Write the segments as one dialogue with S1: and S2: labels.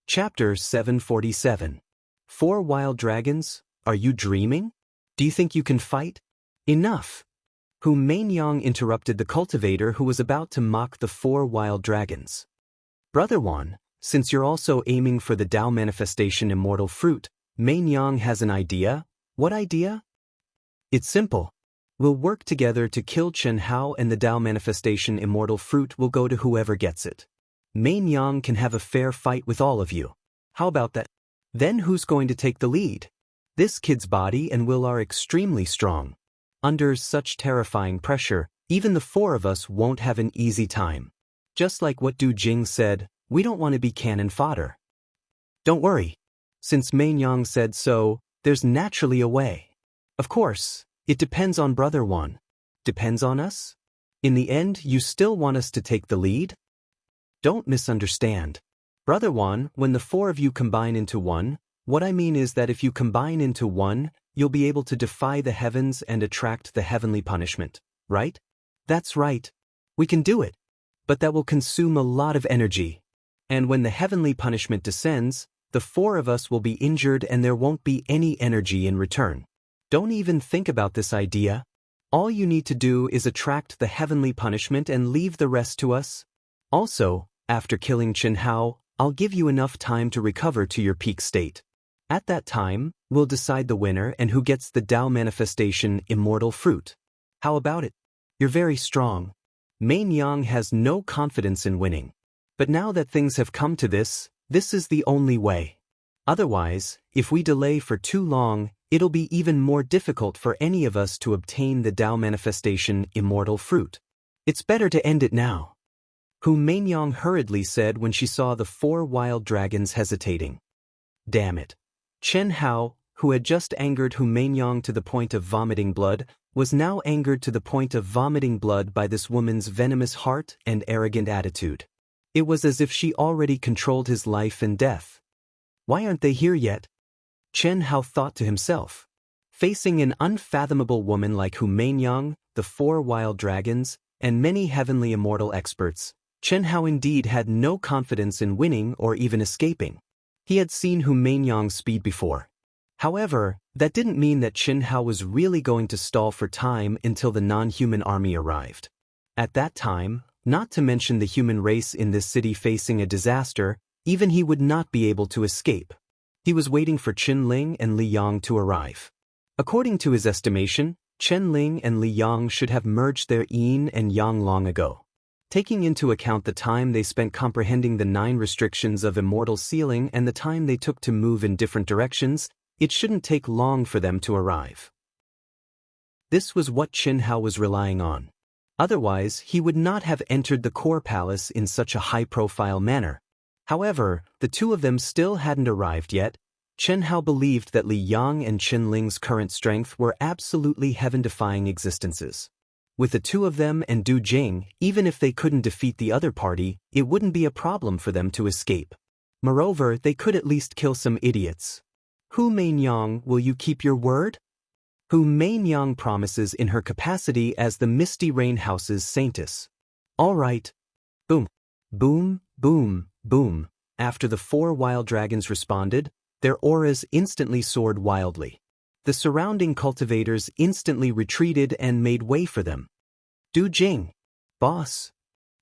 S1: Chapter 747. 4 Wild Dragons, are you dreaming? Do you think you can fight? Enough! Hu Mainyang interrupted the cultivator who was about to mock the 4 wild dragons. Brother Wan, since you're also aiming for the Tao manifestation immortal fruit, Mainyang has an idea. What idea? It's simple. We'll work together to kill Chen Hao and the Tao manifestation immortal fruit will go to whoever gets it. Mainyang can have a fair fight with all of you. How about that? Then who's going to take the lead? This kid's body and will are extremely strong. Under such terrifying pressure, even the 4 of us won't have an easy time. Just like what Du Jing said, we don't want to be cannon fodder. Don't worry. Since Mainyang said so, there's naturally a way. Of course, it depends on Brother Wan. Depends on us? In the end, you still want us to take the lead? Don't misunderstand. Brother Wan, when the 4 of you combine into one, what I mean is that if you combine into one, you'll be able to defy the heavens and attract the heavenly punishment, right? That's right. We can do it. But that will consume a lot of energy. And when the heavenly punishment descends, the 4 of us will be injured and there won't be any energy in return. Don't even think about this idea. All you need to do is attract the heavenly punishment and leave the rest to us. Also, after killing Chen Hao, I'll give you enough time to recover to your peak state. At that time, we'll decide the winner and who gets the Tao manifestation immortal fruit. How about it? You're very strong. Mainyang has no confidence in winning. But now that things have come to this is the only way. Otherwise, if we delay for too long, it'll be even more difficult for any of us to obtain the Tao manifestation immortal fruit. It's better to end it now. Hu Mainyang hurriedly said when she saw the 4 wild dragons hesitating. Damn it. Chen Hao, who had just angered Hu Mainyang to the point of vomiting blood, was now angered to the point of vomiting blood by this woman's venomous heart and arrogant attitude. It was as if she already controlled his life and death. Why aren't they here yet? Chen Hao thought to himself. Facing an unfathomable woman like Hu Mainyang, the 4 wild dragons, and many heavenly immortal experts, Chen Hao indeed had no confidence in winning or even escaping. He had seen Hu Mainyang's speed before. However, that didn't mean that Chen Hao was really going to stall for time until the non-human army arrived. At that time, not to mention the human race in this city facing a disaster, even he would not be able to escape. He was waiting for Chen Ling and Li Yang to arrive. According to his estimation, Chen Ling and Li Yang should have merged their yin and yang long ago. Taking into account the time they spent comprehending the 9 restrictions of immortal sealing and the time they took to move in different directions, it shouldn't take long for them to arrive. This was what Chen Hao was relying on. Otherwise, he would not have entered the core palace in such a high-profile manner. However, the 2 of them still hadn't arrived yet. Chen Hao believed that Li Yang and Chen Ling's current strength were absolutely heaven-defying existences. With the 2 of them and Du Jing, even if they couldn't defeat the other party, it wouldn't be a problem for them to escape. Moreover, they could at least kill some idiots. Hu Mainyang, will you keep your word? Hu Mainyang promises in her capacity as the Misty Rain House's saintess. All right. Boom. Boom, boom, boom. After the 4 wild dragons responded, their auras instantly soared wildly. The surrounding cultivators instantly retreated and made way for them. Du Jing. Boss.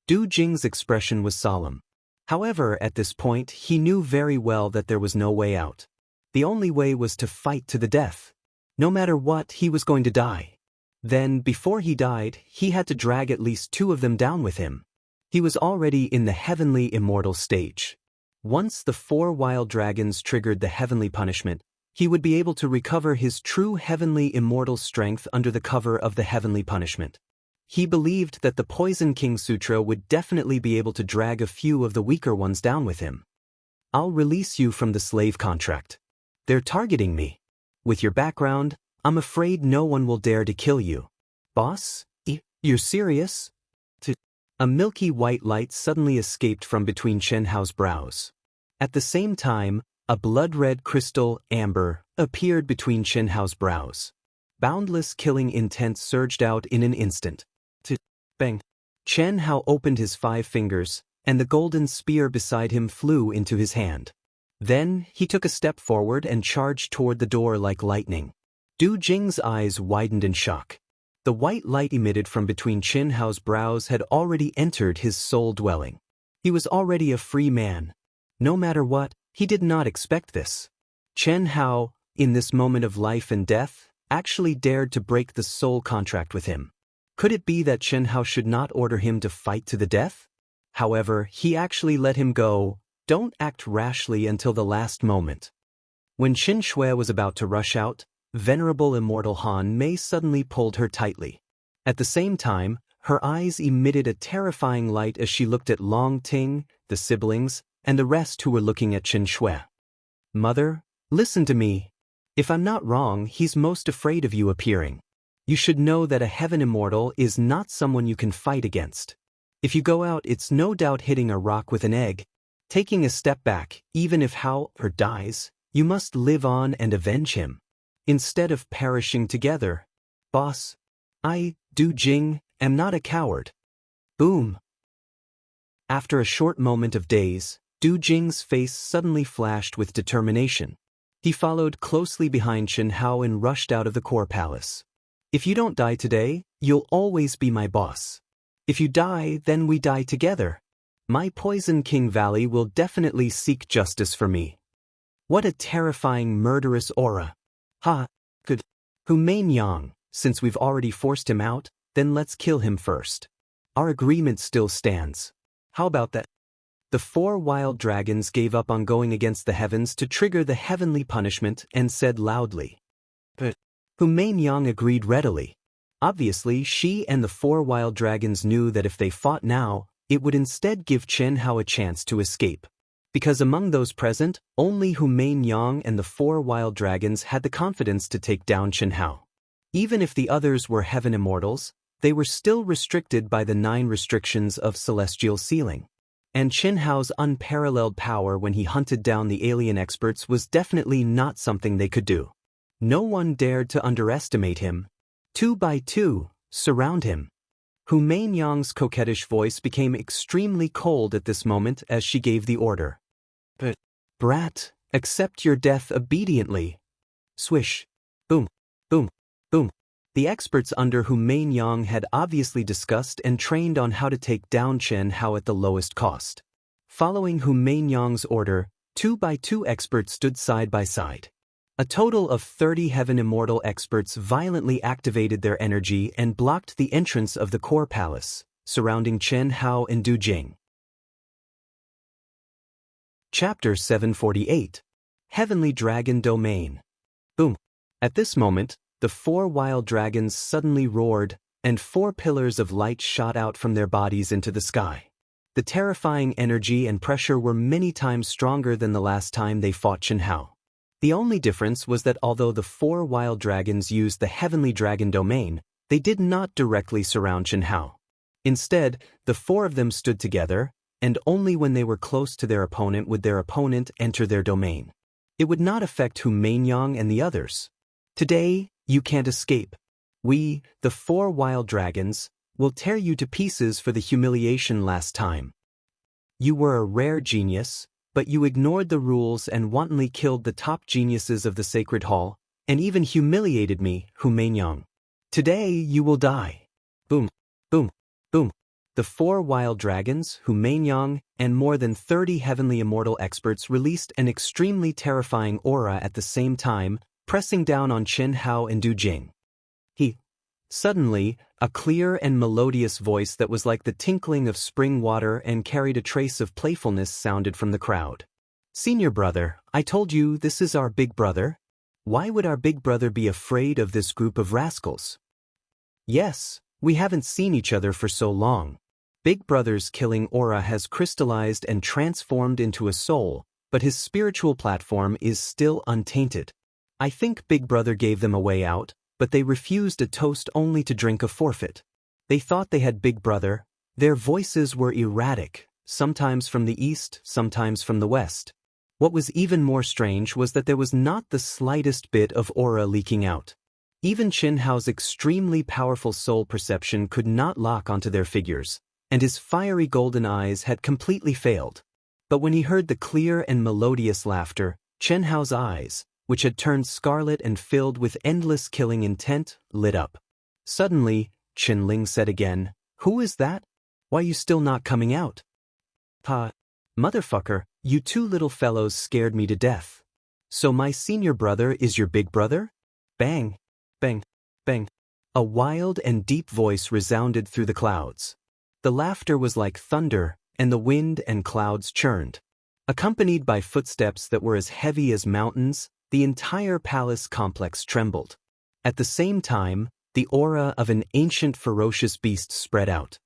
S1: Du Jing's expression was solemn. However, at this point, he knew very well that there was no way out. The only way was to fight to the death. No matter what, he was going to die. Then, before he died, he had to drag at least 2 of them down with him. He was already in the heavenly immortal stage. Once the 4 wild dragons triggered the heavenly punishment, he would be able to recover his true heavenly immortal strength under the cover of the heavenly punishment. He believed that the Poison King Sutra would definitely be able to drag a few of the weaker ones down with him. I'll release you from the slave contract. They're targeting me. With your background, I'm afraid no one will dare to kill you. Boss? You're serious? A milky white light suddenly escaped from between Chen Hao's brows. At the same time, a blood-red crystal, amber, appeared between Chen Hao's brows. Boundless killing intent surged out in an instant. Bang! Chen Hao opened his 5 fingers, and the golden spear beside him flew into his hand. Then, he took a step forward and charged toward the door like lightning. Du Jing's eyes widened in shock. The white light emitted from between Qin Hao's brows had already entered his soul dwelling. He was already a free man. No matter what, he did not expect this. Qin Hao, in this moment of life and death, actually dared to break the soul contract with him. Could it be that Qin Hao should not order him to fight to the death? However, he actually let him go. Don't act rashly until the last moment. When Qin Shui was about to rush out, venerable immortal Han Mei suddenly pulled her tightly. At the same time, her eyes emitted a terrifying light as she looked at Long Ting, the siblings, and the rest who were looking at Qin Shui. Mother, listen to me. If I'm not wrong, he's most afraid of you appearing. You should know that a heaven immortal is not someone you can fight against. If you go out, it's no doubt hitting a rock with an egg. Taking a step back, even if Hao or dies, you must live on and avenge him. Instead of perishing together. Boss, I, Du Jing, am not a coward. Boom. After a short moment of daze, Du Jing's face suddenly flashed with determination. He followed closely behind Qin Hao and rushed out of the core palace. If you don't die today, you'll always be my boss. If you die, then we die together. My Poison King Valley will definitely seek justice for me. What a terrifying murderous aura. Ha, good. Hu Mainyang, since we've already forced him out, then let's kill him first. Our agreement still stands. How about that? The 4 wild dragons gave up on going against the heavens to trigger the heavenly punishment and said loudly. But Hu Mainyang agreed readily. Obviously, she and the 4 wild dragons knew that if they fought now, it would instead give Qin Hao a chance to escape. Because among those present, only Hu Mainyang and the 4 wild dragons had the confidence to take down Qin Hao. Even if the others were heaven immortals, they were still restricted by the 9 restrictions of celestial sealing. And Qin Hao's unparalleled power when he hunted down the alien experts was definitely not something they could do. No one dared to underestimate him. 2 by 2, surround him. Hu Mainyang's coquettish voice became extremely cold at this moment as she gave the order. But, brat, accept your death obediently. Swish. Boom. Boom. Boom. The experts under Hu Mainyang had obviously discussed and trained on how to take down Qin Hao at the lowest cost. Following Hu Mainyang's order, 2 by 2 experts stood side by side. A total of 30 heaven immortal experts violently activated their energy and blocked the entrance of the core palace, surrounding Qin Hao and Du Jing. Chapter 748. Heavenly Dragon Domain. Boom. At this moment, the 4 wild dragons suddenly roared, and 4 pillars of light shot out from their bodies into the sky. The terrifying energy and pressure were many times stronger than the last time they fought Qin Hao. The only difference was that although the 4 wild dragons used the Heavenly Dragon Domain, they did not directly surround Qin Hao. Instead, the 4 of them stood together, and only when they were close to their opponent would their opponent enter their domain. It would not affect Hu Mainyang and the others. Today, you can't escape. We, the 4 wild dragons, will tear you to pieces for the humiliation last time. You were a rare genius, but you ignored the rules and wantonly killed the top geniuses of the Sacred Hall, and even humiliated me, Hu Mainyang. Today you will die. Boom, boom, boom. The 4 wild dragons, Hu Mainyang, and more than 30 heavenly immortal experts released an extremely terrifying aura at the same time, pressing down on Qin Hao and Du Jing. Suddenly, a clear and melodious voice that was like the tinkling of spring water and carried a trace of playfulness sounded from the crowd. Senior brother, I told you this is our big brother. Why would our big brother be afraid of this group of rascals? Yes, we haven't seen each other for so long. Big brother's killing aura has crystallized and transformed into a soul, but his spiritual platform is still untainted. I think big brother gave them a way out, but they refused a toast only to drink a forfeit. They thought they had big brother. Their voices were erratic, sometimes from the east, sometimes from the west. What was even more strange was that there was not the slightest bit of aura leaking out. Even Qin Hao's extremely powerful soul perception could not lock onto their figures, and his fiery golden eyes had completely failed. But when he heard the clear and melodious laughter, Chen Hao's eyes, which had turned scarlet and filled with endless killing intent, lit up. Suddenly, Chen Ling said again, "Who is that? Why you still not coming out?" "Ha! Motherfucker, you two little fellows scared me to death. So my senior brother is your big brother?" Bang! Bang! Bang! A wild and deep voice resounded through the clouds. The laughter was like thunder, and the wind and clouds churned. Accompanied by footsteps that were as heavy as mountains, the entire palace complex trembled. At the same time, the aura of an ancient ferocious beast spread out.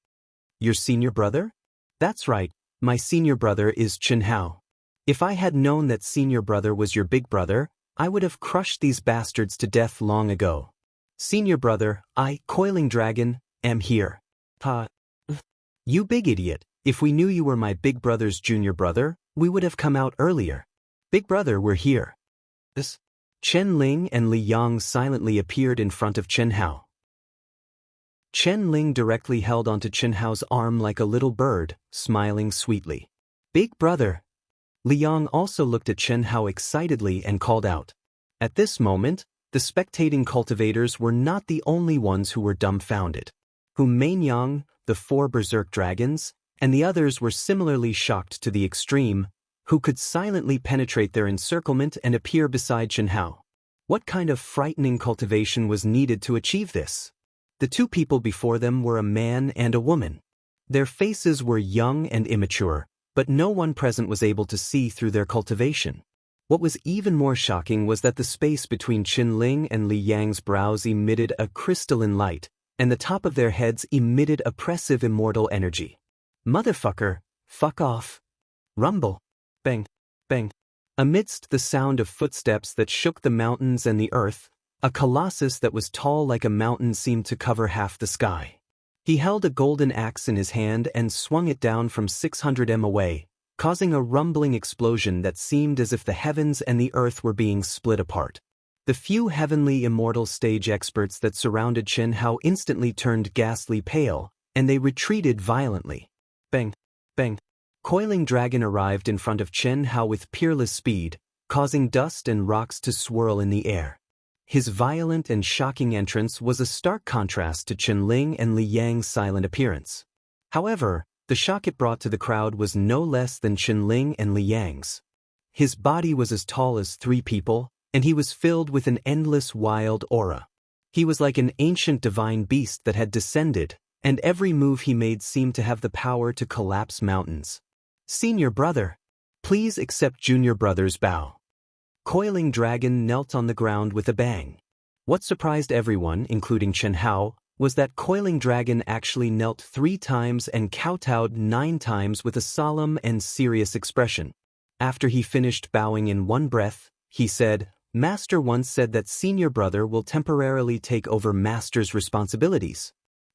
S1: "Your senior brother?" "That's right, my senior brother is Chen Hao. If I had known that senior brother was your big brother, I would have crushed these bastards to death long ago. Senior brother, I, Coiling Dragon, am here." "Ha! You big idiot, if we knew you were my big brother's junior brother, we would have come out earlier. Big brother, we're here." This. Chen Ling and Li Yang silently appeared in front of Chen Hao. Chen Ling directly held onto Chen Hao's arm like a little bird, smiling sweetly. "Big brother." Li Yang also looked at Chen Hao excitedly and called out. At this moment, the spectating cultivators were not the only ones who were dumbfounded. Mainyang, the 4 berserk dragons, and the others were similarly shocked to the extreme, who could silently penetrate their encirclement and appear beside Chen Hao. What kind of frightening cultivation was needed to achieve this? The two people before them were a man and a woman. Their faces were young and immature, but no one present was able to see through their cultivation. What was even more shocking was that the space between Qin Ling and Li Yang's brows emitted a crystalline light, and the top of their heads emitted oppressive immortal energy. "Motherfucker, fuck off." Rumble. Bang. Bang. Amidst the sound of footsteps that shook the mountains and the earth, a colossus that was tall like a mountain seemed to cover half the sky. He held a golden axe in his hand and swung it down from 600 m away, causing a rumbling explosion that seemed as if the heavens and the earth were being split apart. The few heavenly immortal stage experts that surrounded Chen Hao instantly turned ghastly pale, and they retreated violently. Bang. Bang. Coiling Dragon arrived in front of Chen Hao with peerless speed, causing dust and rocks to swirl in the air. His violent and shocking entrance was a stark contrast to Chen Ling and Li Yang's silent appearance. However, the shock it brought to the crowd was no less than Chen Ling and Li Yang's. His body was as tall as 3 people, and he was filled with an endless wild aura. He was like an ancient divine beast that had descended, and every move he made seemed to have the power to collapse mountains. "Senior brother, please accept junior brother's bow." Coiling Dragon knelt on the ground with a bang. What surprised everyone, including Chen Hao, was that Coiling Dragon actually knelt 3 times and kowtowed 9 times with a solemn and serious expression. After he finished bowing in one breath, he said, "Master once said that senior brother will temporarily take over master's responsibilities.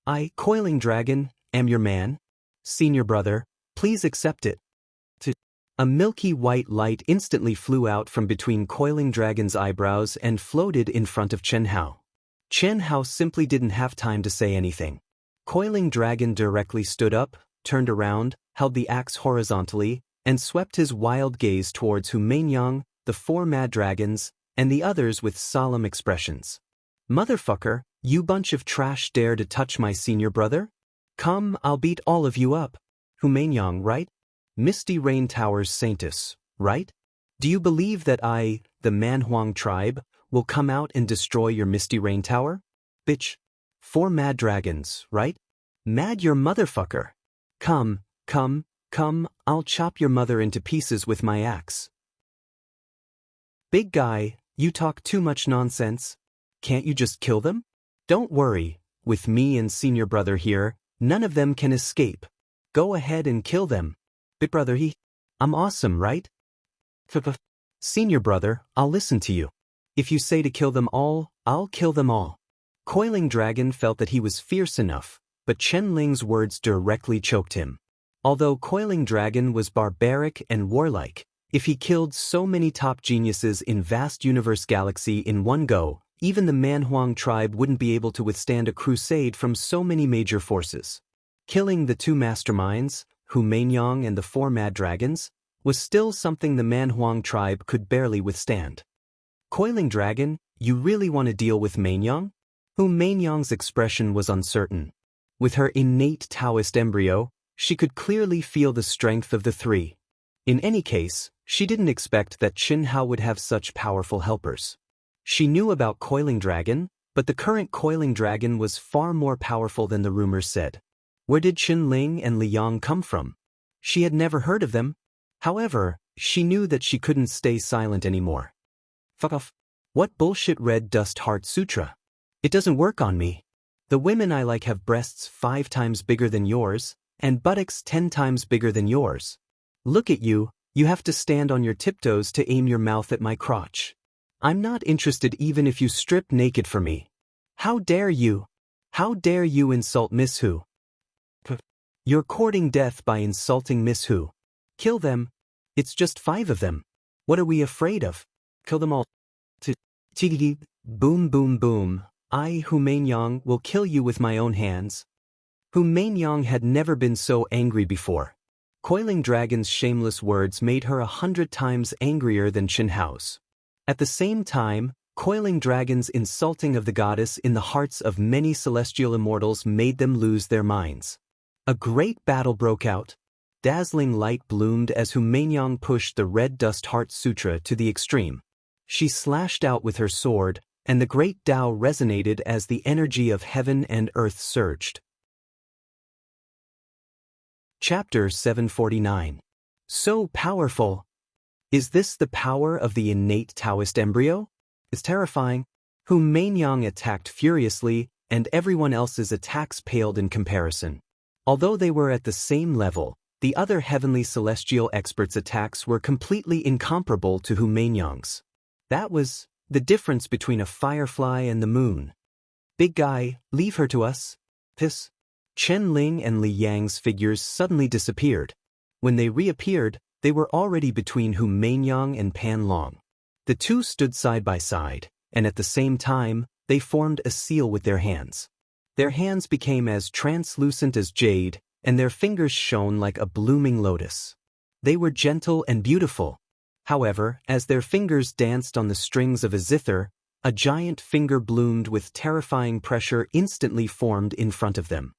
S1: I, Coiling Dragon, am your man. Senior brother, please accept it." A milky white light instantly flew out from between Coiling Dragon's eyebrows and floated in front of Chen Hao. Chen Hao simply didn't have time to say anything. Coiling Dragon directly stood up, turned around, held the axe horizontally, and swept his wild gaze towards Mainyang, the 4 mad dragons, and the others with solemn expressions. "Motherfucker, you bunch of trash dare to touch my senior brother? Come, I'll beat all of you up. Mainyang, right? Misty Rain Tower's Saintess, right? Do you believe that I, the Manhuang tribe, will come out and destroy your Misty Rain Tower? Bitch. 4 mad dragons, right? Mad your motherfucker. Come, I'll chop your mother into pieces with my axe." "Big guy, you talk too much nonsense. Can't you just kill them?" "Don't worry, with me and senior brother here, none of them can escape. Go ahead and kill them. Big brother, I'm awesome, right? Senior brother, I'll listen to you. If you say to kill them all, I'll kill them all." Coiling Dragon felt that he was fierce enough, but Chen Ling's words directly choked him. Although Coiling Dragon was barbaric and warlike, if he killed so many top geniuses in vast universe galaxy in one go, even the Manhuang tribe wouldn't be able to withstand a crusade from so many major forces. Killing the 2 masterminds, Mainyang and the 4 mad dragons, was still something the Manhuang tribe could barely withstand. Coiling dragon, you really want to deal with Mainyang? Mainyang's expression was uncertain. With her innate Taoist embryo, she could clearly feel the strength of the three. In any case, she didn't expect that Qin Hao would have such powerful helpers. She knew about Coiling Dragon, but the current Coiling Dragon was far more powerful than the rumors said. Where did Qin Ling and Li Yang come from? She had never heard of them. However, she knew that she couldn't stay silent anymore. Fuck off. What bullshit Red Dust Heart Sutra? It doesn't work on me. The women I like have breasts 5 times bigger than yours, and buttocks 10 times bigger than yours. Look at you, you have to stand on your tiptoes to aim your mouth at my crotch. I'm not interested even if you strip naked for me. How dare you? How dare you insult Miss Hu? You're courting death by insulting Miss Hu. Kill them. It's just 5 of them. What are we afraid of? Kill them all. Boom boom boom. I, Mainyang, will kill you with my own hands. Mainyang had never been so angry before. Coiling Dragon's shameless words made her 100 times angrier than Qin Hao's. At the same time, Coiling Dragon's insulting of the goddess in the hearts of many celestial immortals made them lose their minds. A great battle broke out. Dazzling light bloomed as Mainyang pushed the Red Dust Heart Sutra to the extreme. She slashed out with her sword, and the great Tao resonated as the energy of heaven and earth surged. Chapter 749. So powerful. Is this the power of the innate Taoist embryo? It's terrifying. Mainyang attacked furiously, and everyone else's attacks paled in comparison. Although they were at the same level, the other heavenly celestial experts' attacks were completely incomparable to Mainyang's. That was the difference between a firefly and the moon. Big guy, leave her to us. This. Chen Ling and Li Yang's figures suddenly disappeared. When they reappeared, they were already between Mainyang and Pan Long. The two stood side by side, and at the same time, they formed a seal with their hands. Their hands became as translucent as jade, and their fingers shone like a blooming lotus. They were gentle and beautiful. However, as their fingers danced on the strings of a zither, a giant finger bloomed with terrifying pressure instantly formed in front of them.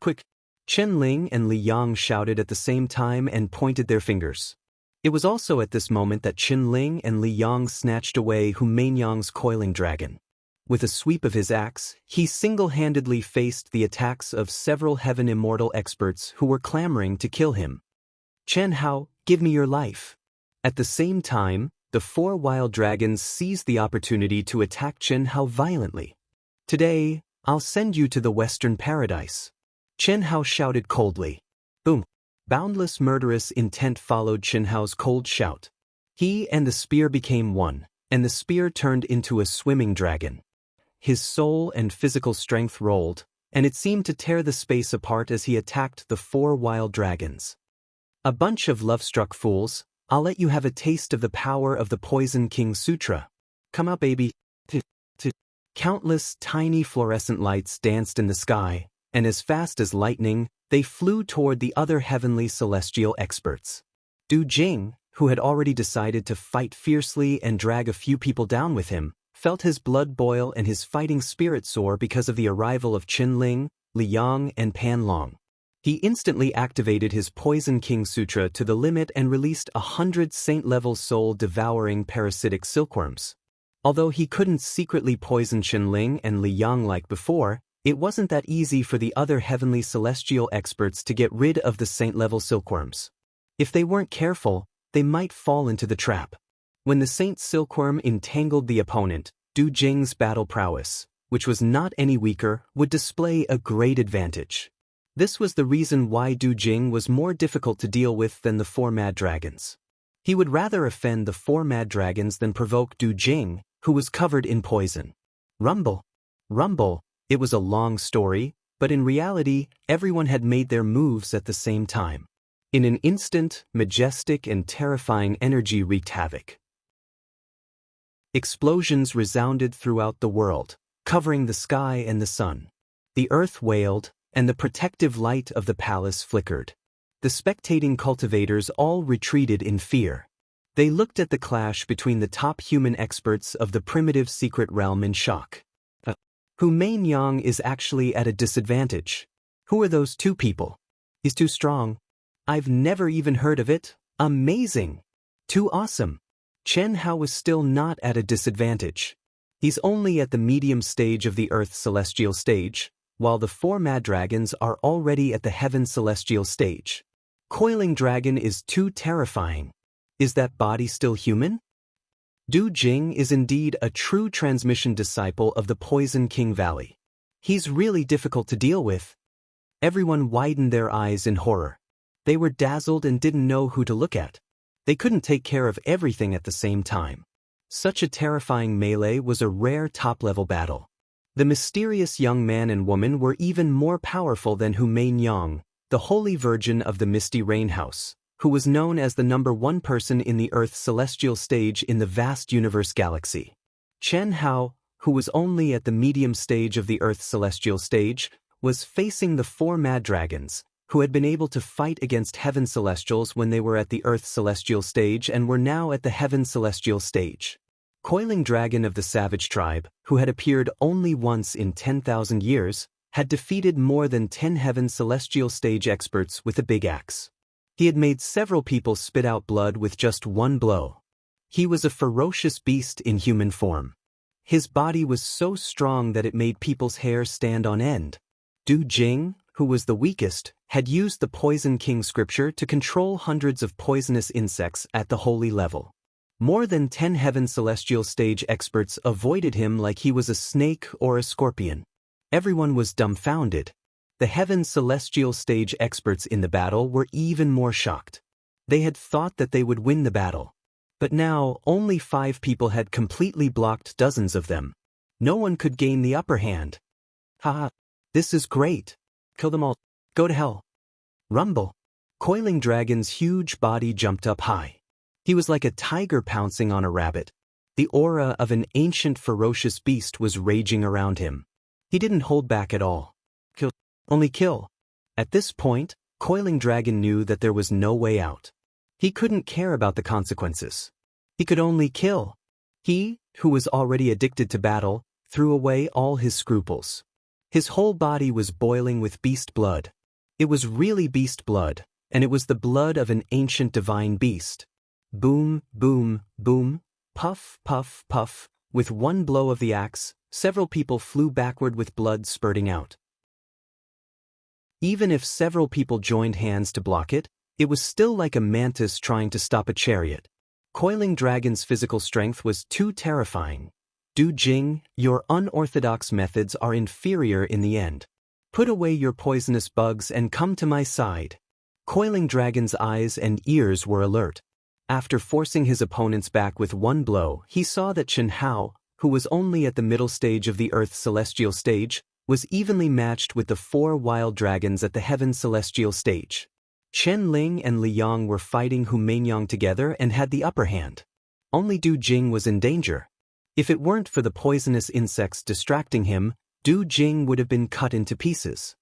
S1: Quick! Chen Ling and Li Yang shouted at the same time and pointed their fingers. It was also at this moment that Chen Ling and Li Yang snatched away Mainyang's Coiling Dragon. With a sweep of his axe, he single-handedly faced the attacks of several heaven immortal experts who were clamoring to kill him. Chen Hao, give me your life. At the same time, the 4 wild dragons seized the opportunity to attack Chen Hao violently. Today, I'll send you to the Western Paradise. Chen Hao shouted coldly. Boom! Boundless murderous intent followed Chen Hao's cold shout. He and the spear became one, and the spear turned into a swimming dragon. His soul and physical strength rolled, and it seemed to tear the space apart as he attacked the 4 wild dragons. A bunch of love-struck fools, I'll let you have a taste of the power of the Poison King Sutra. Come out, baby. Countless tiny fluorescent lights danced in the sky, and as fast as lightning, they flew toward the other heavenly celestial experts. Du Jing, who had already decided to fight fiercely and drag a few people down with him, felt his blood boil and his fighting spirit soar because of the arrival of Chen Ling, Li Yang, and Pan Long. He instantly activated his Poison King Sutra to the limit and released 100 saint-level soul-devouring parasitic silkworms. Although he couldn't secretly poison Chen Ling and Li Yang like before, it wasn't that easy for the other heavenly celestial experts to get rid of the saint-level silkworms. If they weren't careful, they might fall into the trap. When the saint silkworm entangled the opponent, Du Jing's battle prowess, which was not any weaker, would display a great advantage. This was the reason why Du Jing was more difficult to deal with than the 4 mad dragons. He would rather offend the 4 mad dragons than provoke Du Jing, who was covered in poison. Rumble. Rumble. It was a long story, but in reality, everyone had made their moves at the same time. In an instant, majestic and terrifying energy wreaked havoc. Explosions resounded throughout the world, covering the sky and the sun. The earth wailed, and the protective light of the palace flickered. The spectating cultivators all retreated in fear. They looked at the clash between the top human experts of the primitive secret realm in shock. Hu Mainyang is actually at a disadvantage. Who are those two people? He's too strong. I've never even heard of it. Amazing. Too awesome. Chen Hao was still not at a disadvantage. He's only at the medium stage of the Earth celestial stage, while the 4 mad dragons are already at the heaven celestial stage. Coiling dragon is too terrifying. Is that body still human? Du Jing is indeed a true transmission disciple of the Poison King Valley. He's really difficult to deal with. Everyone widened their eyes in horror. They were dazzled and didn't know who to look at. They couldn't take care of everything at the same time. Such a terrifying melee was a rare top-level battle. The mysterious young man and woman were even more powerful than Hu Mainyang, the Holy Virgin of the Misty Rain House, who was known as the #1 person in the Earth's celestial stage in the vast universe galaxy. Chen Hao, who was only at the medium stage of the Earth's celestial stage, was facing the 4 mad dragons, who had been able to fight against heaven celestials when they were at the Earth's celestial stage and were now at the heaven celestial stage. Coiling Dragon of the Savage Tribe, who had appeared only once in 10,000 years, had defeated more than 10 heaven celestial stage experts with a big axe. He had made several people spit out blood with just one blow. He was a ferocious beast in human form. His body was so strong that it made people's hair stand on end. Du Jing, who was the weakest, had used the Poison King scripture to control hundreds of poisonous insects at the holy level. More than 10 heaven celestial stage experts avoided him like he was a snake or a scorpion. Everyone was dumbfounded. The heaven celestial stage experts in the battle were even more shocked. They had thought that they would win the battle. But now, only 5 people had completely blocked dozens of them. No one could gain the upper hand. Haha, this is great. Kill them all. Go to hell. Rumble. Coiling Dragon's huge body jumped up high. He was like a tiger pouncing on a rabbit. The aura of an ancient ferocious beast was raging around him. He didn't hold back at all. Kill. Only kill. At this point, Coiling Dragon knew that there was no way out. He couldn't care about the consequences. He could only kill. He, who was already addicted to battle, threw away all his scruples. His whole body was boiling with beast blood. It was really beast blood, and it was the blood of an ancient divine beast. Boom, boom, boom, puff, puff, puff. With one blow of the axe, several people flew backward with blood spurting out. Even if several people joined hands to block it, it was still like a mantis trying to stop a chariot. Coiling Dragon's physical strength was too terrifying. Du Jing, your unorthodox methods are inferior in the end. Put away your poisonous bugs and come to my side. Coiling Dragon's eyes and ears were alert. After forcing his opponents back with one blow, he saw that Chen Hao, who was only at the middle stage of the Earth's celestial stage, was evenly matched with the 4 wild dragons at the heaven celestial stage. Chen Ling and Li Yang were fighting Hu Mainyang together and had the upper hand. Only Du Jing was in danger. If it weren't for the poisonous insects distracting him, Du Jing would have been cut into pieces.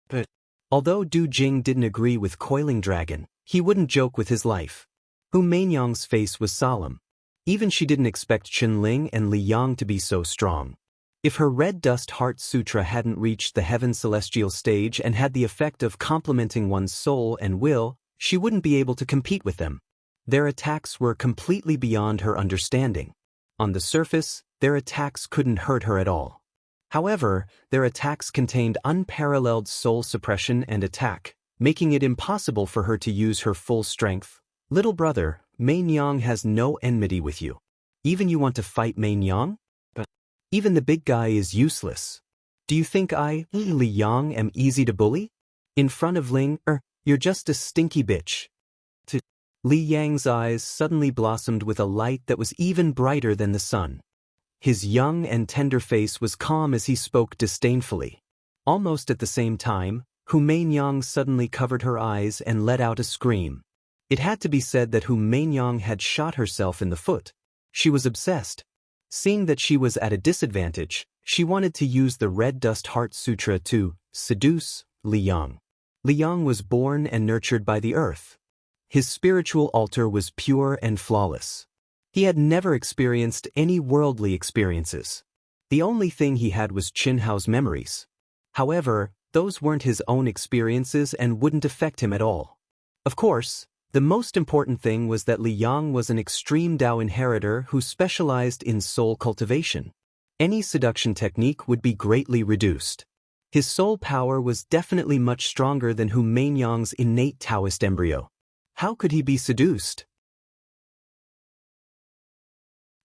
S1: But although Du Jing didn't agree with Coiling Dragon, he wouldn't joke with his life. Hu Mainyang's face was solemn. Even she didn't expect Chen Ling and Li Yang to be so strong. If her Red Dust Heart Sutra hadn't reached the heaven celestial stage and had the effect of complementing one's soul and will, she wouldn't be able to compete with them. Their attacks were completely beyond her understanding. On the surface, their attacks couldn't hurt her at all. However, their attacks contained unparalleled soul suppression and attack, making it impossible for her to use her full strength. Little brother, Mainyang has no enmity with you. Even you want to fight Mainyang? Even the big guy is useless. Do you think I, Li Yang, am easy to bully? In front of Ling, you're just a stinky bitch. Li Yang's eyes suddenly blossomed with a light that was even brighter than the sun. His young and tender face was calm as he spoke disdainfully. Almost at the same time, Hu Mainyang suddenly covered her eyes and let out a scream. It had to be said that Hu Mainyang had shot herself in the foot. She was obsessed. Seeing that she was at a disadvantage, she wanted to use the Red Dust Heart Sutra to seduce Li Yang. Li Yang was born and nurtured by the earth. His spiritual altar was pure and flawless. He had never experienced any worldly experiences. The only thing he had was Qin Hao's memories. However, those weren't his own experiences and wouldn't affect him at all. Of course, the most important thing was that Li Yang was an extreme Dao inheritor who specialized in soul cultivation. Any seduction technique would be greatly reduced. His soul power was definitely much stronger than Hu Mainyang's innate Taoist embryo. How could he be seduced?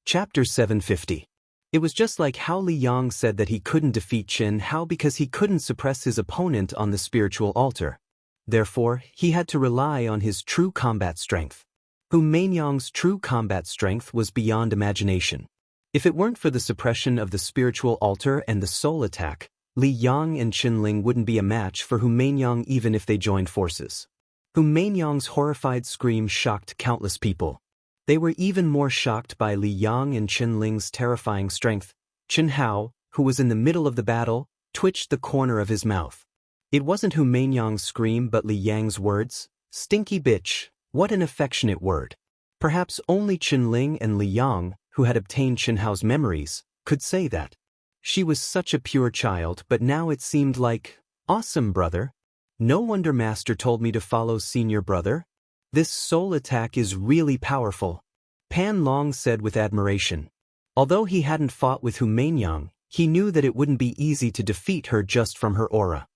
S1: Chapter 750. It was just like how Li Yang said that he couldn't defeat Qin Hao because he couldn't suppress his opponent on the spiritual altar. Therefore, he had to rely on his true combat strength. Hu Mainyang's true combat strength was beyond imagination. If it weren't for the suppression of the spiritual altar and the soul attack, Li Yang and Qinling wouldn't be a match for Hu Mainyang even if they joined forces. Hu Mainyang's horrified scream shocked countless people. They were even more shocked by Li Yang and Qinling's terrifying strength. Qin Hao, who was in the middle of the battle, twitched the corner of his mouth. It wasn't Hu Mainyang's scream but Li Yang's words. Stinky bitch, what an affectionate word. Perhaps only Qinling and Li Yang, who had obtained Qin Hao's memories, could say that. She was such a pure child, but now it seemed like, awesome brother. No wonder Master told me to follow senior brother. This soul attack is really powerful, Pan Long said with admiration. Although he hadn't fought with Hu Mainyang, he knew that it wouldn't be easy to defeat her just from her aura.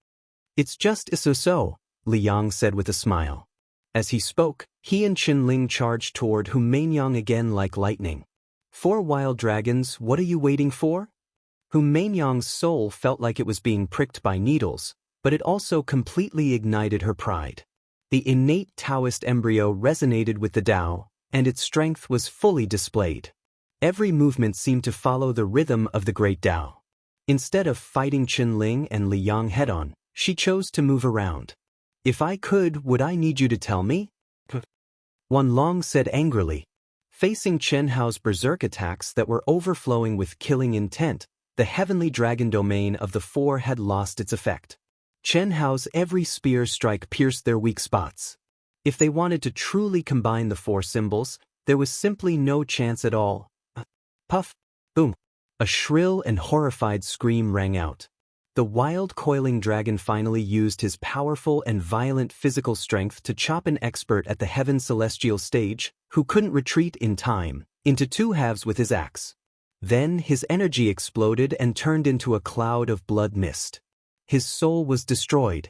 S1: It's just so, Li Yang said with a smile. As he spoke, he and Qinling charged toward Hu Mainyang again like lightning. 4 wild dragons, what are you waiting for? Hu Mainyang's soul felt like it was being pricked by needles, but it also completely ignited her pride. The innate Taoist embryo resonated with the Tao, and its strength was fully displayed. Every movement seemed to follow the rhythm of the great Tao. Instead of fighting Qinling and Li Yang head-on, she chose to move around. If I could, would I need you to tell me? Wan Long said angrily. Facing Qin Hao's berserk attacks that were overflowing with killing intent, the heavenly dragon domain of the 4 had lost its effect. Qin Hao's every spear strike pierced their weak spots. If they wanted to truly combine the 4 symbols, there was simply no chance at all. Puff! Boom! A shrill and horrified scream rang out. The wild coiling dragon finally used his powerful and violent physical strength to chop an expert at the heaven celestial stage, who couldn't retreat in time, into 2 halves with his axe. Then his energy exploded and turned into a cloud of blood mist. His soul was destroyed.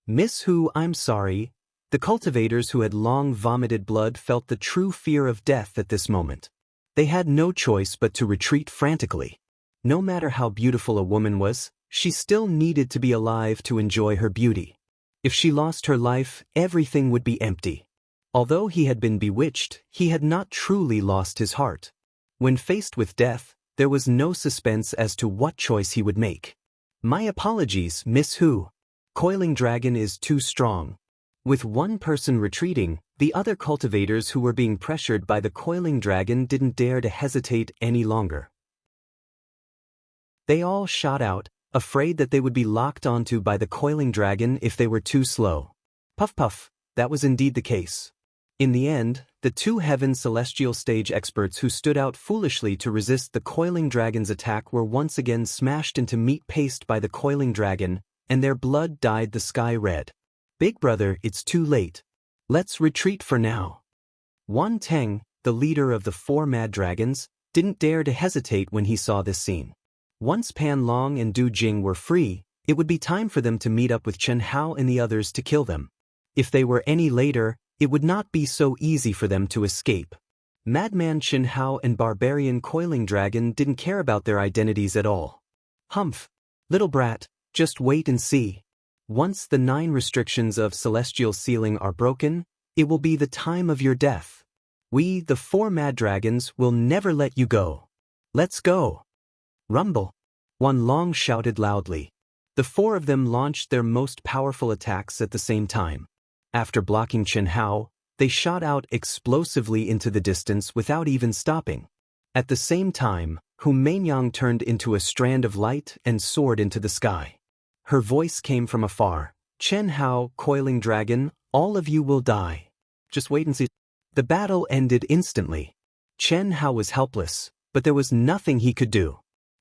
S1: Miss Hu, I'm sorry. The cultivators who had long vomited blood felt the true fear of death at this moment. They had no choice but to retreat frantically. No matter how beautiful a woman was, she still needed to be alive to enjoy her beauty. If she lost her life, everything would be empty. Although he had been bewitched, he had not truly lost his heart. When faced with death, there was no suspense as to what choice he would make. My apologies, Miss Hu. Coiling dragon is too strong. With one person retreating, the other cultivators who were being pressured by the coiling dragon didn't dare to hesitate any longer. They all shot out, afraid that they would be locked onto by the coiling dragon if they were too slow. Puff puff, that was indeed the case. In the end, the 2 heaven celestial stage experts who stood out foolishly to resist the coiling dragon's attack were once again smashed into meat paste by the coiling dragon, and their blood dyed the sky red. Big brother, it's too late. Let's retreat for now. Wan Teng, the leader of the 4 mad dragons, didn't dare to hesitate when he saw this scene. Once Pan Long and Du Jing were free, it would be time for them to meet up with Qin Hao and the others to kill them. If they were any later, it would not be so easy for them to escape. Madman Qin Hao and Barbarian Coiling Dragon didn't care about their identities at all. Humph! Little brat, just wait and see. Once the 9 restrictions of celestial sealing are broken, it will be the time of your death. We, the 4 mad dragons, will never let you go. Let's go! Rumble! Wan Long shouted loudly. The 4 of them launched their most powerful attacks at the same time. After blocking Qin Hao, they shot out explosively into the distance without even stopping. At the same time, Hu Mainyang turned into a strand of light and soared into the sky. Her voice came from afar. Chen Hao, Coiling Dragon, all of you will die. Just wait and see. The battle ended instantly. Chen Hao was helpless, but there was nothing he could do.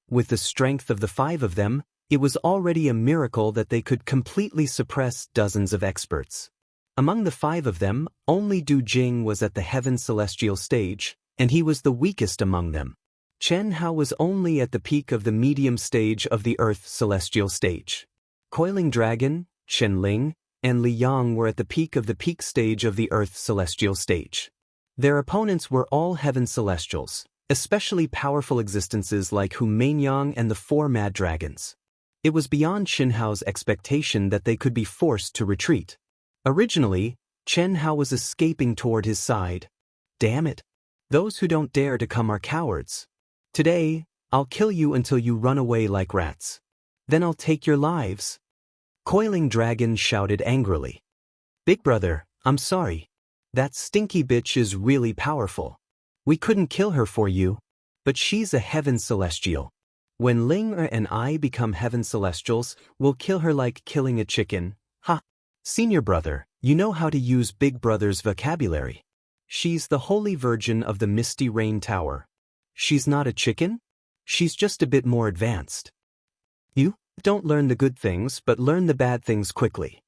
S1: With the strength of the 5 of them, it was already a miracle that they could completely suppress dozens of experts. Among the 5 of them, only Du Jing was at the Heaven Celestial stage, and he was the weakest among them. Chen Hao was only at the peak of the medium stage of the Earth Celestial stage. Coiling Dragon, Chen Ling, and Li Yang were at the peak stage of the Earth Celestial stage. Their opponents were all Heaven Celestials, especially powerful existences like Hu Mainyang and the 4 Mad Dragons. It was beyond Chen Hao's expectation that they could be forced to retreat. Originally, Chen Hao was escaping toward his side. Damn it! Those who don't dare to come are cowards. Today, I'll kill you until you run away like rats. Then I'll take your lives. Coiling Dragon shouted angrily. Big brother, I'm sorry. That stinky bitch is really powerful. We couldn't kill her for you, but she's a Heaven Celestial. When Ling and I become Heaven Celestials, we'll kill her like killing a chicken. Ha! Senior brother, you know how to use Big Brother's vocabulary. She's the Holy Virgin of the Misty Rain Tower. She's not a chicken? She's just a bit more advanced. You don't learn the good things but learn the bad things quickly.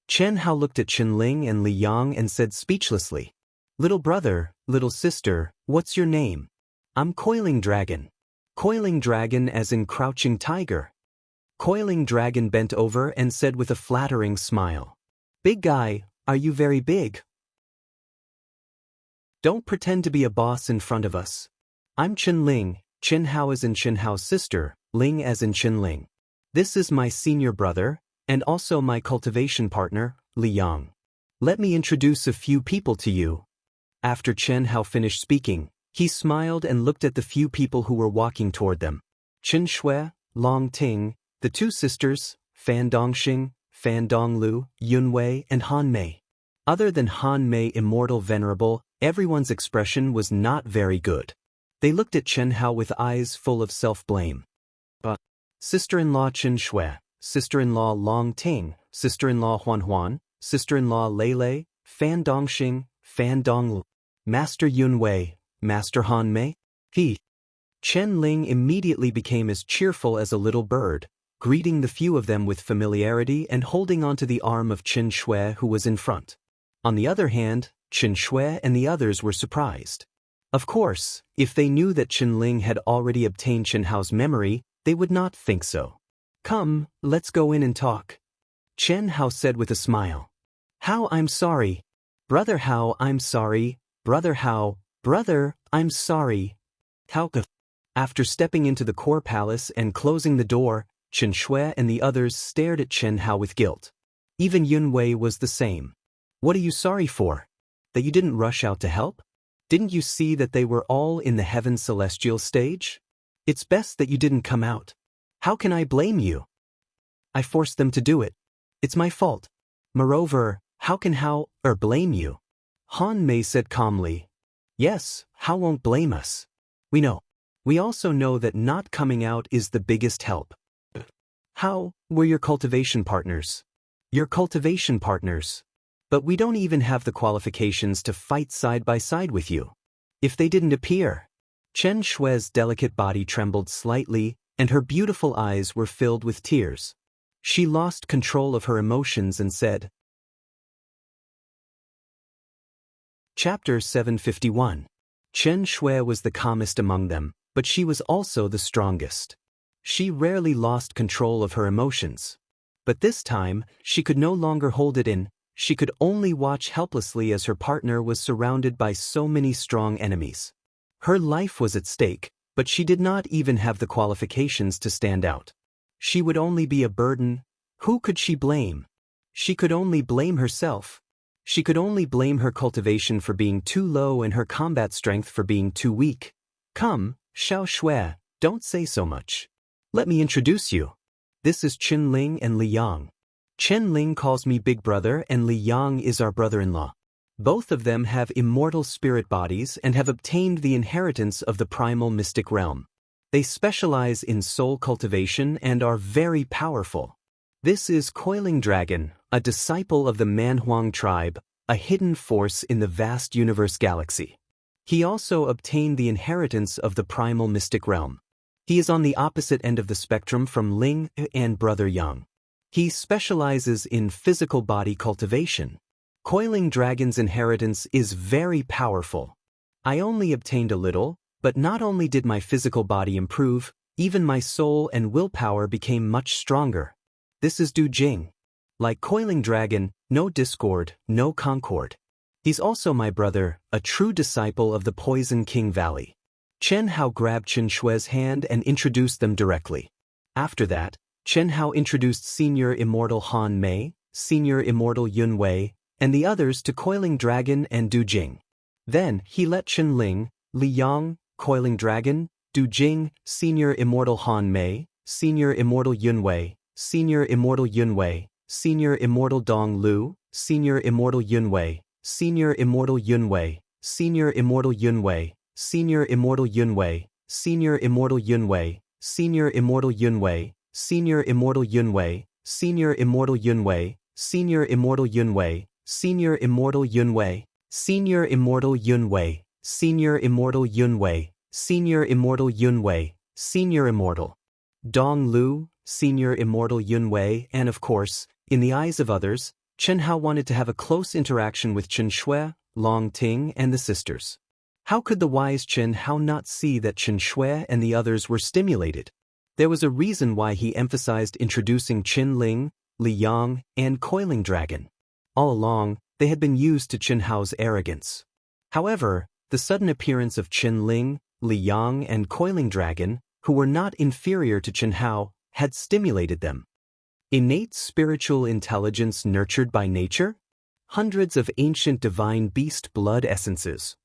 S1: Chen Hao looked at Chen Ling and Li Yang and said speechlessly, Little brother, little sister, what's your name? I'm Coiling Dragon. Coiling Dragon as in crouching tiger. Coiling Dragon bent over and said with a flattering smile, Big guy, are you very big? Don't pretend to be a boss in front of us. I'm Chen Ling, Chen Hao as in Chen Hao's sister, Ling as in Chen Ling. This is my senior brother, and also my cultivation partner, Li Yang. Let me introduce a few people to you. After Chen Hao finished speaking, he smiled and looked at the few people who were walking toward them. Chen Shui, Long Ting, the 2 sisters, Fan Dongxing, Fan Donglu, Yun Wei, and Han Mei. Other than Han Mei Immortal Venerable, everyone's expression was not very good. They looked at Chen Hao with eyes full of self-blame. But sister-in-law Chen Shui, sister-in-law Long Ting, sister-in-law Huan Huan, sister-in-law Lei Lei, Fan Dongxing, Fan Donglu, Master Yun Wei, Master Han Mei, he. Chen Ling immediately became as cheerful as a little bird, greeting the few of them with familiarity and holding onto the arm of Chen Shui who was in front. On the other hand, Chen Shui and the others were surprised. Of course, if they knew that Chen Ling had already obtained Chen Hao's memory, they would not think so. Come, let's go in and talk. Chen Hao said with a smile. Hao, I'm sorry. Brother Hao, I'm sorry. Brother Hao, brother, I'm sorry. Hao. After stepping into the core palace and closing the door, Chen Shui and the others stared at Chen Hao with guilt. Even Yun Wei was the same. What are you sorry for? That you didn't rush out to help? Didn't you see that they were all in the Heaven Celestial stage? It's best that you didn't come out. How can I blame you? I forced them to do it. It's my fault. Moreover, how can Hao blame you? Han Mei said calmly. Yes, Hao won't blame us. We know. We also know that not coming out is the biggest help. Hao, we're your cultivation partners. Your cultivation partners. But we don't even have the qualifications to fight side by side with you. If they didn't appear. Chen Shui's delicate body trembled slightly, and her beautiful eyes were filled with tears. She lost control of her emotions and said, Chapter 751. Chen Shui was the calmest among them, but she was also the strongest. She rarely lost control of her emotions. But this time, she could no longer hold it in. She could only watch helplessly as her partner was surrounded by so many strong enemies. Her life was at stake, but she did not even have the qualifications to stand out. She would only be a burden. Who could she blame? She could only blame herself. She could only blame her cultivation for being too low and her combat strength for being too weak. Come, Xiao Shui, don't say so much. Let me introduce you. This is Chen Ling and Li Yang. Chen Ling calls me big brother and Li Yang is our brother-in-law. Both of them have immortal spirit bodies and have obtained the inheritance of the primal mystic realm. They specialize in soul cultivation and are very powerful. This is Coiling Dragon, a disciple of the Manhuang tribe, a hidden force in the vast universe galaxy. He also obtained the inheritance of the primal mystic realm. He is on the opposite end of the spectrum from Ling and Brother Yang. He specializes in physical body cultivation. Coiling Dragon's inheritance is very powerful. I only obtained a little, but not only did my physical body improve, even my soul and willpower became much stronger. This is Du Jing. Like Coiling Dragon, no discord, no concord. He's also my brother, a true disciple of the Poison King Valley. Chen Hao grabbed Chen Shui's hand and introduced them directly. After that, Chen Hao introduced Senior Immortal Han Mei, Senior Immortal Yun Wei, and the others to Coiling Dragon and Du Jing. Then, he let Chen Ling, Li Yang, Coiling Dragon, Du Jing, Senior Immortal Han Mei, Senior Immortal Yun Wei, Senior Immortal Yun Wei, Senior Immortal Dong Lu, Senior Immortal Yun Wei, Senior Immortal Yun Wei, Senior Immortal Yun Wei, Senior Immortal Yun Wei, Senior Immortal Yun Wei, Senior Immortal Yun Wei, Senior Immortal Yun Wei, Senior Immortal Yun Wei, Senior Immortal Yun Wei, Senior Immortal Yun Wei, Senior Immortal Yun Wei, Senior Immortal Yun Wei, Senior Immortal Yun Wei, Senior Immortal Dong Lu, Senior Immortal Yun Wei, and of course, in the eyes of others, Chen Hao wanted to have a close interaction with Chen Shui, Long Ting, and the sisters. How could the wise Chen Hao not see that Chen Shui and the others were stimulated? There was a reason why he emphasized introducing Qin Ling, Li Yang, and Coiling Dragon. All along, they had been used to Chen Hao's arrogance. However, the sudden appearance of Qin Ling, Li Yang, and Coiling Dragon, who were not inferior to Chen Hao, had stimulated them. Innate spiritual intelligence nurtured by nature? Hundreds of ancient divine beast blood essences.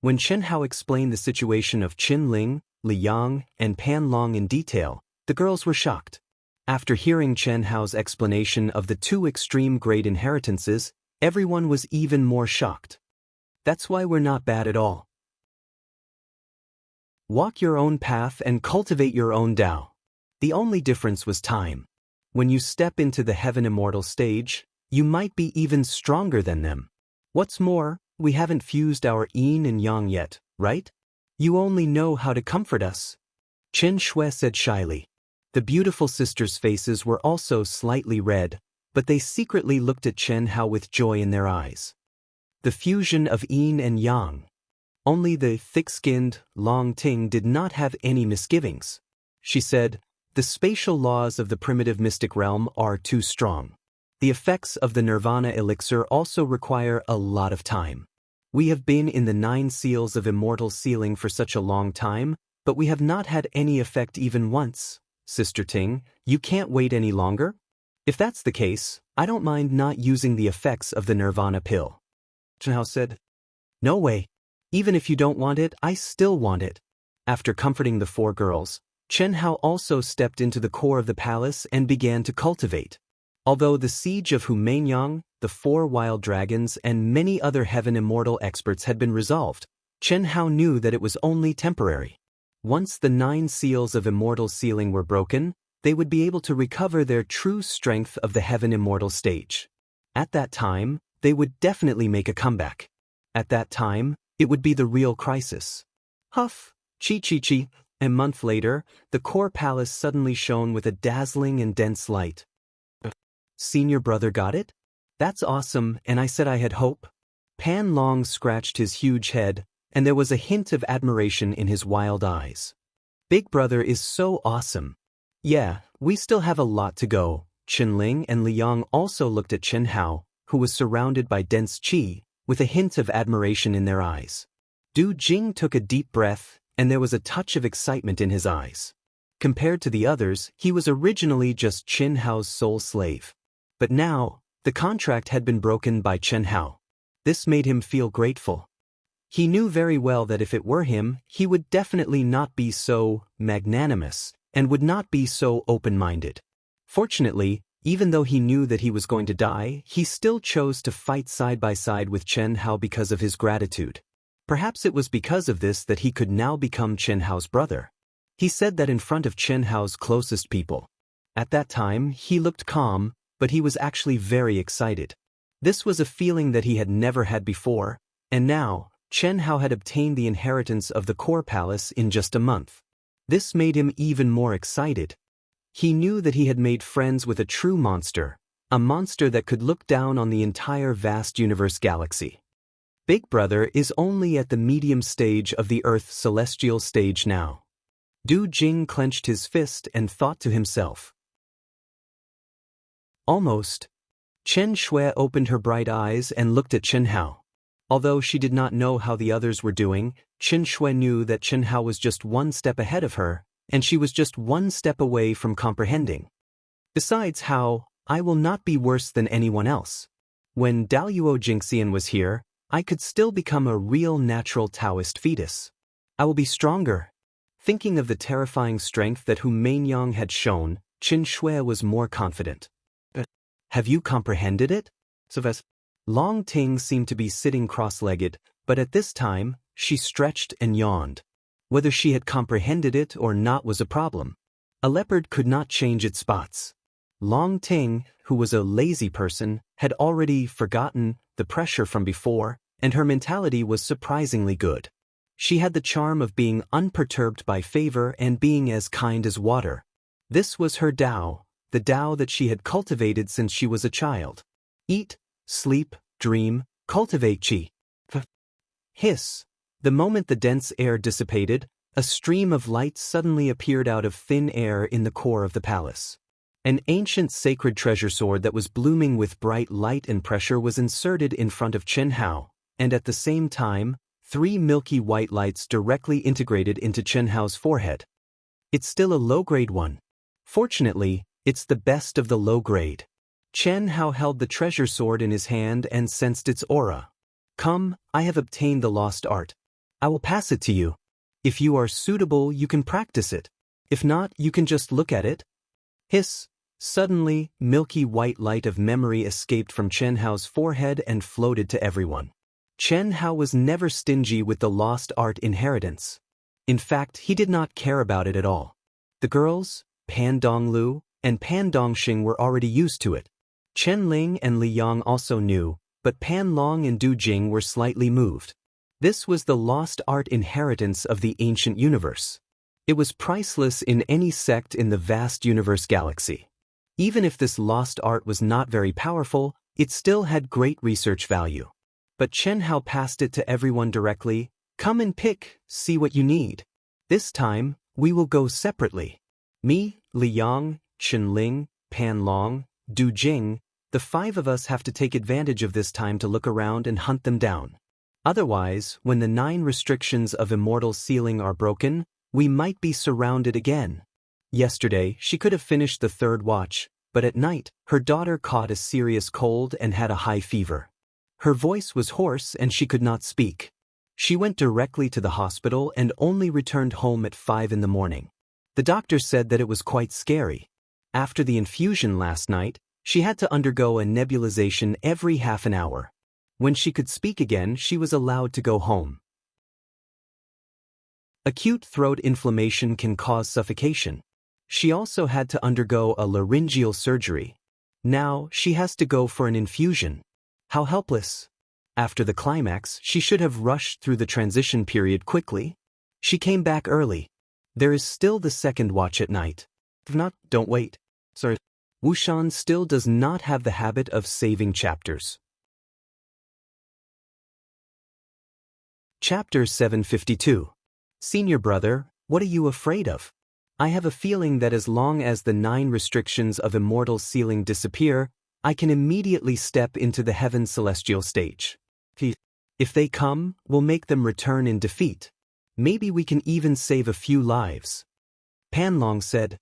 S1: When Chen Hao explained the situation of Qin Ling, Li Yang, and Pan Long in detail, the girls were shocked. After hearing Chen Hao's explanation of the two extreme great inheritances, everyone was even more shocked. That's why we're not bad at all. Walk your own path and cultivate your own Tao. The only difference was time. When you step into the Heaven Immortal stage, you might be even stronger than them. What's more, we haven't fused our yin and yang yet, right? You only know how to comfort us. Chen Shui said shyly. The beautiful sisters' faces were also slightly red, but they secretly looked at Chen Hao with joy in their eyes. The fusion of yin and yang. Only the thick-skinned Long Ting did not have any misgivings. She said, "The spatial laws of the primitive mystic realm are too strong. The effects of the Nirvana elixir also require a lot of time. We have been in the 9 seals of immortal sealing for such a long time, but we have not had any effect even once. Sister Ting, you can't wait any longer? If that's the case, I don't mind not using the effects of the Nirvana pill." Chen Hao said, "No way. Even if you don't want it, I still want it." After comforting the 4 girls, Chen Hao also stepped into the core of the palace and began to cultivate. Although the siege of Humaiyang, the 4 wild dragons, and many other Heaven Immortal experts had been resolved, Chen Hao knew that it was only temporary. Once the 9 seals of immortal sealing were broken, they would be able to recover their true strength of the Heaven Immortal stage. At that time, they would definitely make a comeback. At that time, it would be the real crisis. Huff, chi. A month later, the core palace suddenly shone with a dazzling and dense light. Senior brother got it? That's awesome, and I said I had hope. Pan Long scratched his huge head, and there was a hint of admiration in his wild eyes. Big brother is so awesome. Yeah, we still have a lot to go. Qin Ling and Li Yang also looked at Chen Hao, who was surrounded by dense qi, with a hint of admiration in their eyes. Du Jing took a deep breath, and there was a touch of excitement in his eyes. Compared to the others, he was originally just Chen Hao's sole slave. But now, the contract had been broken by Chen Hao. This made him feel grateful. He knew very well that if it were him, he would definitely not be so magnanimous, and would not be so open-minded. Fortunately, even though he knew that he was going to die, he still chose to fight side by side with Chen Hao because of his gratitude. Perhaps it was because of this that he could now become Chen Hao's brother. He said that in front of Chen Hao's closest people. At that time, he looked calm, but he was actually very excited. This was a feeling that he had never had before, and now, Chen Hao had obtained the inheritance of the core palace in just a month. This made him even more excited. He knew that he had made friends with a true monster, a monster that could look down on the entire vast universe galaxy. Big Brother is only at the medium stage of the Earth's celestial stage now. Du Jing clenched his fist and thought to himself. Almost. Chen Shui opened her bright eyes and looked at Chen Hao. Although she did not know how the others were doing, Chen Shui knew that Chen Hao was just one step ahead of her, and she was just one step away from comprehending. Besides, Hao, I will not be worse than anyone else. When Daluo Jingxian was here, I could still become a real natural Taoist fetus. I will be stronger. Thinking of the terrifying strength that Hu Mainyang had shown, Chen Shui was more confident. Have you comprehended it? Long Ting seemed to be sitting cross-legged, but at this time, she stretched and yawned. Whether she had comprehended it or not was a problem. A leopard could not change its spots. Long Ting, who was a lazy person, had already forgotten the pressure from before, and her mentality was surprisingly good. She had the charm of being unperturbed by favor and being as kind as water. This was her Tao, the Tao that she had cultivated since she was a child. Eat, sleep, dream, cultivate qi. Hiss. The moment the dense air dissipated, a stream of light suddenly appeared out of thin air in the core of the palace. An ancient sacred treasure sword that was blooming with bright light and pressure was inserted in front of Chen Hao, and at the same time, 3 milky white lights directly integrated into Chen Hao's forehead. It's still a low-grade one. Fortunately, it's the best of the low-grade. Chen Hao held the treasure sword in his hand and sensed its aura. Come, I have obtained the lost art. I will pass it to you. If you are suitable, you can practice it. If not, you can just look at it. Hiss. Suddenly, milky white light of memory escaped from Chen Hao's forehead and floated to everyone. Chen Hao was never stingy with the lost art inheritance. In fact, he did not care about it at all. The girls, Pan Donglu and Pan Dongxing, were already used to it. Chen Ling and Li Yang also knew, but Pan Long and Du Jing were slightly moved. This was the lost art inheritance of the ancient universe. It was priceless in any sect in the vast universe galaxy. Even if this lost art was not very powerful, it still had great research value. But Chen Hao passed it to everyone directly. Come and pick, see what you need. This time, we will go separately. Me, Li Yang, Chen Ling, Pan Long, Du Jing, the 5 of us have to take advantage of this time to look around and hunt them down. Otherwise, when the 9 restrictions of immortal sealing are broken, we might be surrounded again. Yesterday, she could have finished the 3rd watch, but at night, her daughter caught a serious cold and had a high fever. Her voice was hoarse and she could not speak. She went directly to the hospital and only returned home at 5 in the morning. The doctor said that it was quite scary. After the infusion last night, she had to undergo a nebulization every half an hour. When she could speak again, she was allowed to go home. Acute throat inflammation can cause suffocation. She also had to undergo a laryngeal surgery. Now, she has to go for an infusion. How helpless. After the climax, she should have rushed through the transition period quickly. She came back early. There is still the 2nd watch at night. If not, don't wait. Sorry. Wushan still does not have the habit of saving chapters. Chapter 752. Senior brother, what are you afraid of? I have a feeling that as long as the 9 restrictions of immortal sealing disappear, I can immediately step into the heaven celestial stage. If they come, we'll make them return in defeat. Maybe we can even save a few lives. Pan Long said,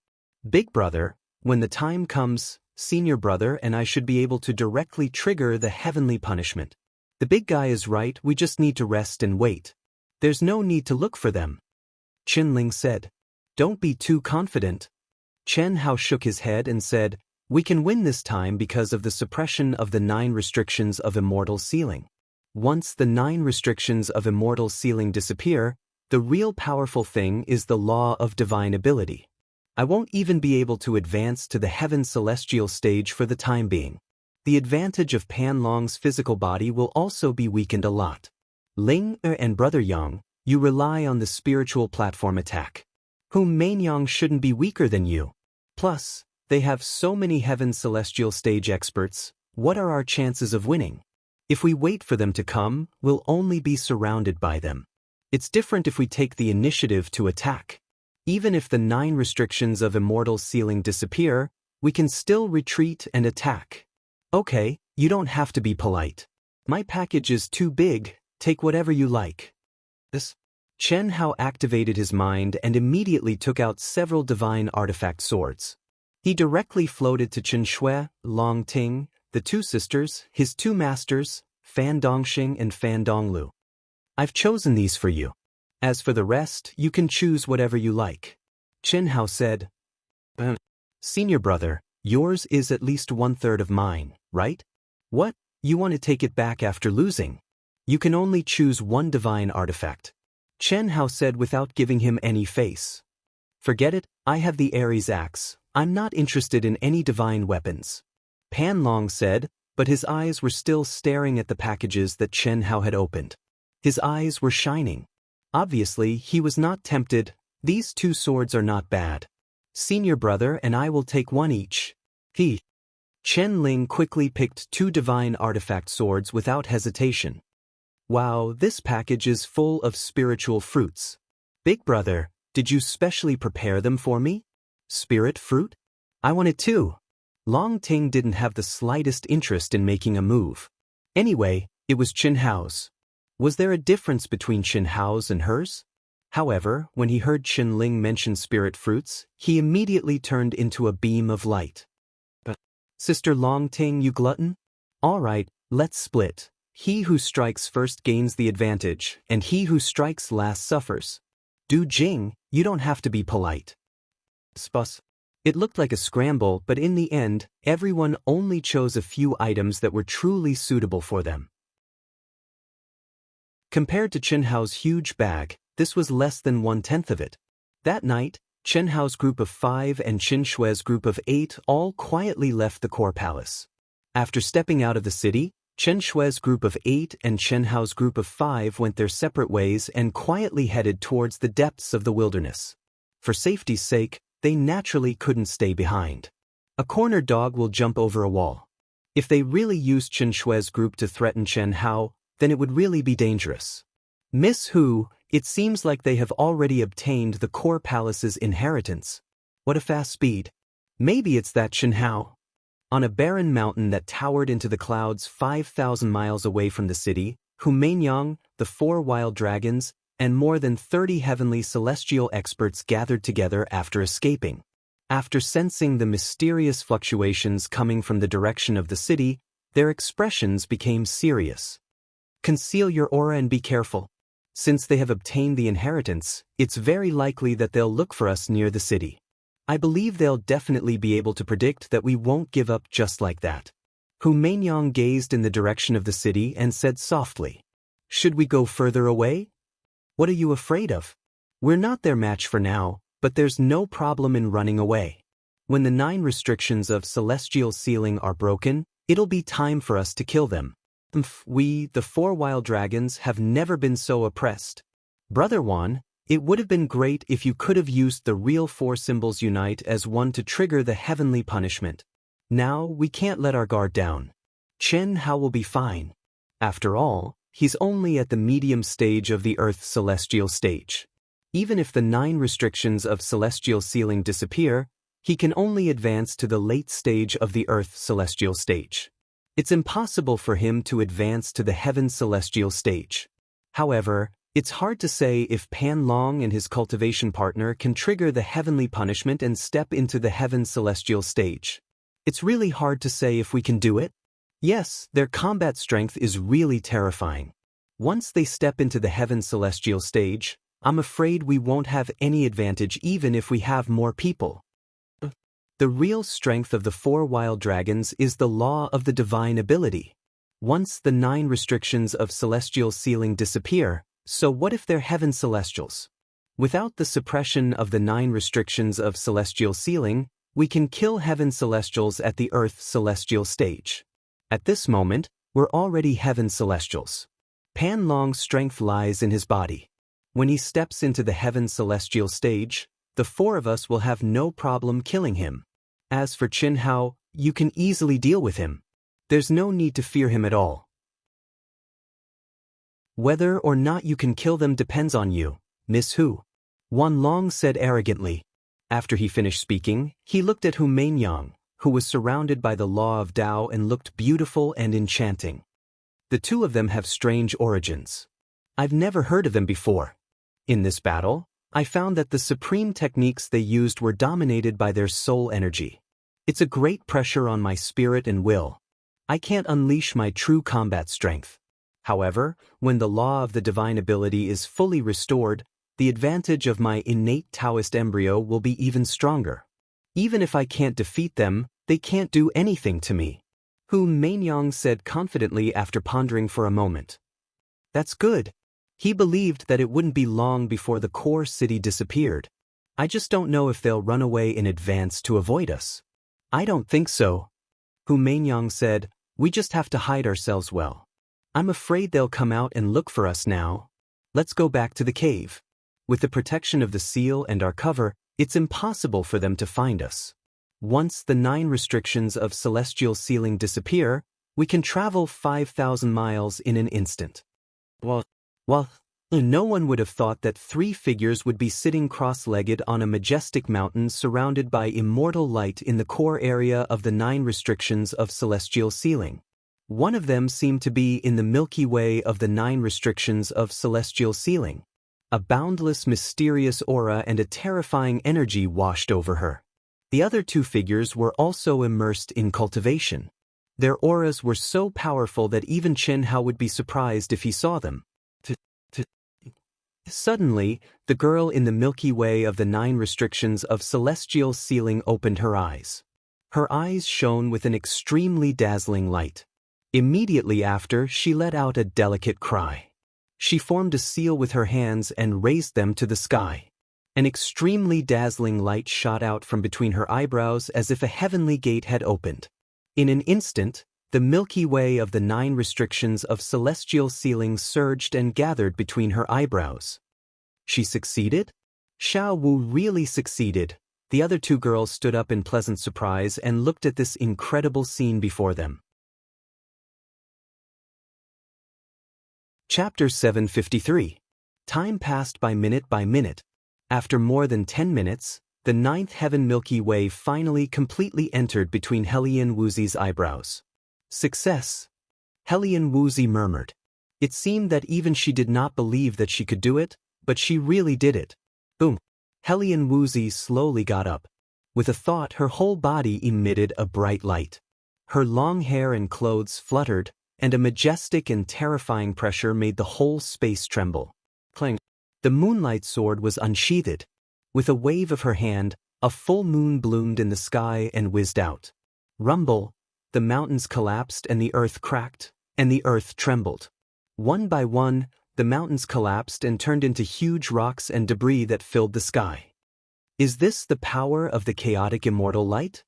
S1: Big brother, when the time comes, senior brother and I should be able to directly trigger the heavenly punishment. The big guy is right, we just need to rest and wait. There's no need to look for them. Qin Ling said, Don't be too confident. Chen Hao shook his head and said, We can win this time because of the suppression of the 9 restrictions of immortal sealing. Once the 9 restrictions of immortal sealing disappear, the real powerful thing is the law of divine ability. I won't even be able to advance to the heaven celestial stage for the time being. The advantage of Pan Long's physical body will also be weakened a lot. Ling and Brother Yang, you rely on the spiritual platform attack. Whom Main Yang shouldn't be weaker than you. Plus, they have so many heaven celestial stage experts. What are our chances of winning? If we wait for them to come, we'll only be surrounded by them. It's different if we take the initiative to attack. Even if the 9 restrictions of Immortal Ceiling disappear, we can still retreat and attack. Okay, you don't have to be polite. My package is too big, take whatever you like. Chen Hao activated his mind and immediately took out several divine artifact swords. He directly floated to Chen Shui, Long Ting, the 2 sisters, his 2 masters, Fan Dongxing and Fan Donglu. I've chosen these for you. As for the rest, you can choose whatever you like. Chen Hao said, Senior brother, yours is at least 1/3 of mine, right? What? You want to take it back after losing? You can only choose 1 divine artifact. Chen Hao said without giving him any face. Forget it, I have the Ares axe. I'm not interested in any divine weapons. Pan Long said, but his eyes were still staring at the packages that Chen Hao had opened. His eyes were shining. Obviously, he was not tempted. These 2 swords are not bad. Senior brother and I will take 1 each. Chen Ling quickly picked 2 divine artifact swords without hesitation. Wow, this package is full of spiritual fruits. Big brother, did you specially prepare them for me? Spirit fruit? I want it too. Long Ting didn't have the slightest interest in making a move. Anyway, it was Chen Hao's. Was there a difference between Chen Hao's and hers? However, when he heard Chen Ling mention spirit fruits, he immediately turned into a beam of light. Sister Long Ting, you glutton? All right, let's split. He who strikes first gains the advantage, and he who strikes last suffers. Du Jing, you don't have to be polite. Spus. It looked like a scramble, but in the end, everyone only chose a few items that were truly suitable for them. Compared to Chen Hao's huge bag, this was less than 1/10 of it. That night, Chen Hao's group of 5 and Qin Shui's group of 8 all quietly left the core palace. After stepping out of the city, Chen Shui's group of 8 and Chen Hao's group of 5 went their separate ways and quietly headed towards the depths of the wilderness. For safety's sake, they naturally couldn't stay behind. A cornered dog will jump over a wall. If they really used Chen Shui's group to threaten Chen Hao, then it would really be dangerous. Miss Hu, it seems like they have already obtained the core palace's inheritance. What a fast speed. Maybe it's that Chen Hao. On a barren mountain that towered into the clouds 5,000 miles away from the city, Hu Mainyang, the 4 wild dragons, and more than 30 heavenly celestial experts gathered together after escaping. After sensing the mysterious fluctuations coming from the direction of the city, their expressions became serious. Conceal your aura and be careful. Since they have obtained the inheritance, it's very likely that they'll look for us near the city. I believe they'll definitely be able to predict that we won't give up just like that. Hu Mainyang gazed in the direction of the city and said softly, Should we go further away? What are you afraid of? We're not their match for now, but there's no problem in running away. When the 9 restrictions of celestial ceiling are broken, it'll be time for us to kill them. We, the 4 wild dragons, have never been so oppressed. Brother Wan, it would have been great if you could have used the real 4 symbols unite as one to trigger the heavenly punishment. Now, we can't let our guard down. Chen Hao will be fine. After all, he's only at the medium stage of the Earth celestial stage. Even if the 9 restrictions of celestial ceiling disappear, he can only advance to the late stage of the Earth celestial stage. It's impossible for him to advance to the heaven celestial stage. However, it's hard to say if Pan Long and his cultivation partner can trigger the heavenly punishment and step into the heaven celestial stage. It's really hard to say if we can do it. Yes, their combat strength is really terrifying. Once they step into the heaven celestial stage, I'm afraid we won't have any advantage even if we have more people. The real strength of the 4 wild dragons is the law of the divine ability. Once the 9 restrictions of celestial ceiling disappear, so what if they're heaven celestials? Without the suppression of the 9 restrictions of celestial sealing, we can kill heaven's celestials at the earth's celestial stage. At this moment, we're already heaven's celestials. Pan Long's strength lies in his body. When he steps into the heaven's celestial stage, the 4 of us will have no problem killing him. As for Qin Hao, you can easily deal with him. There's no need to fear him at all. Whether or not you can kill them depends on you, Miss Hu. Wan Long said arrogantly. After he finished speaking, he looked at Hu Mainyang, who was surrounded by the law of Tao and looked beautiful and enchanting. The 2 of them have strange origins. I've never heard of them before. In this battle, I found that the supreme techniques they used were dominated by their soul energy. It's a great pressure on my spirit and will. I can't unleash my true combat strength. However, when the law of the divine ability is fully restored, the advantage of my innate Taoist embryo will be even stronger. Even if I can't defeat them, they can't do anything to me. Hu Mainyang said confidently after pondering for a moment. That's good. He believed that it wouldn't be long before the core city disappeared. I just don't know if they'll run away in advance to avoid us. I don't think so. Hu Mainyang said, we just have to hide ourselves well. I'm afraid they'll come out and look for us now. Let's go back to the cave. With the protection of the seal and our cover, it's impossible for them to find us. Once the 9 restrictions of celestial sealing disappear, we can travel 5,000 miles in an instant. Well, no one would have thought that 3 figures would be sitting cross-legged on a majestic mountain surrounded by immortal light in the core area of the 9 restrictions of celestial sealing. One of them seemed to be in the Milky Way of the 9 restrictions of celestial sealing. A boundless, mysterious aura and a terrifying energy washed over her. The other 2 figures were also immersed in cultivation. Their auras were so powerful that even Qin Hao would be surprised if he saw them. Suddenly, the girl in the Milky Way of the 9 restrictions of celestial sealing opened her eyes. Her eyes shone with an extremely dazzling light. Immediately after, she let out a delicate cry. She formed a seal with her hands and raised them to the sky. An extremely dazzling light shot out from between her eyebrows as if a heavenly gate had opened. In an instant, the Milky Way of the 9 restrictions of celestial sealing surged and gathered between her eyebrows. She succeeded? Xiao Wu really succeeded. The other 2 girls stood up in pleasant surprise and looked at this incredible scene before them. Chapter 753. Time passed by minute by minute. After more than 10 minutes, the 9th heaven Milky Way finally completely entered between Helian Wuzi's eyebrows. Success! Helian Wuzi murmured. It seemed that even she did not believe that she could do it, but she really did it. Boom! Helian Wuzi slowly got up. With a thought, her whole body emitted a bright light. Her long hair and clothes fluttered, and a majestic and terrifying pressure made the whole space tremble. Clang! The moonlight sword was unsheathed. With a wave of her hand, a full moon bloomed in the sky and whizzed out. Rumble! The mountains collapsed and the earth cracked, and the earth trembled. One by one, the mountains collapsed and turned into huge rocks and debris that filled the sky. Is this the power of the chaotic immortal light?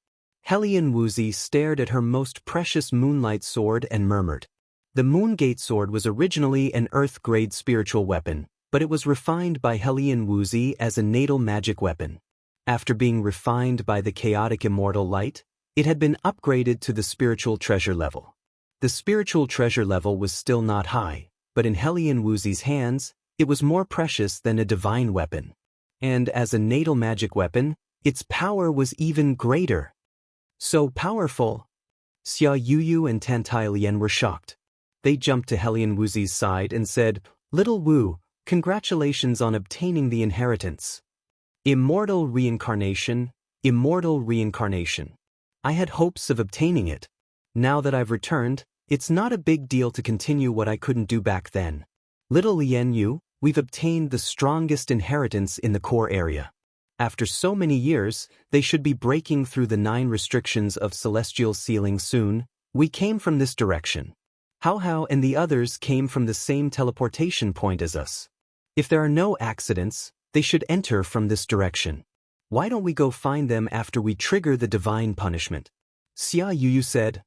S1: Helian Wuzi stared at her most precious moonlight sword and murmured. The Moongate sword was originally an earth-grade spiritual weapon, but it was refined by Helian Wuzi as a natal magic weapon. After being refined by the chaotic immortal light, it had been upgraded to the spiritual treasure level. The spiritual treasure level was still not high, but in Helian Wuzi's hands, it was more precious than a divine weapon. And as a natal magic weapon, its power was even greater. So powerful! Xia Yuyu and Tantai Lian were shocked. They jumped to Helian Wuzi's side and said, "Little Wu, congratulations on obtaining the inheritance. Immortal reincarnation, immortal reincarnation. I had hopes of obtaining it. Now that I've returned, it's not a big deal to continue what I couldn't do back then. Little Lian Yu, we've obtained the strongest inheritance in the core area. After so many years, they should be breaking through the 9 restrictions of celestial sealing soon. We came from this direction. Hao and the others came from the same teleportation point as us. If there are no accidents, They should enter from this direction. Why don't we go find them after we trigger the divine punishment? Xia Yuyu said.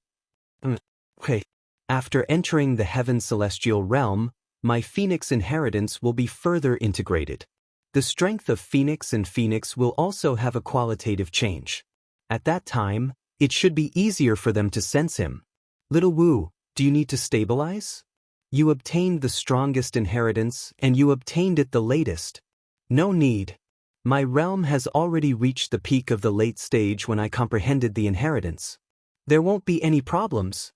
S1: Okay. After entering the heaven celestial realm, my phoenix inheritance will be further integrated. The strength of phoenix and phoenix will also have a qualitative change. At that time, it should be easier for them to sense him. Little Wu, do you need to stabilize? You obtained the strongest inheritance and you obtained it the latest. No need. My realm has already reached the peak of the late stage when I comprehended the inheritance. There won't be any problems.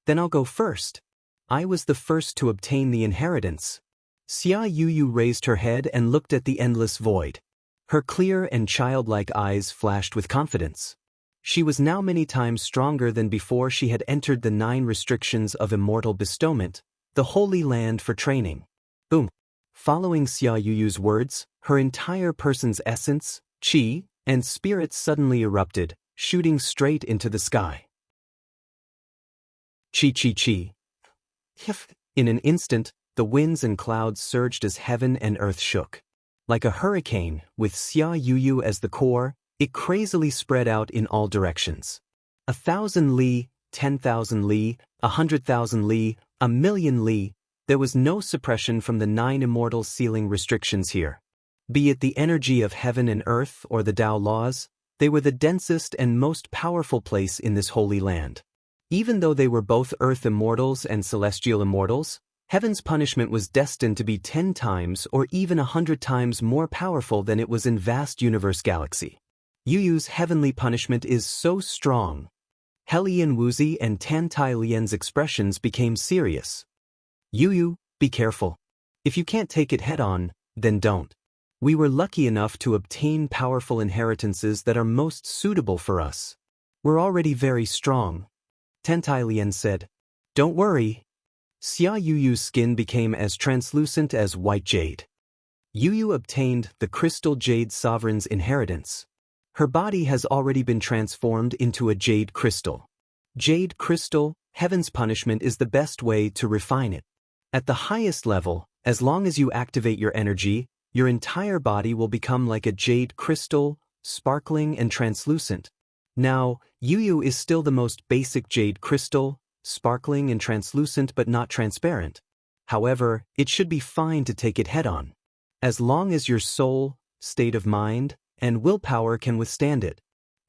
S1: Then I'll go first. I was the first to obtain the inheritance. Xia Yuyu raised her head and looked at the endless void. Her clear and childlike eyes flashed with confidence. She was now many times stronger than before she had entered the 9 restrictions of immortal bestowment, the holy land for training. Boom. Following Xia Yuyu's words, her entire person's essence, qi, and spirit suddenly erupted, shooting straight into the sky. Chi. In an instant, the winds and clouds surged as heaven and earth shook. Like a hurricane, with Xia Yuyu as the core, it crazily spread out in all directions. 1,000 li, 10,000 li, 100,000 li, 1,000,000 li, there was no suppression from the 9 immortal sealing restrictions here. Be it the energy of heaven and earth or the Tao laws, they were the densest and most powerful place in this holy land. Even though they were both earth immortals and celestial immortals, heaven's punishment was destined to be 10 times or even 100 times more powerful than it was in vast universe galaxy. Yuyu's heavenly punishment is so strong. Helian Wuzi and Tantai Lian's expressions became serious. Yuyu, be careful. If you can't take it head-on, then don't. We were lucky enough to obtain powerful inheritances that are most suitable for us. We're already very strong. Tantai Lian said. Don't worry. Xia Yuyu's skin became as translucent as white jade. Yuyu obtained the crystal jade sovereign's inheritance. Her body has already been transformed into a jade crystal. Jade crystal, heaven's punishment is the best way to refine it. At the highest level, as long as you activate your energy, your entire body will become like a jade crystal, sparkling and translucent. Now, Yuyu is still the most basic jade crystal, sparkling and translucent but not transparent. However, it should be fine to take it head-on. As long as your soul, state of mind, and willpower can withstand it.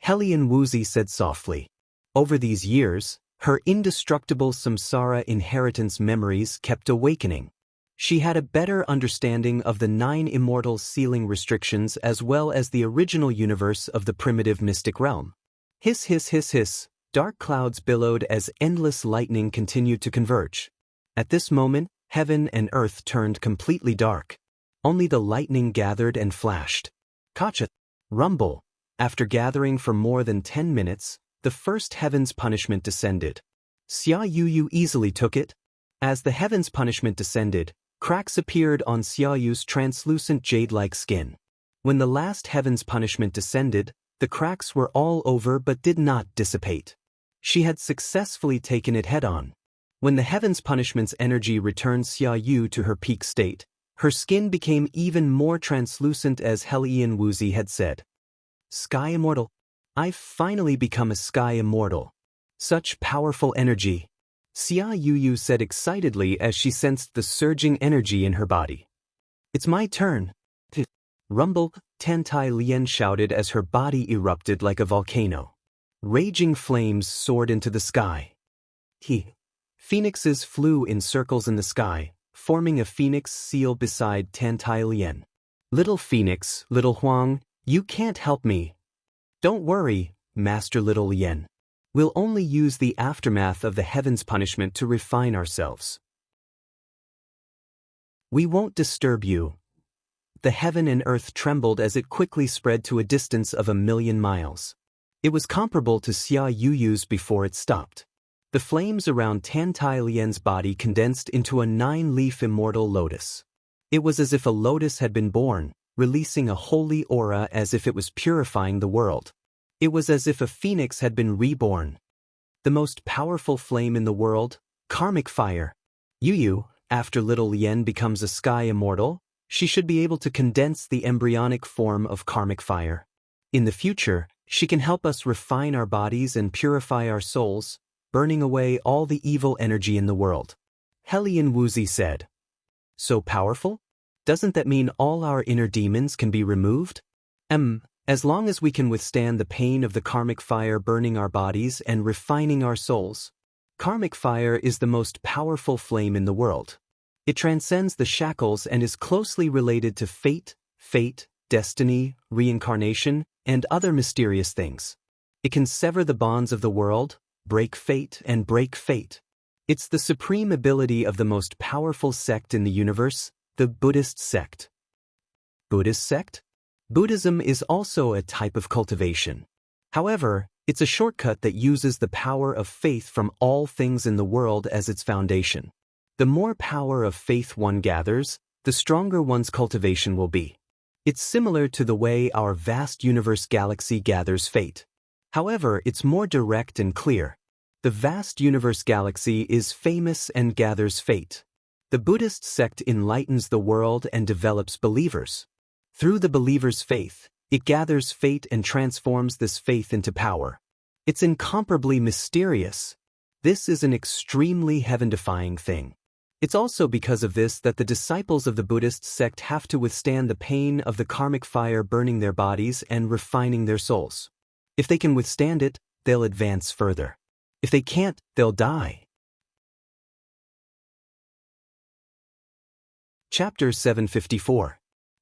S1: Helian Wuzi said softly. Over these years, her indestructible samsara inheritance memories kept awakening. She had a better understanding of the 9 immortal sealing restrictions as well as the original universe of the primitive mystic realm. Hiss. Dark clouds billowed as endless lightning continued to converge. At this moment, heaven and earth turned completely dark. Only the lightning gathered and flashed. Kacha. Rumble. After gathering for more than 10 minutes, the first heaven's punishment descended. Xia Yuyu easily took it. As the heaven's punishment descended, cracks appeared on Xia Yu's translucent jade-like skin. When the last heaven's punishment descended, the cracks were all over but did not dissipate. She had successfully taken it head-on. When the heaven's punishment's energy returned Xia Yu to her peak state, her skin became even more translucent as Helian Wuzi had said. Sky Immortal. I've finally become a Sky Immortal. Such powerful energy. Xia Yuyu said excitedly as she sensed the surging energy in her body. It's my turn. Rumble, Tantai Lian shouted as her body erupted like a volcano. Raging flames soared into the sky. Phoenixes flew in circles in the sky, forming a phoenix seal beside Tantai Lian. Little Phoenix, Little Huang, you can't help me. Don't worry, Master Little Lian. We'll only use the aftermath of the heaven's punishment to refine ourselves. We won't disturb you. The heaven and earth trembled as it quickly spread to a distance of 1,000,000 miles. It was comparable to Xia Yuyu's before it stopped. The flames around Tantai Lian's body condensed into a 9-leaf immortal lotus. It was as if a lotus had been born, releasing a holy aura as if it was purifying the world. It was as if a phoenix had been reborn. The most powerful flame in the world, karmic fire. Yuyu, after Little Lian becomes a sky immortal, She should be able to condense the embryonic form of karmic fire. In the future, she can help us refine our bodies and purify our souls, burning away all the evil energy in the world. Hellion Woozy said. So powerful? Doesn't that mean all our inner demons can be removed? As long as we can withstand the pain of the karmic fire burning our bodies and refining our souls. Karmic fire is the most powerful flame in the world. It transcends the shackles and is closely related to fate, destiny, reincarnation, and other mysterious things. It can sever the bonds of the world, break fate, and break fate. It's the supreme ability of the most powerful sect in the universe, the Buddhist sect. Buddhist sect? Buddhism is also a type of cultivation. However, it's a shortcut that uses the power of faith from all things in the world as its foundation. The more power of faith one gathers, the stronger one's cultivation will be. It's similar to the way our vast universe galaxy gathers fate. However, it's more direct and clear. The vast universe galaxy is famous and gathers fate. The Buddhist sect enlightens the world and develops believers. Through the believer's faith, it gathers fate and transforms this faith into power. It's incomparably mysterious. This is an extremely heaven-defying thing. It's also because of this that the disciples of the Buddhist sect have to withstand the pain of the karmic fire burning their bodies and refining their souls. If they can withstand it, they'll advance further. If they can't, they'll die. Chapter 754.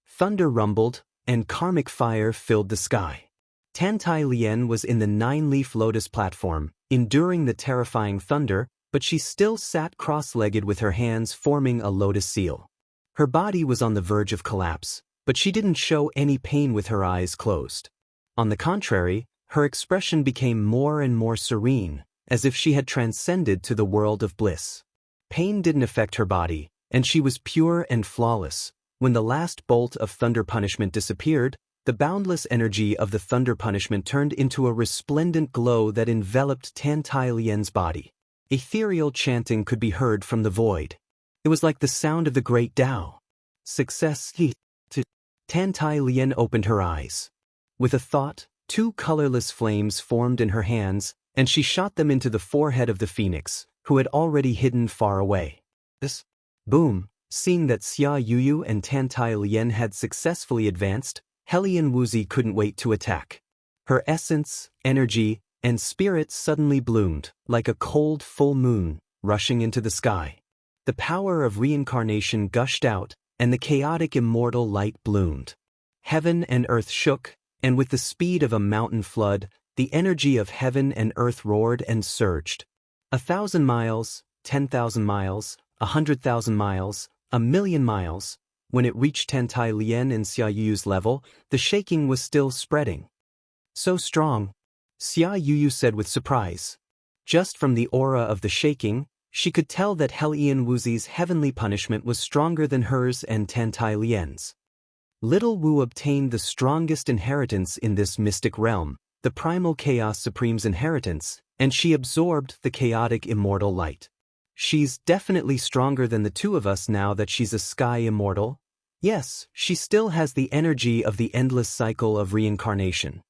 S1: Thunder rumbled, and karmic fire filled the sky. Tantai Lien was in the 9-leaf lotus platform, enduring the terrifying thunder, but she still sat cross-legged with her hands forming a lotus seal. Her body was on the verge of collapse, but she didn't show any pain with her eyes closed. On the contrary, her expression became more and more serene, as if she had transcended to the world of bliss. Pain didn't affect her body, and she was pure and flawless. When the last bolt of thunder punishment disappeared, the boundless energy of the thunder punishment turned into a resplendent glow that enveloped Tantai Lien's body. Ethereal chanting could be heard from the void. It was like the sound of the great Tao. Success. Tantai Lien opened her eyes. With a thought, 2 colorless flames formed in her hands, and she shot them into the forehead of the phoenix, who had already hidden far away. Boom! Seeing that Xia Yuyu and Tantai Lien had successfully advanced, Hellion Woozy couldn't wait to attack. Her essence, energy, and spirit suddenly bloomed, like a cold full moon, rushing into the sky. The power of reincarnation gushed out, and the chaotic immortal light bloomed. Heaven and earth shook, and with the speed of a mountain flood, the energy of heaven and earth roared and surged. 1,000 miles, 10,000 miles, 100,000 miles, 1,000,000 miles. When it reached Tantai Lien and Xia Yuyu's level, the shaking was still spreading. So strong, Xia Yuyu said with surprise. Just from the aura of the shaking, she could tell that Hellion Woozy's heavenly punishment was stronger than hers and Tantai Lien's. Little Wu obtained the strongest inheritance in this mystic realm, the primal chaos supreme's inheritance, and she absorbed the chaotic immortal light. She's definitely stronger than the 2 of us now that she's a sky immortal. Yes, she still has the energy of the endless cycle of reincarnation.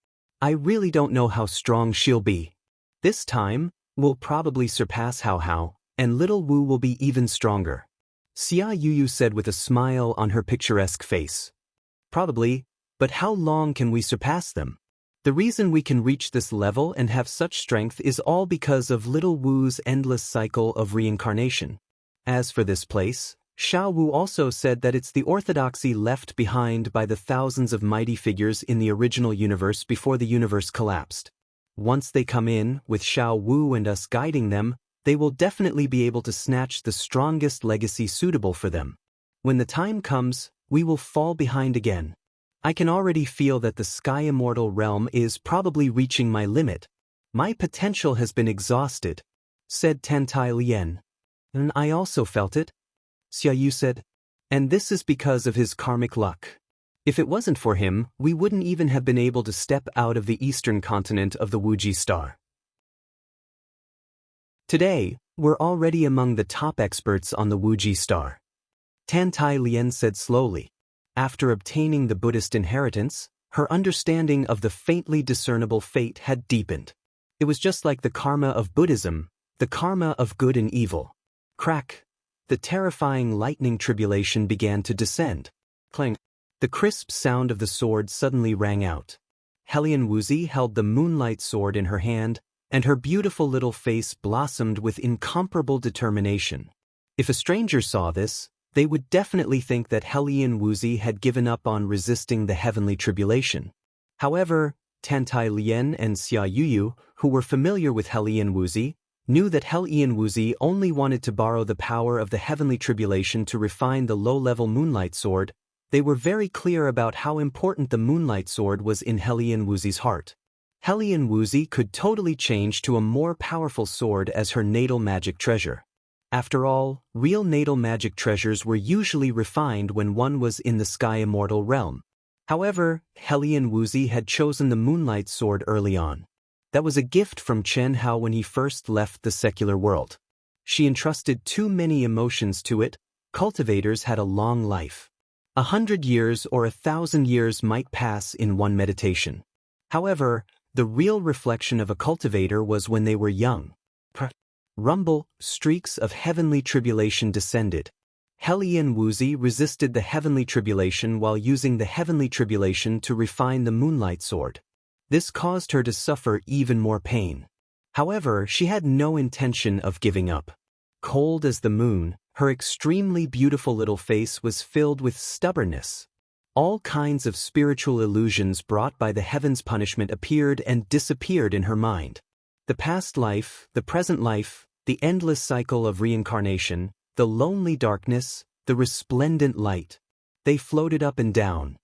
S1: I really don't know how strong she'll be. This time, we'll probably surpass Hao, and little Wu will be even stronger. Xia Yuyu said with a smile on her picturesque face. Probably, but how long can we surpass them? The reason we can reach this level and have such strength is all because of little Wu's endless cycle of reincarnation. As for this place, Xiao Wu also said that it's the orthodoxy left behind by the thousands of mighty figures in the original universe before the universe collapsed. Once they come in, with Xiao Wu and us guiding them, they will definitely be able to snatch the strongest legacy suitable for them. When the time comes, we will fall behind again. I can already feel that the Sky Immortal realm is probably reaching my limit. My potential has been exhausted, said Tantai Lien. And I also felt it, Xia Yu said. And this is because of his karmic luck. If it wasn't for him, we wouldn't even have been able to step out of the eastern continent of the Wuji star. Today, we're already among the top experts on the Wuji star, Tantai Lien said slowly. After obtaining the Buddhist inheritance, her understanding of the faintly discernible fate had deepened. It was just like the karma of Buddhism, the karma of good and evil. Crack! The terrifying lightning tribulation began to descend. Clang! The crisp sound of the sword suddenly rang out. Hellion Wuzi held the moonlight sword in her hand, and her beautiful little face blossomed with incomparable determination. If a stranger saw this, they would definitely think that Hellion Wuzi had given up on resisting the heavenly tribulation. However, Tantai Lien and Xia Yuyu, who were familiar with Hellion Wuzi, knew that Hellion Wuzi only wanted to borrow the power of the heavenly tribulation to refine the low-level moonlight sword. They were very clear about how important the moonlight sword was in Hellion Wuzi's heart. Hellion Wuzi could totally change to a more powerful sword as her natal magic treasure. After all, real natal magic treasures were usually refined when one was in the sky immortal realm. However, Hellion Wuzi had chosen the moonlight sword early on. That was a gift from Chen Hao when he first left the secular world. She entrusted too many emotions to it. Cultivators had a long life. 100 years or 1,000 years might pass in one meditation. However, the real reflection of a cultivator was when they were young. Rumble, streaks of heavenly tribulation descended. Hellion Wuzi resisted the heavenly tribulation while using the heavenly tribulation to refine the moonlight sword. This caused her to suffer even more pain. However, she had no intention of giving up. Cold as the moon, her extremely beautiful little face was filled with stubbornness. All kinds of spiritual illusions brought by the heaven's punishment appeared and disappeared in her mind. The past life, the present life, the endless cycle of reincarnation, the lonely darkness, the resplendent light. They floated up and down.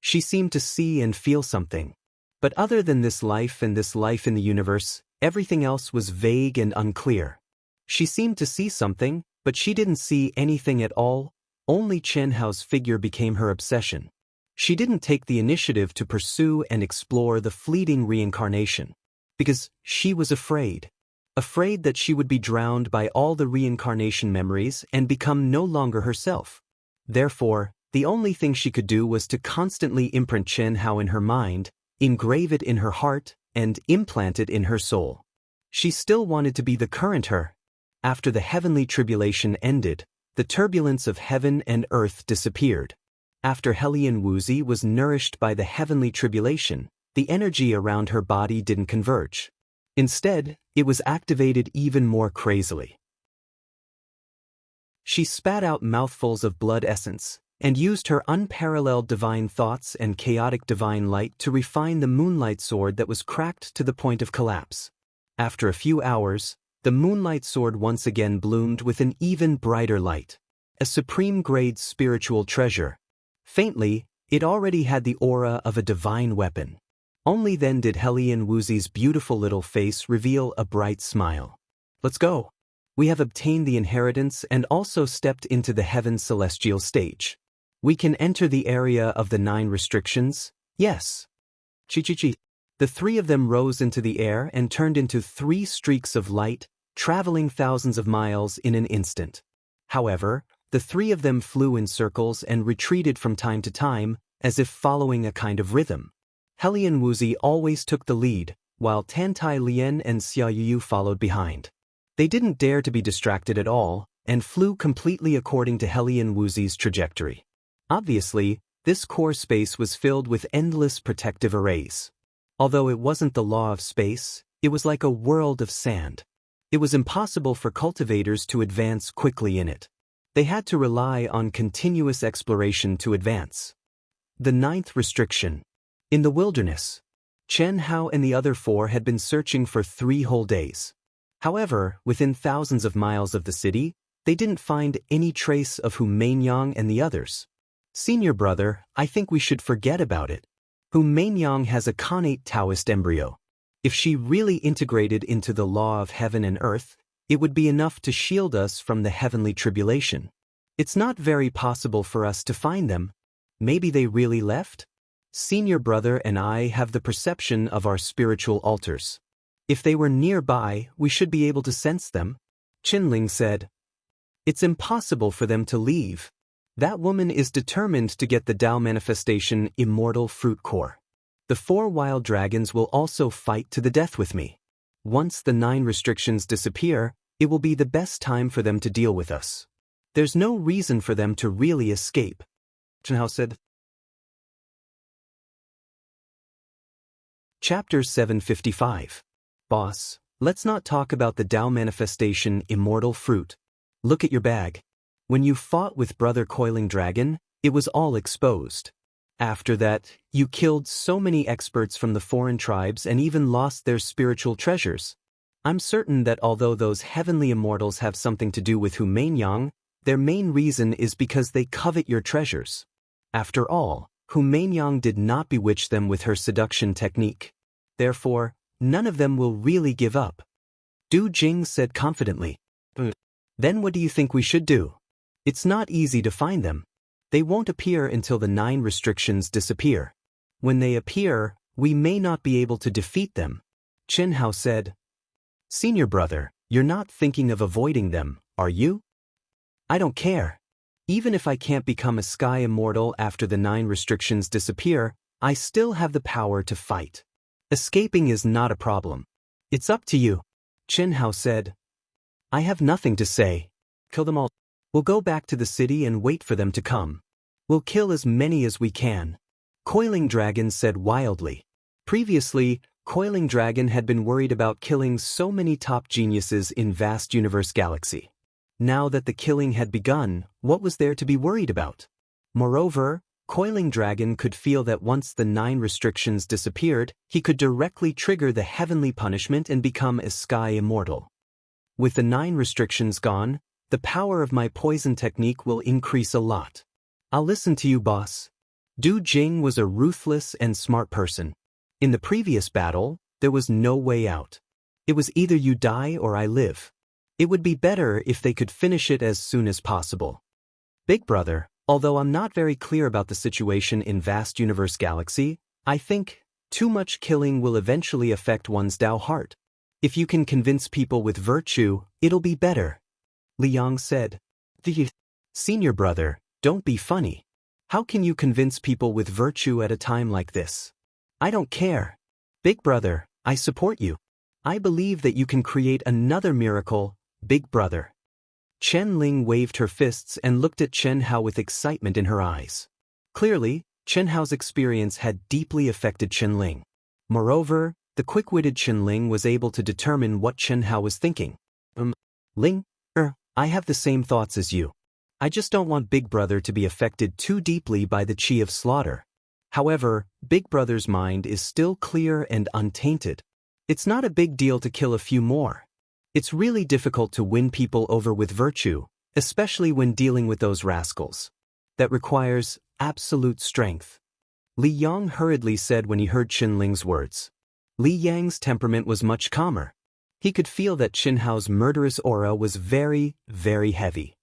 S1: She seemed to see and feel something. But other than this life and this life in the universe, everything else was vague and unclear. She seemed to see something, but she didn't see anything at all. Only Chen Hao's figure became her obsession. She didn't take the initiative to pursue and explore the fleeting reincarnation. Because she was afraid. Afraid that she would be drowned by all the reincarnation memories and become no longer herself. Therefore, the only thing she could do was to constantly imprint Chen Hao in her mind, engrave it in her heart, and implant it in her soul. She still wanted to be the current her. After the heavenly tribulation ended, the turbulence of heaven and earth disappeared. After Hellion Wuzi was nourished by the heavenly tribulation, the energy around her body didn't converge. Instead, it was activated even more crazily. She spat out mouthfuls of blood essence, and used her unparalleled divine thoughts and chaotic divine light to refine the moonlight sword that was cracked to the point of collapse. After a few hours, the moonlight sword once again bloomed with an even brighter light. A supreme-grade spiritual treasure. Faintly, it already had the aura of a divine weapon. Only then did Hellion Wuzi's beautiful little face reveal a bright smile. Let's go. We have obtained the inheritance and also stepped into the heaven's celestial stage. We can enter the area of the 9 restrictions, yes. Chi. The 3 of them rose into the air and turned into 3 streaks of light, traveling thousands of miles in an instant. However, the 3 of them flew in circles and retreated from time to time, as if following a kind of rhythm. Hellion Wuzi always took the lead, while Tantai Lien and Xia Yuyu followed behind. They didn't dare to be distracted at all, and flew completely according to Hellion Wuzi's trajectory. Obviously, this core space was filled with endless protective arrays. Although it wasn't the law of space, it was like a world of sand. It was impossible for cultivators to advance quickly in it. They had to rely on continuous exploration to advance. The 9th restriction. In the wilderness. Chen Hao and the other 4 had been searching for 3 whole days. However, within thousands of miles of the city, they didn't find any trace of Hu Mainyang and the others. Senior brother, I think we should forget about it. Hu Mainyang has a connate Taoist embryo. If she really integrated into the law of heaven and earth, it would be enough to shield us from the heavenly tribulation. It's not very possible for us to find them. Maybe they really left? Senior brother and I have the perception of our spiritual altars. If they were nearby, we should be able to sense them. Qinling said. It's impossible for them to leave. That woman is determined to get the Tao manifestation immortal fruit core. The 4 wild dragons will also fight to the death with me. Once the 9 restrictions disappear, it will be the best time for them to deal with us. There's no reason for them to really escape. Chen Hao said. Chapter 755. Boss, let's not talk about the Tao manifestation immortal fruit. Look at your bag. When you fought with Brother Coiling Dragon, it was all exposed. After that, you killed so many experts from the foreign tribes and even lost their spiritual treasures. I'm certain that although those heavenly immortals have something to do with Hu Mainyang, their main reason is because they covet your treasures. After all, Hu Mainyang did not bewitch them with her seduction technique. Therefore, none of them will really give up. Du Jing said confidently. Then what do you think we should do? It's not easy to find them. They won't appear until the 9 restrictions disappear. When they appear, we may not be able to defeat them. Chen Hao said. Senior brother, you're not thinking of avoiding them, are you? I don't care. Even if I can't become a sky immortal after the 9 restrictions disappear, I still have the power to fight. Escaping is not a problem. It's up to you. Chen Hao said. I have nothing to say. Kill them all. We'll go back to the city and wait for them to come. We'll kill as many as we can. Coiling Dragon said wildly. Previously, Coiling Dragon had been worried about killing so many top geniuses in vast universe galaxy. Now that the killing had begun, what was there to be worried about? Moreover, Coiling Dragon could feel that once the 9 restrictions disappeared, he could directly trigger the heavenly punishment and become a sky immortal. With the 9 restrictions gone, the power of my poison technique will increase a lot. I'll listen to you, boss. Du Jing was a ruthless and smart person. In the previous battle, there was no way out. It was either you die or I live. It would be better if they could finish it as soon as possible. Big brother, although I'm not very clear about the situation in vast universe galaxy, I think too much killing will eventually affect one's Tao heart. If you can convince people with virtue, it'll be better. Liang said. Senior brother, don't be funny. How can you convince people with virtue at a time like this? I don't care. Big brother, I support you. I believe that you can create another miracle, big brother. Chen Ling waved her fists and looked at Chen Hao with excitement in her eyes. Clearly, Chen Hao's experience had deeply affected Chen Ling. Moreover, the quick-witted Chen Ling was able to determine what Chen Hao was thinking. Ling, I have the same thoughts as you. I just don't want Big Brother to be affected too deeply by the chi of slaughter. However, Big Brother's mind is still clear and untainted. It's not a big deal to kill a few more. It's really difficult to win people over with virtue, especially when dealing with those rascals. That requires absolute strength. Li Yang hurriedly said when he heard Chen Ling's words. Li Yang's temperament was much calmer. He could feel that Chen Hao's murderous aura was very, very heavy.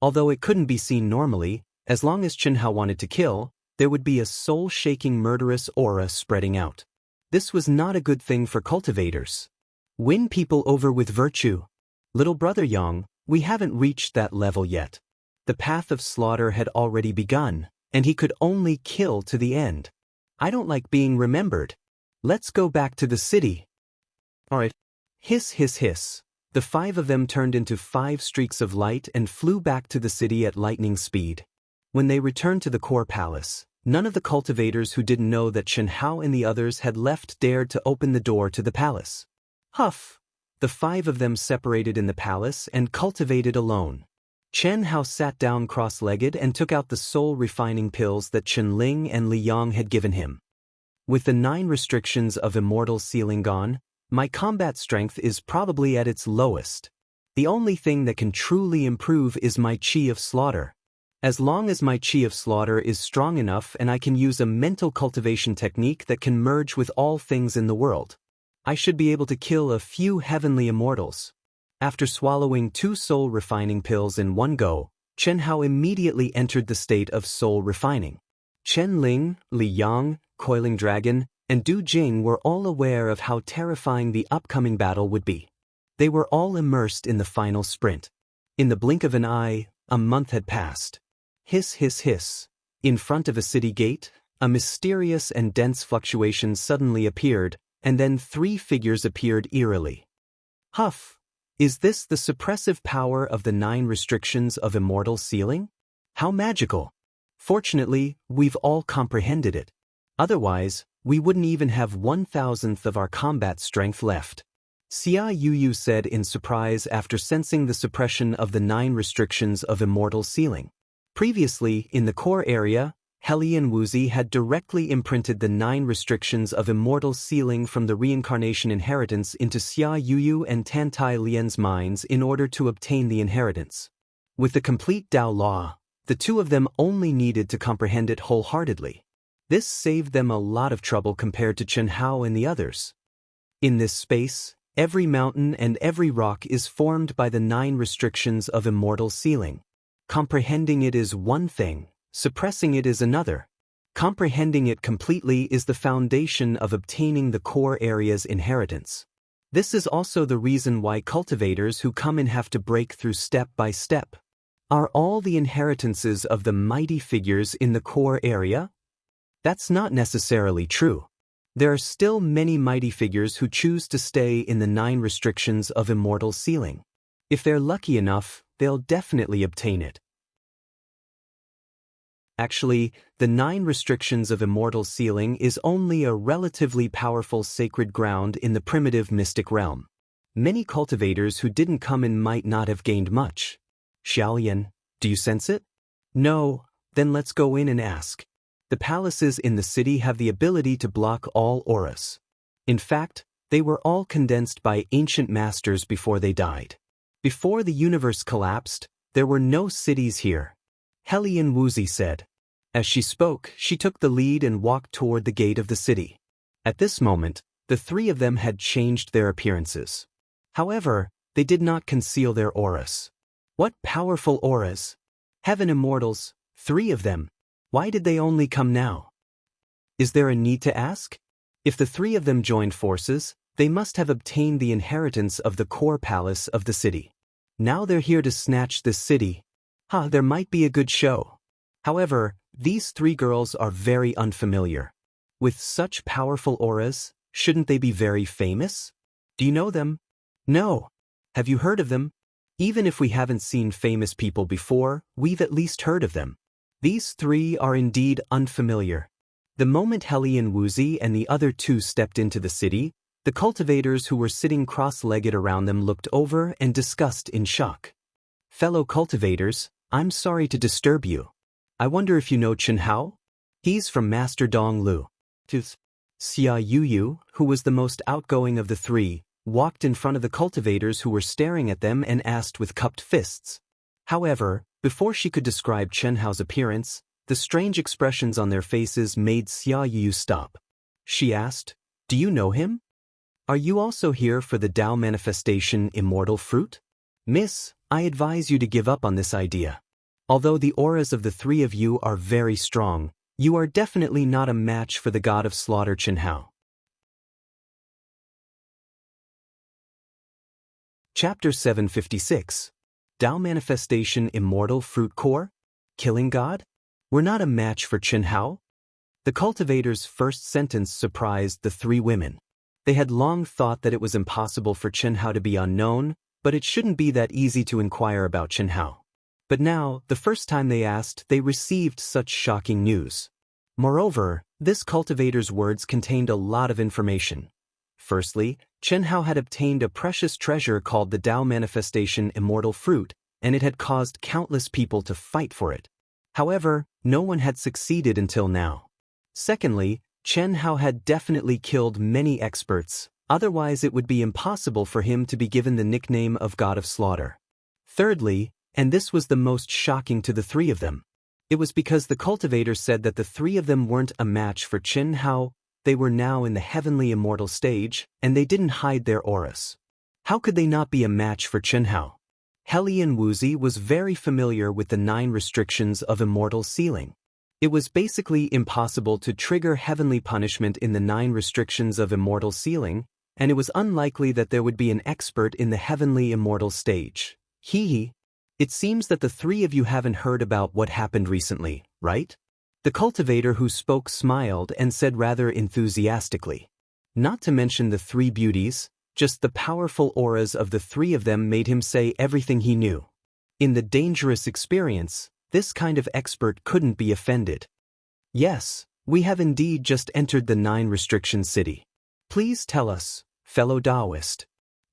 S1: Although it couldn't be seen normally, as long as Chen Hao wanted to kill, there would be a soul-shaking murderous aura spreading out. This was not a good thing for cultivators. Win people over with virtue. Little brother Yang, we haven't reached that level yet. The path of slaughter had already begun, and he could only kill to the end. I don't like being remembered. Let's go back to the city. Alright. Hiss, hiss, hiss. The 5 of them turned into 5 streaks of light and flew back to the city at lightning speed. When they returned to the core palace, none of the cultivators who didn't know that Chen Hao and the others had left dared to open the door to the palace. Huff! The 5 of them separated in the palace and cultivated alone. Chen Hao sat down cross-legged and took out the soul-refining pills that Chen Ling and Li Yang had given him. With the 9 restrictions of immortal sealing gone, my combat strength is probably at its lowest. The only thing that can truly improve is my chi of slaughter. As long as my chi of slaughter is strong enough and I can use a mental cultivation technique that can merge with all things in the world, I should be able to kill a few heavenly immortals. After swallowing 2 soul-refining pills in one go, Chen Hao immediately entered the state of soul refining. Chen Ling, Li Yang, Coiling Dragon, and Du Jing were all aware of how terrifying the upcoming battle would be. They were all immersed in the final sprint. In the blink of an eye, A month had passed. Hiss, hiss, hiss. In front of a city gate, a mysterious and dense fluctuation suddenly appeared, and then 3 figures appeared eerily. Huff! Is this the suppressive power of the 9 restrictions of immortal sealing? How magical! Fortunately, we've all comprehended it. Otherwise, we wouldn't even have 1,000th of our combat strength left. Xia Yuyu said in surprise after sensing the suppression of the 9 restrictions of immortal sealing. Previously, in the core area, Helian Wuzi had directly imprinted the 9 restrictions of immortal sealing from the reincarnation inheritance into Xia Yuyu and Tantai Lian's minds in order to obtain the inheritance. With the complete Dao Law, the 2 of them only needed to comprehend it wholeheartedly. This saved them a lot of trouble compared to Chen Hao and the others. In this space, every mountain and every rock is formed by the 9 restrictions of immortal sealing. Comprehending it is one thing. Suppressing it is another. Comprehending it completely is the foundation of obtaining the core area's inheritance. This is also the reason why cultivators who come in have to break through step by step. Are all the inheritances of the mighty figures in the core area? That's not necessarily true. There are still many mighty figures who choose to stay in the 9 restrictions of immortal sealing. If they're lucky enough, they'll definitely obtain it. Actually, the 9 restrictions of immortal sealing is only a relatively powerful sacred ground in the primitive mystic realm. Many cultivators who didn't come in might not have gained much. Xiaolian, do you sense it? No, then let's go in and ask. The palaces in the city have the ability to block all auras. In fact, they were all condensed by ancient masters before they died. Before the universe collapsed, there were no cities here. Helian Wuzi said. As she spoke, she took the lead and walked toward the gate of the city. At this moment, the 3 of them had changed their appearances. However, they did not conceal their auras. What powerful auras! Heaven Immortals, 3 of them. Why did they only come now? Is there a need to ask? If the 3 of them joined forces, they must have obtained the inheritance of the core palace of the city. Now they're here to snatch this city. There might be a good show. However, these 3 girls are very unfamiliar. With such powerful auras, shouldn't they be very famous? Do you know them? No. Have you heard of them? Even if we haven't seen famous people before, we've at least heard of them. These 3 are indeed unfamiliar. The moment Helian Wuzi and the other 2 stepped into the city, the cultivators who were sitting cross-legged around them looked over and discussed in shock. Fellow cultivators, I'm sorry to disturb you. I wonder if you know Chen Hao? He's from Master Dong Lu. Xia Yuyu, who was the most outgoing of the 3, walked in front of the cultivators who were staring at them and asked with cupped fists. However, before she could describe Chen Hao's appearance, the strange expressions on their faces made Xia Yuyu stop. She asked, Do you know him? Are you also here for the Dao manifestation immortal fruit? Miss, I advise you to give up on this idea. Although the auras of the 3 of you are very strong, you are definitely not a match for the god of slaughter Chen Hao. Chapter 756. Dao Manifestation Immortal Fruit Core? Killing God? We're not a match for Chen Hao? The cultivator's first sentence surprised the 3 women. They had long thought that it was impossible for Chen Hao to be unknown, but it shouldn't be that easy to inquire about Chen Hao. But now, the first time they asked, they received such shocking news. Moreover, this cultivator's words contained a lot of information. Firstly, Chen Hao had obtained a precious treasure called the Dao Manifestation Immortal Fruit, and it had caused countless people to fight for it. However, no one had succeeded until now. Secondly, Chen Hao had definitely killed many experts, otherwise it would be impossible for him to be given the nickname of God of Slaughter. Thirdly, and this was the most shocking to the 3 of them, it was because the cultivator said that the 3 of them weren't a match for Chen Hao. They were now in the heavenly immortal stage, and they didn't hide their auras. How could they not be a match for Chen Hao? Helian Wuzi was very familiar with the 9 restrictions of immortal sealing. It was basically impossible to trigger heavenly punishment in the 9 restrictions of immortal sealing, and it was unlikely that there would be an expert in the heavenly immortal stage. It seems that the three of you haven't heard about what happened recently, right? The cultivator who spoke smiled and said rather enthusiastically. Not to mention the three beauties, just the powerful auras of the three of them made him say everything he knew. In the dangerous experience, this kind of expert couldn't be offended. Yes, we have indeed just entered the 9 restriction city. Please tell us, fellow Taoist.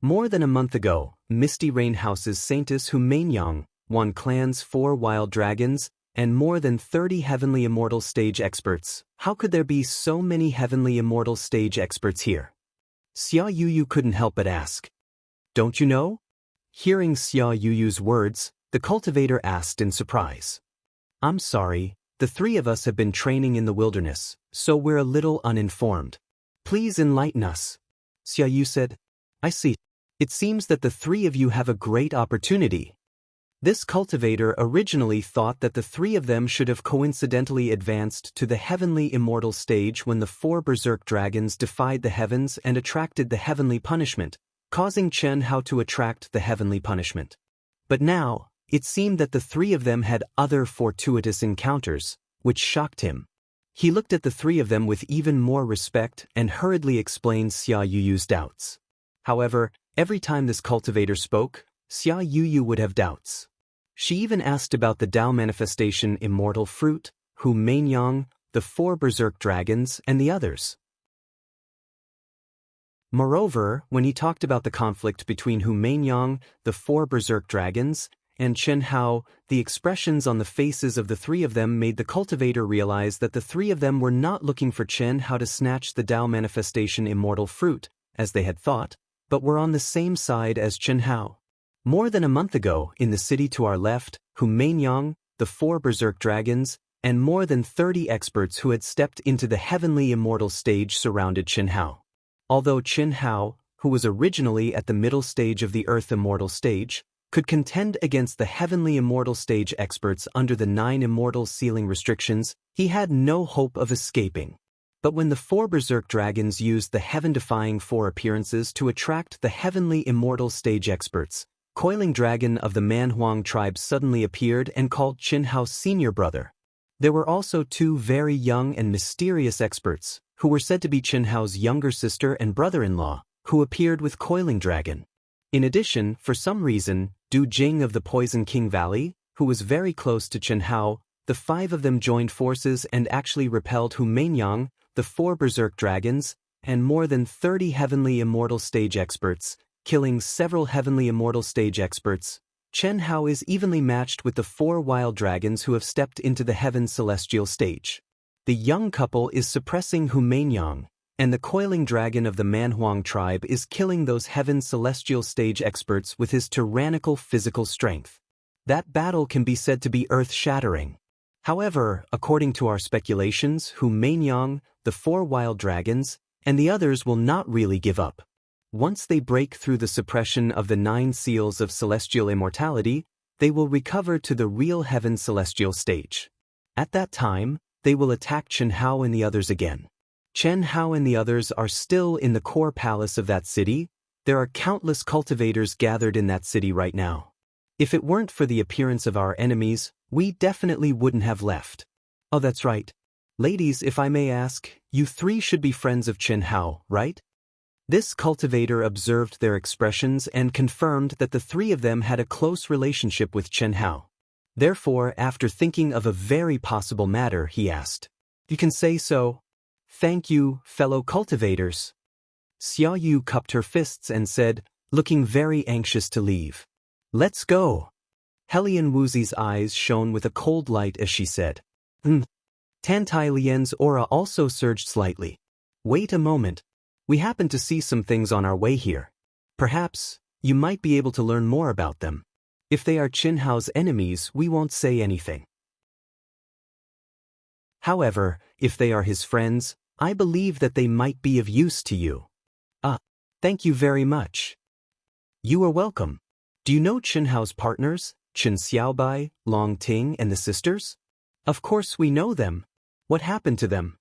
S1: More than a month ago, Misty Rain House's Saintess Humaingyang won Clan's 4 wild dragons and more than 30 heavenly immortal stage experts. How could there be so many heavenly immortal stage experts here? Xia Yuyu couldn't help but ask. Don't you know? Hearing Xia Yuyu's words, the cultivator asked in surprise. I'm sorry, the three of us have been training in the wilderness, so we're a little uninformed. Please enlighten us. Xia Yu said. I see. It seems that the three of you have a great opportunity. This cultivator originally thought that the three of them should have coincidentally advanced to the heavenly immortal stage when the 4 berserk dragons defied the heavens and attracted the heavenly punishment, causing Chen Hao to attract the heavenly punishment. But now, it seemed that the three of them had other fortuitous encounters, which shocked him. He looked at the three of them with even more respect and hurriedly explained Xia Yuyu's doubts. However, every time this cultivator spoke, Xia Yuyu would have doubts. She even asked about the Tao manifestation immortal fruit, Humaingyang, the 4 berserk dragons, and the others. Moreover, when he talked about the conflict between Humaingyang, the 4 berserk dragons, and Chen Hao, the expressions on the faces of the three of them made the cultivator realize that the three of them were not looking for Chen Hao to snatch the Tao manifestation immortal fruit, as they had thought, but were on the same side as Chen Hao. More than a month ago, in the city to our left, Humaingyang, the 4 berserk dragons, and more than 30 experts who had stepped into the heavenly immortal stage surrounded Chen Hao. Although Chen Hao, who was originally at the middle stage of the Earth immortal stage, could contend against the heavenly immortal stage experts under the 9 immortal ceiling restrictions, he had no hope of escaping. But when the 4 berserk dragons used the heaven-defying 4 appearances to attract the heavenly immortal stage experts, Coiling Dragon of the Manhuang tribe suddenly appeared and called Chen Hao's senior brother. There were also 2 very young and mysterious experts, who were said to be Chen Hao's younger sister and brother-in-law, who appeared with Coiling Dragon. In addition, for some reason, Du Jing of the Poison King Valley, who was very close to Chen Hao, the 5 of them joined forces and actually repelled Humaingyang, the 4 berserk dragons, and more than 30 heavenly immortal stage experts, killing several heavenly immortal stage experts. Chen Hao is evenly matched with the 4 wild dragons who have stepped into the heaven celestial stage. The young couple is suppressing Humaingyang, and the Coiling Dragon of the Manhuang tribe is killing those heaven celestial stage experts with his tyrannical physical strength. That battle can be said to be earth-shattering. However, according to our speculations, Humaingyang, the 4 wild dragons, and the others will not really give up. Once they break through the suppression of the 9 seals of celestial immortality, they will recover to the real heaven celestial stage. At that time, they will attack Chen Hao and the others again. Chen Hao and the others are still in the core palace of that city. There are countless cultivators gathered in that city right now. If it weren't for the appearance of our enemies, we definitely wouldn't have left. Oh, that's right. Ladies, if I may ask, you 3 should be friends of Chen Hao, right? This cultivator observed their expressions and confirmed that the 3 of them had a close relationship with Chen Hao. Therefore, after thinking of a very possible matter, he asked, "You can say so?" "Thank you, fellow cultivators." Xia Yu cupped her fists and said, looking very anxious to leave, "Let's go." Helian Wuzi's eyes shone with a cold light as she said, Tantai Lian's aura also surged slightly. "Wait a moment. We happen to see some things on our way here. Perhaps, you might be able to learn more about them. If they are Chen Hao's enemies, we won't say anything. However, if they are his friends, I believe that they might be of use to you." Thank you very much." "You are welcome. Do you know Chen Hao's partners, Chen Xiaobai, Long Ting, and the sisters?" "Of course we know them. What happened to them?"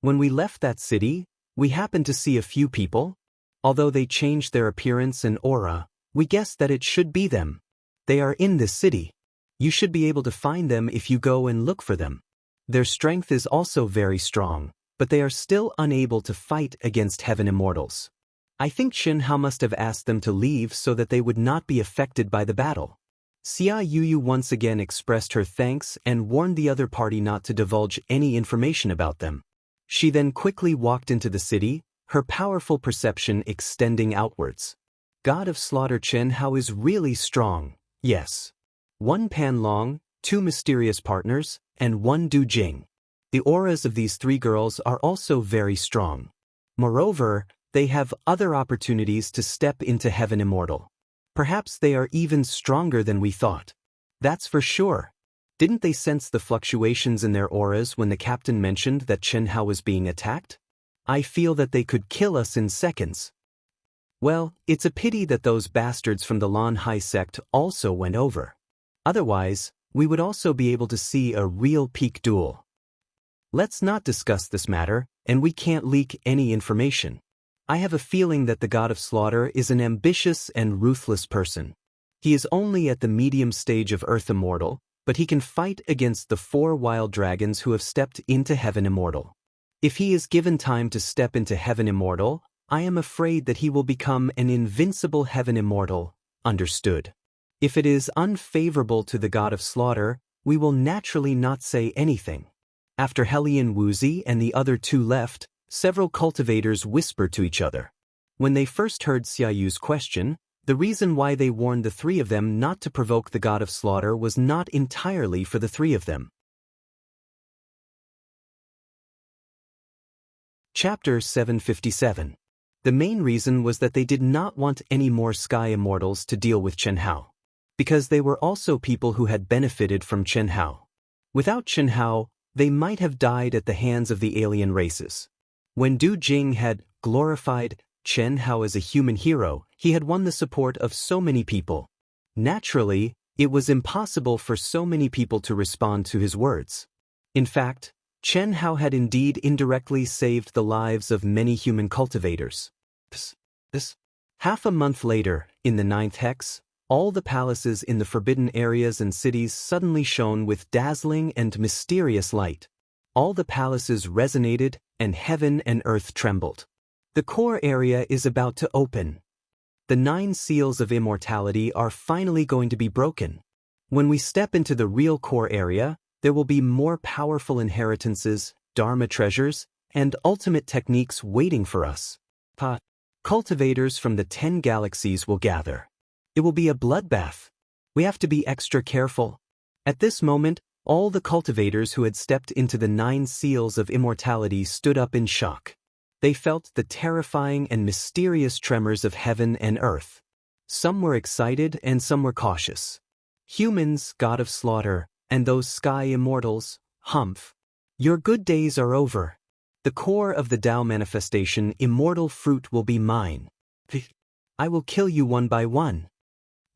S1: "When we left that city, we happened to see a few people. Although they changed their appearance and aura, we guessed that it should be them. They are in this city. You should be able to find them if you go and look for them. Their strength is also very strong, but they are still unable to fight against heaven immortals. I think Chen Hao must have asked them to leave so that they would not be affected by the battle. Xia Yuyu once again expressed her thanks and warned the other party not to divulge any information about them. She then quickly walked into the city, her powerful perception extending outwards. God of Slaughter Chen Hao is really strong, yes. 1 Pan Long, 2 mysterious partners, and 1 Du Jing. The auras of these 3 girls are also very strong. Moreover, they have other opportunities to step into heaven immortal. Perhaps they are even stronger than we thought. That's for sure. Didn't they sense the fluctuations in their auras when the captain mentioned that Chen Hao was being attacked? I feel that they could kill us in seconds. Well, it's a pity that those bastards from the Lan Hai sect also went over. Otherwise, we would also be able to see a real peak duel. Let's not discuss this matter, and we can't leak any information. I have a feeling that the God of Slaughter is an ambitious and ruthless person. He is only at the medium stage of Earth Immortal, but he can fight against the 4 wild dragons who have stepped into Heaven Immortal. If he is given time to step into Heaven Immortal, I am afraid that he will become an invincible Heaven Immortal, understood. If it is unfavorable to the God of Slaughter, we will naturally not say anything. After Helian Wuzi and the other 2 left, several cultivators whispered to each other. When they first heard Xiaoyu's question, the reason why they warned the 3 of them not to provoke the God of Slaughter was not entirely for the 3 of them. Chapter 757. The main reason was that they did not want any more Sky Immortals to deal with Chen Hao, because they were also people who had benefited from Chen Hao. Without Chen Hao, they might have died at the hands of the alien races. When Du Jing had glorified Chen Hao as a human hero, he had won the support of so many people. Naturally, it was impossible for so many people to respond to his words. In fact, Chen Hao had indeed indirectly saved the lives of many human cultivators. Half a month later, in the 9th hex, all the palaces in the forbidden areas and cities suddenly shone with dazzling and mysterious light. All the palaces resonated, and heaven and earth trembled. The core area is about to open. The 9 seals of immortality are finally going to be broken. When we step into the real core area, there will be more powerful inheritances, Dharma treasures, and ultimate techniques waiting for us. Cultivators from the 10 galaxies will gather. It will be a bloodbath. We have to be extra careful. At this moment, all the cultivators who had stepped into the 9 seals of immortality stood up in shock. They felt the terrifying and mysterious tremors of heaven and earth. Some were excited and some were cautious. Humans, God of Slaughter, and those Sky Immortals, humph. Your good days are over. The core of the Tao manifestation, immortal fruit, will be mine. I will kill you one by one.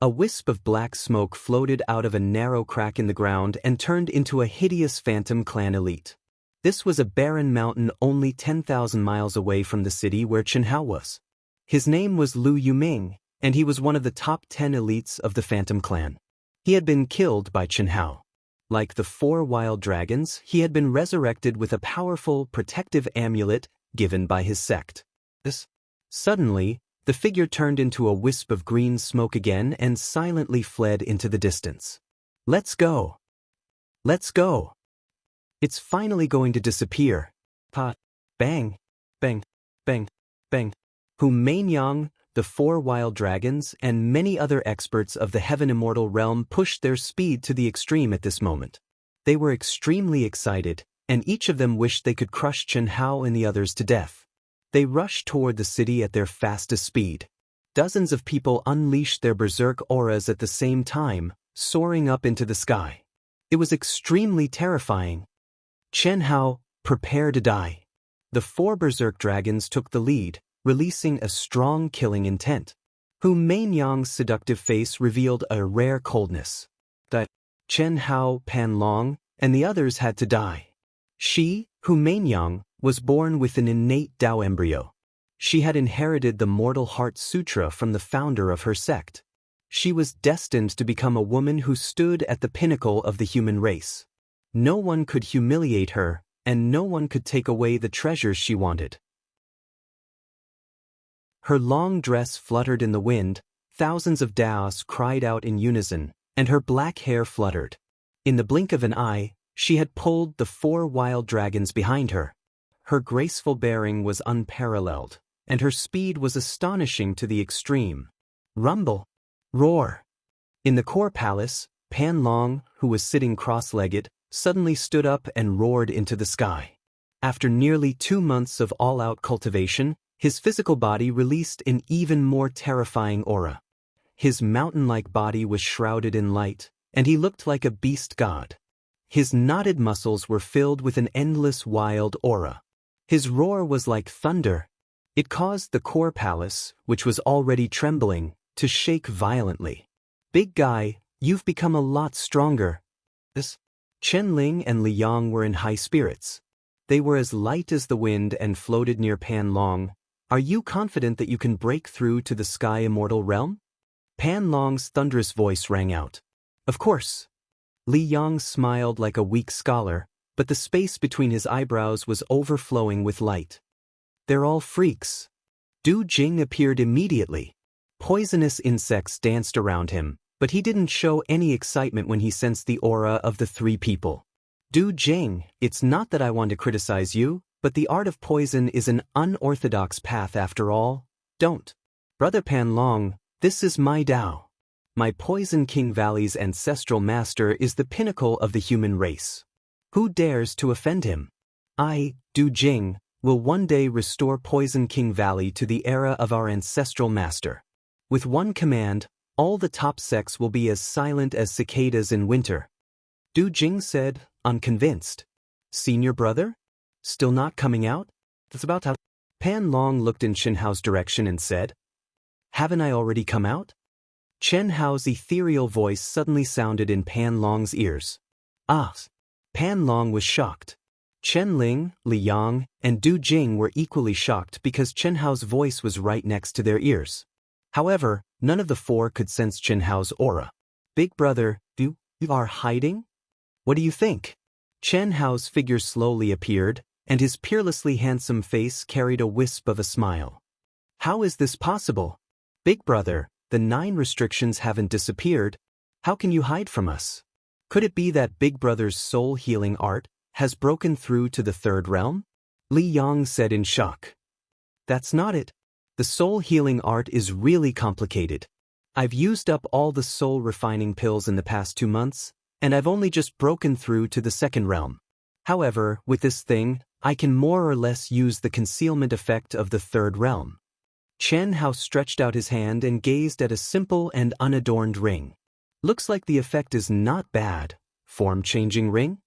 S1: A wisp of black smoke floated out of a narrow crack in the ground and turned into a hideous phantom clan elite. This was a barren mountain only 10,000 miles away from the city where Chen Hao was. His name was Lu Yuming, and he was one of the top 10 elites of the Phantom Clan. He had been killed by Chen Hao. Like the 4 wild dragons, he had been resurrected with a powerful protective amulet given by his sect. Suddenly, the figure turned into a wisp of green smoke again and silently fled into the distance. Let's go. Let's go. It's finally going to disappear. Bang, bang, bang, bang. Hu Mainyang, the 4 wild dragons, and many other experts of the Heaven Immortal realm pushed their speed to the extreme at this moment. They were extremely excited, and each of them wished they could crush Chen Hao and the others to death. They rushed toward the city at their fastest speed. Dozens of people unleashed their berserk auras at the same time, soaring up into the sky. It was extremely terrifying. Chen Hao, prepare to die. The 4 berserk dragons took the lead, releasing a strong killing intent. Hu Mainyang's seductive face revealed a rare coldness. That Chen Hao, Pan Long, and the others had to die. She, Hu Mainyang, was born with an innate Tao embryo. She had inherited the Mortal Heart Sutra from the founder of her sect. She was destined to become a woman who stood at the pinnacle of the human race. No one could humiliate her, and no one could take away the treasures she wanted. Her long dress fluttered in the wind, thousands of daos cried out in unison, and her black hair fluttered. In the blink of an eye, she had pulled the 4 wild dragons behind her. Her graceful bearing was unparalleled, and her speed was astonishing to the extreme. Rumble! Roar! In the core palace, Pan Long, who was sitting cross-legged, suddenly stood up and roared into the sky. After nearly 2 months of all-out cultivation, his physical body released an even more terrifying aura. His mountain-like body was shrouded in light, and he looked like a beast god. His knotted muscles were filled with an endless wild aura. His roar was like thunder. It caused the core palace, which was already trembling, to shake violently. Big guy, you've become a lot stronger. Chen Ling and Li Yang were in high spirits. They were as light as the wind and floated near Pan Long. Are you confident that you can break through to the sky immortal realm? Pan Long's thunderous voice rang out. Of course. Li Yang smiled like a weak scholar, but the space between his eyebrows was overflowing with light. They're all freaks. Du Jing appeared immediately. Poisonous insects danced around him, but he didn't show any excitement when he sensed the aura of the 3 people. Du Jing, it's not that I want to criticize you, but the art of poison is an unorthodox path after all. Don't. Brother Pan Long, this is my Tao. My Poison King Valley's ancestral master is the pinnacle of the human race. Who dares to offend him? I, Du Jing, will one day restore Poison King Valley to the era of our ancestral master. With one command, all the top sects will be as silent as cicadas in winter. Du Jing said, unconvinced. Senior brother? Still not coming out? That's about how. Pan Long looked in Chen Hao's direction and said, haven't I already come out? Chen Hao's ethereal voice suddenly sounded in Pan Long's ears. Ah! Pan Long was shocked. Chen Ling, Li Yang, and Du Jing were equally shocked because Chen Hao's voice was right next to their ears. However, none of the 4 could sense Chen Hao's aura. Big brother, you are hiding? What do you think? Chen Hao's figure slowly appeared, and his peerlessly handsome face carried a wisp of a smile. How is this possible? Big brother, the 9 restrictions haven't disappeared. How can you hide from us? Could it be that Big brother's soul healing art has broken through to the 3rd realm? Li Yang said in shock. That's not it. The soul healing art is really complicated. I've used up all the soul refining pills in the past 2 months, and I've only just broken through to the 2nd realm. However, with this thing, I can more or less use the concealment effect of the 3rd realm. Chen Hao stretched out his hand and gazed at a simple and unadorned ring. Looks like the effect is not bad. Form-changing ring?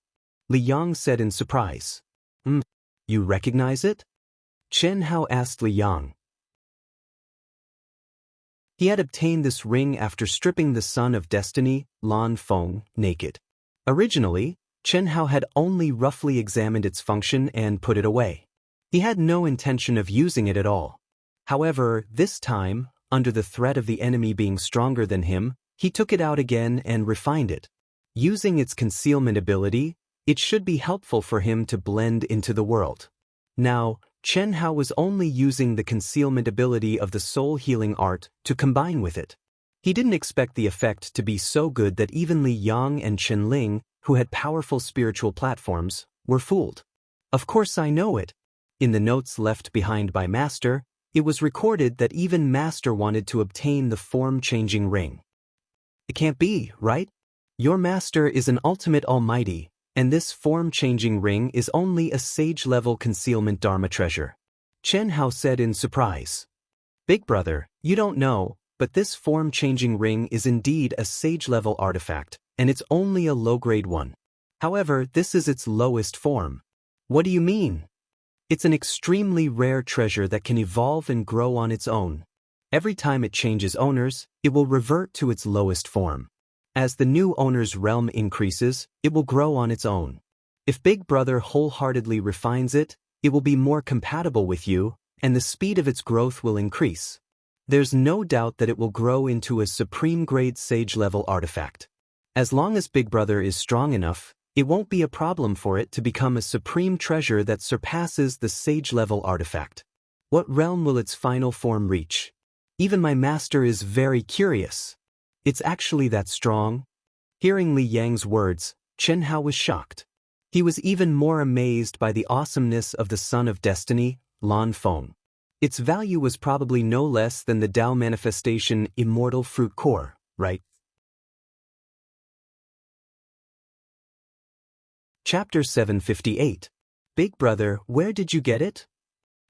S1: Li Yang said in surprise. You recognize it? Chen Hao asked Li Yang. He had obtained this ring after stripping the Son of Destiny, Lan Feng, naked. Originally, Chen Hao had only roughly examined its function and put it away. He had no intention of using it at all. However, this time, under the threat of the enemy being stronger than him, he took it out again and refined it. Using its concealment ability, it should be helpful for him to blend into the world. Now, Chen Hao was only using the concealment ability of the soul healing art to combine with it. He didn't expect the effect to be so good that even Li Yang and Chen Ling, who had powerful spiritual platforms, were fooled. Of course I know it. In the notes left behind by Master, it was recorded that even Master wanted to obtain the form-changing ring. It can't be, right? Your Master is an ultimate almighty, and this form-changing ring is only a sage-level concealment Dharma treasure. Chen Hao said in surprise. Big brother, you don't know, but this form-changing ring is indeed a sage-level artifact, and it's only a low-grade one. However, this is its lowest form. What do you mean? It's an extremely rare treasure that can evolve and grow on its own. Every time it changes owners, it will revert to its lowest form. As the new owner's realm increases, it will grow on its own. If Big Brother wholeheartedly refines it, it will be more compatible with you, and the speed of its growth will increase. There's no doubt that it will grow into a supreme-grade sage-level artifact. As long as Big Brother is strong enough, it won't be a problem for it to become a supreme treasure that surpasses the sage-level artifact. What realm will its final form reach? Even my master is very curious. It's actually that strong? Hearing Li Yang's words, Chen Hao was shocked. He was even more amazed by the awesomeness of the Son of Destiny, Lan Feng. Its value was probably no less than the Tao manifestation immortal fruit core, right? Chapter 758. Big Brother, where did you get it?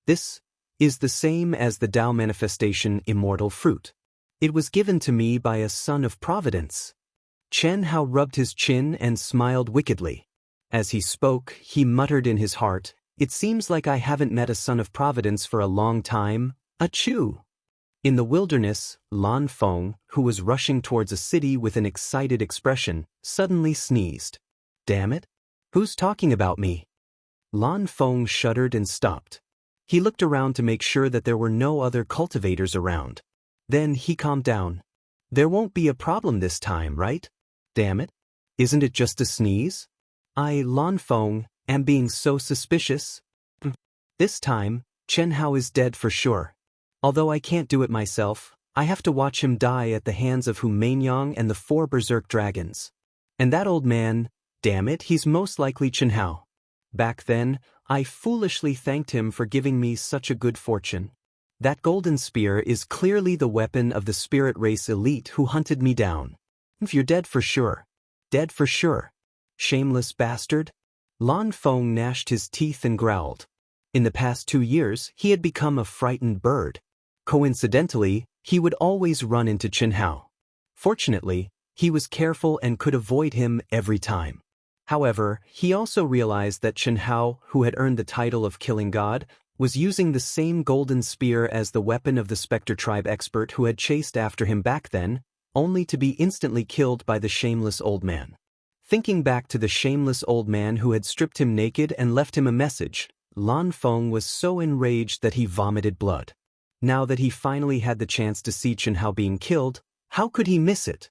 S1: This is the same as the Tao manifestation immortal fruit. It was given to me by a son of providence. Chen Hao rubbed his chin and smiled wickedly. As he spoke, he muttered in his heart, "It seems like I haven't met a son of providence for a long time. Achoo!" In the wilderness, Lan Feng, who was rushing towards a city with an excited expression, suddenly sneezed. Damn it! Who's talking about me? Lan Feng shuddered and stopped. He looked around to make sure that there were no other cultivators around. Then he calmed down. There won't be a problem this time, right? Damn it. Isn't it just a sneeze? Lan Feng, am being so suspicious. This time, Chen Hao is dead for sure. Although I can't do it myself, I have to watch him die at the hands of Hu Mainyang and the 4 berserk dragons. And that old man, damn it, he's most likely Chen Hao. Back then, I foolishly thanked him for giving me such a good fortune. That golden spear is clearly the weapon of the spirit race elite who hunted me down. If you're dead for sure. Dead for sure. Shameless bastard. Lan Feng gnashed his teeth and growled. In the past 2 years, he had become a frightened bird. Coincidentally, he would always run into Chen Hao. Fortunately, he was careful and could avoid him every time. However, he also realized that Chen Hao, who had earned the title of Killing God, was using the same golden spear as the weapon of the Spectre tribe expert who had chased after him back then, only to be instantly killed by the shameless old man. Thinking back to the shameless old man who had stripped him naked and left him a message, Lan Feng was so enraged that he vomited blood. Now that he finally had the chance to see Chen Hao being killed, how could he miss it?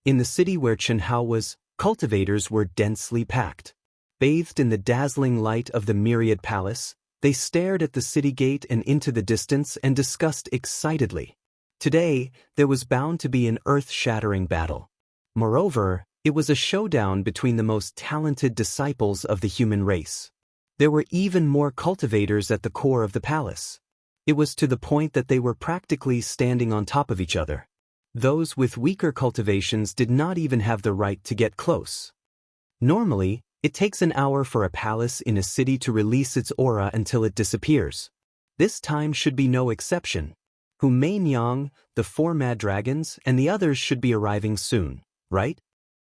S1: In the city where Chen Hao was, cultivators were densely packed. Bathed in the dazzling light of the myriad palace, they stared at the city gate and into the distance and discussed excitedly. Today, there was bound to be an earth-shattering battle. Moreover, it was a showdown between the most talented disciples of the human race. There were even more cultivators at the core of the palace. It was to the point that they were practically standing on top of each other. Those with weaker cultivations did not even have the right to get close. Normally, it takes an hour for a palace in a city to release its aura until it disappears. This time should be no exception. Hu Mainyang, the 4 mad dragons, and the others should be arriving soon, right?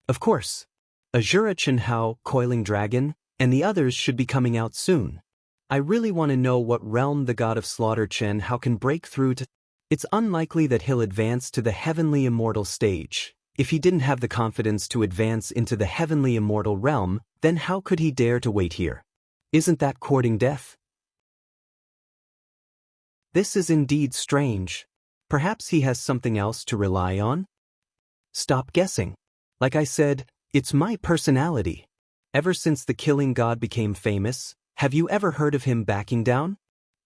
S1: Of course. Azura Chen Hao, Coiling Dragon, and the others should be coming out soon. I really want to know what realm the god of slaughter Chen Hao can break through to. It's unlikely that he'll advance to the heavenly immortal stage. If he didn't have the confidence to advance into the heavenly immortal realm, then how could he dare to wait here? Isn't that courting death? This is indeed strange. Perhaps he has something else to rely on? Stop guessing. Like I said, it's my personality. Ever since the killing god became famous, have you ever heard of him backing down?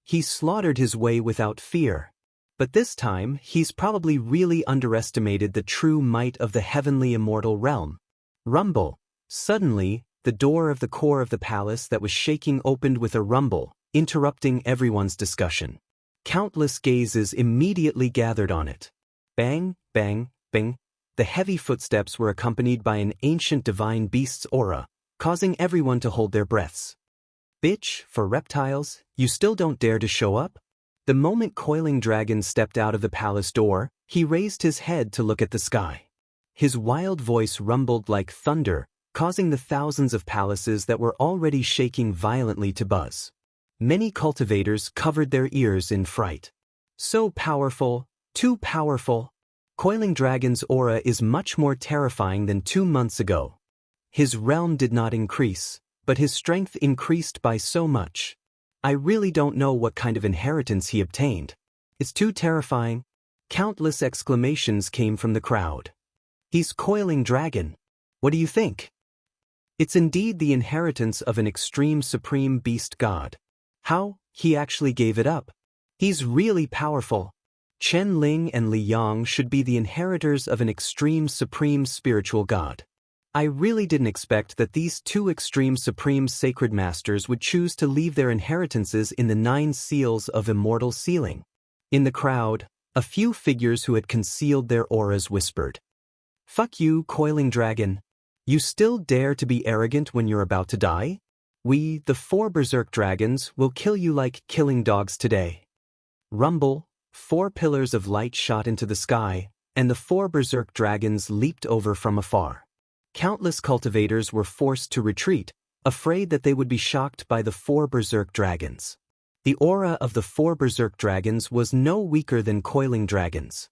S1: He slaughtered his way without fear. But this time, he's probably really underestimated the true might of the heavenly immortal realm. Rumble. Suddenly, the door of the core of the palace that was shaking opened with a rumble, interrupting everyone's discussion. Countless gazes immediately gathered on it. Bang, bang, bang. The heavy footsteps were accompanied by an ancient divine beast's aura, causing everyone to hold their breaths. Bitch, for reptiles, you still don't dare to show up? The moment Coiling Dragon stepped out of the palace door, he raised his head to look at the sky. His wild voice rumbled like thunder, causing the thousands of palaces that were already shaking violently to buzz. Many cultivators covered their ears in fright. So powerful, too powerful. Coiling Dragon's aura is much more terrifying than 2 months ago. His realm did not increase, but his strength increased by so much. I really don't know what kind of inheritance he obtained. It's too terrifying. Countless exclamations came from the crowd. He's coiling dragon. What do you think? It's indeed the inheritance of an extreme supreme beast god. How? He actually gave it up. He's really powerful. Chen Ling and Li Yang should be the inheritors of an extreme supreme spiritual god. I really didn't expect that these two extreme supreme sacred masters would choose to leave their inheritances in the 9 seals of immortal sealing. In the crowd, a few figures who had concealed their auras whispered, "Fuck you, coiling dragon. You still dare to be arrogant when you're about to die? We, the 4 berserk dragons, will kill you like killing dogs today." Rumble, 4 pillars of light shot into the sky, and the 4 berserk dragons leaped over from afar. Countless cultivators were forced to retreat, afraid that they would be shocked by the 4 berserk dragons. The aura of the 4 berserk dragons was no weaker than coiling dragons.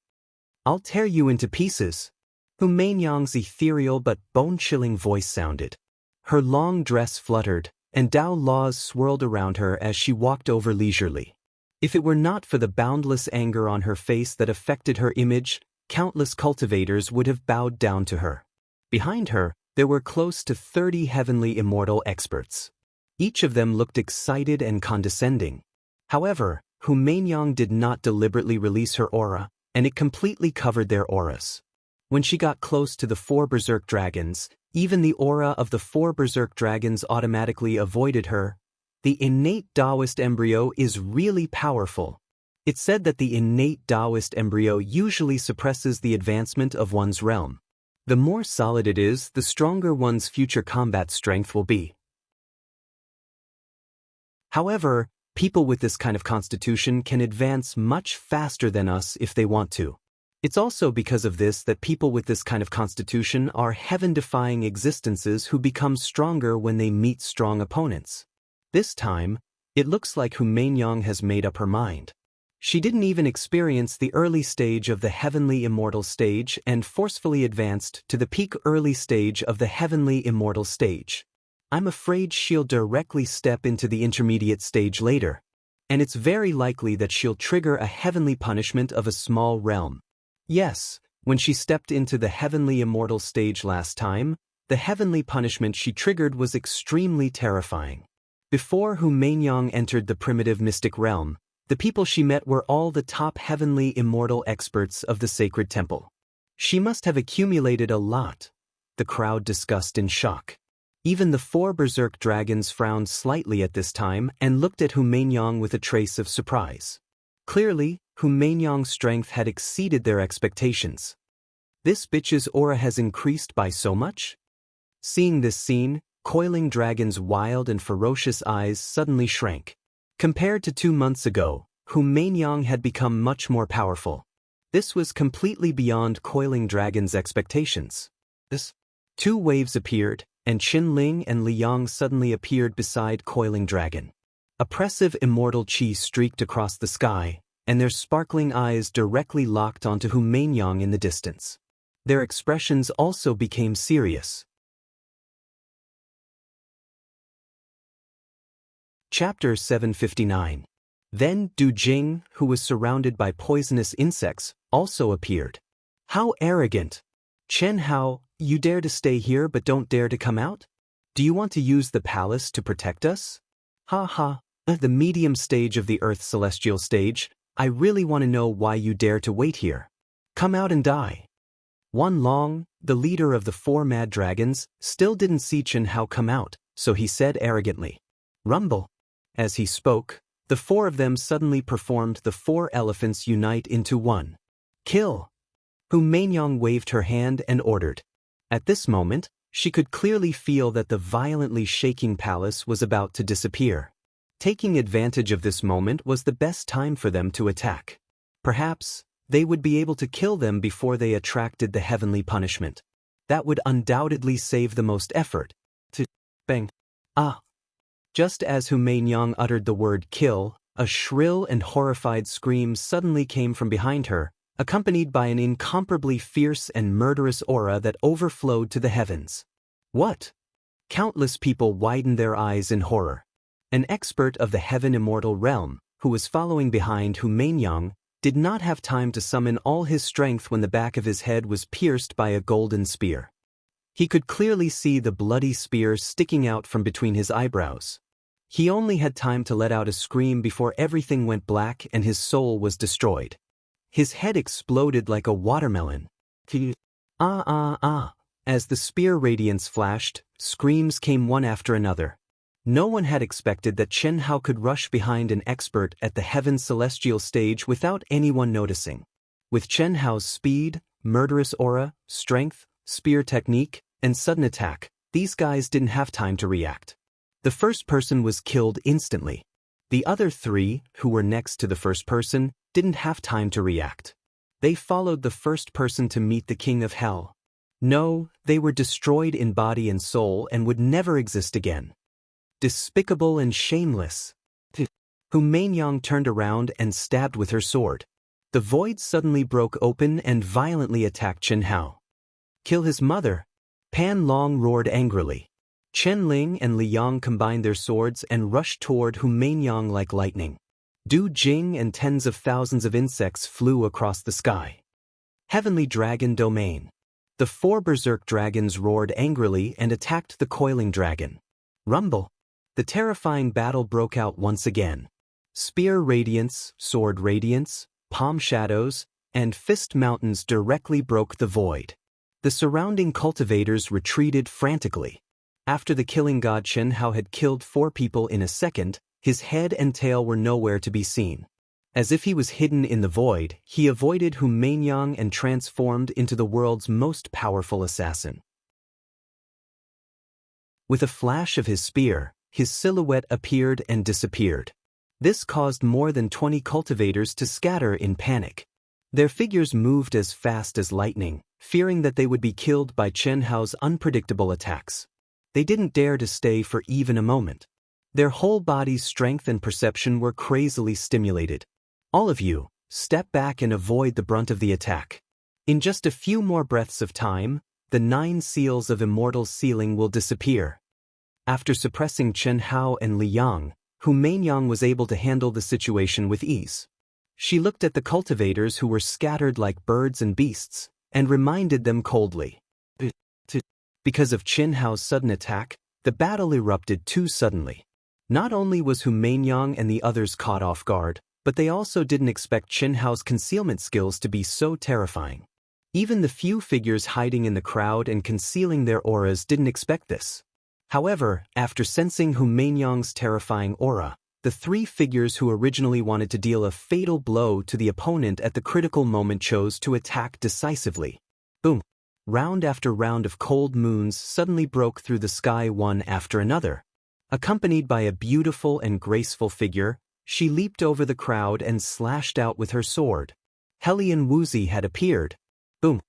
S1: "I'll tear you into pieces." Hu Mainyang's ethereal but bone-chilling voice sounded. Her long dress fluttered, and Dao laws swirled around her as she walked over leisurely. If it were not for the boundless anger on her face that affected her image, countless cultivators would have bowed down to her. Behind her, there were close to 30 heavenly immortal experts. Each of them looked excited and condescending. However, Hu Mainyang did not deliberately release her aura, and it completely covered their auras. When she got close to the 4 berserk dragons, even the aura of the 4 berserk dragons automatically avoided her. The innate Taoist embryo is really powerful. It's said that the innate Taoist embryo usually suppresses the advancement of one's realm. The more solid it is, the stronger one's future combat strength will be. However, people with this kind of constitution can advance much faster than us if they want to. It's also because of this that people with this kind of constitution are heaven-defying existences who become stronger when they meet strong opponents. This time, it looks like Hu Mainyang has made up her mind. She didn't even experience the early stage of the heavenly immortal stage and forcefully advanced to the peak early stage of the heavenly immortal stage. I'm afraid she'll directly step into the intermediate stage later, and it's very likely that she'll trigger a heavenly punishment of a small realm. Yes, when she stepped into the heavenly immortal stage last time, the heavenly punishment she triggered was extremely terrifying. Before Hu Mainyang entered the primitive mystic realm, the people she met were all the top heavenly immortal experts of the sacred temple. She must have accumulated a lot, the crowd discussed in shock. Even the 4 berserk dragons frowned slightly at this time and looked at Hu Mainyang with a trace of surprise. Clearly, Hu Mainyang's strength had exceeded their expectations. This bitch's aura has increased by so much? Seeing this scene, coiling dragon's wild and ferocious eyes suddenly shrank. Compared to 2 months ago, Hu Mainyang had become much more powerful. This was completely beyond coiling dragon's expectations. 2 waves appeared, and Qin Ling and Li Yang suddenly appeared beside coiling dragon. Oppressive immortal chi streaked across the sky, and their sparkling eyes directly locked onto Hu Mainyang in the distance. Their expressions also became serious. Chapter 759. Then Du Jing, who was surrounded by poisonous insects, also appeared. "How arrogant! Chen Hao, you dare to stay here but don't dare to come out? Do you want to use the palace to protect us? Ha ha, the medium stage of the Earth celestial stage, I really want to know why you dare to wait here. Come out and die." Wan Long, the leader of the 4 mad dragons, still didn't see Chen Hao come out, so he said arrogantly, "Rumble." As he spoke, the 4 of them suddenly performed the 4 elephants unite into one. "Kill!" Hu Mainyang waved her hand and ordered. At this moment, she could clearly feel that the violently shaking palace was about to disappear. Taking advantage of this moment was the best time for them to attack. Perhaps, they would be able to kill them before they attracted the heavenly punishment. That would undoubtedly save the most effort. Bang. Ah! Just as Hu Mainyang uttered the word kill, a shrill and horrified scream suddenly came from behind her, accompanied by an incomparably fierce and murderous aura that overflowed to the heavens. What? Countless people widened their eyes in horror. An expert of the heaven immortal realm, who was following behind Hu Mainyang, did not have time to summon all his strength when the back of his head was pierced by a golden spear. He could clearly see the bloody spear sticking out from between his eyebrows. He only had time to let out a scream before everything went black and his soul was destroyed. His head exploded like a watermelon. Ah ah ah. As the spear radiance flashed, screams came one after another. No one had expected that Chen Hao could rush behind an expert at the heaven's celestial stage without anyone noticing. With Chen Hao's speed, murderous aura, strength, spear technique, and sudden attack, these guys didn't have time to react. The first person was killed instantly. The other three, who were next to the first person, didn't have time to react. They followed the first person to meet the King of Hell. No, they were destroyed in body and soul and would never exist again. Despicable and shameless. Hu Mainyang turned around and stabbed with her sword. The void suddenly broke open and violently attacked Chen Hao. Kill his mother? Pan Long roared angrily. Chen Ling and Li Yang combined their swords and rushed toward Hu Mainyang like lightning. Du Jing and tens of thousands of insects flew across the sky. Heavenly Dragon Domain. The 4 berserk dragons roared angrily and attacked the coiling dragon. Rumble. The terrifying battle broke out once again. Spear radiance, sword radiance, palm shadows, and fist mountains directly broke the void. The surrounding cultivators retreated frantically. After the killing god Chen Hao had killed 4 people in a second, his head and tail were nowhere to be seen. As if he was hidden in the void, he avoided Hu Mainyang and transformed into the world's most powerful assassin. With a flash of his spear, his silhouette appeared and disappeared. This caused more than 20 cultivators to scatter in panic. Their figures moved as fast as lightning, fearing that they would be killed by Chen Hao's unpredictable attacks. They didn't dare to stay for even a moment. Their whole body's strength and perception were crazily stimulated. All of you, step back and avoid the brunt of the attack. In just a few more breaths of time, the 9 seals of immortal sealing will disappear. After suppressing Chen Hao and Li Yang, Hu Mainyang was able to handle the situation with ease. She looked at the cultivators who were scattered like birds and beasts, and reminded them coldly. Because of Chen Hao's sudden attack, the battle erupted too suddenly. Not only was Hu Mainyang and the others caught off guard, but they also didn't expect Chen Hao's concealment skills to be so terrifying. Even the few figures hiding in the crowd and concealing their auras didn't expect this. However, after sensing Hu Mainyang's terrifying aura, the 3 figures who originally wanted to deal a fatal blow to the opponent at the critical moment chose to attack decisively. Boom! Round after round of cold moons suddenly broke through the sky one after another. Accompanied by a beautiful and graceful figure, she leaped over the crowd and slashed out with her sword. Hellion Wuzi had appeared. Boom!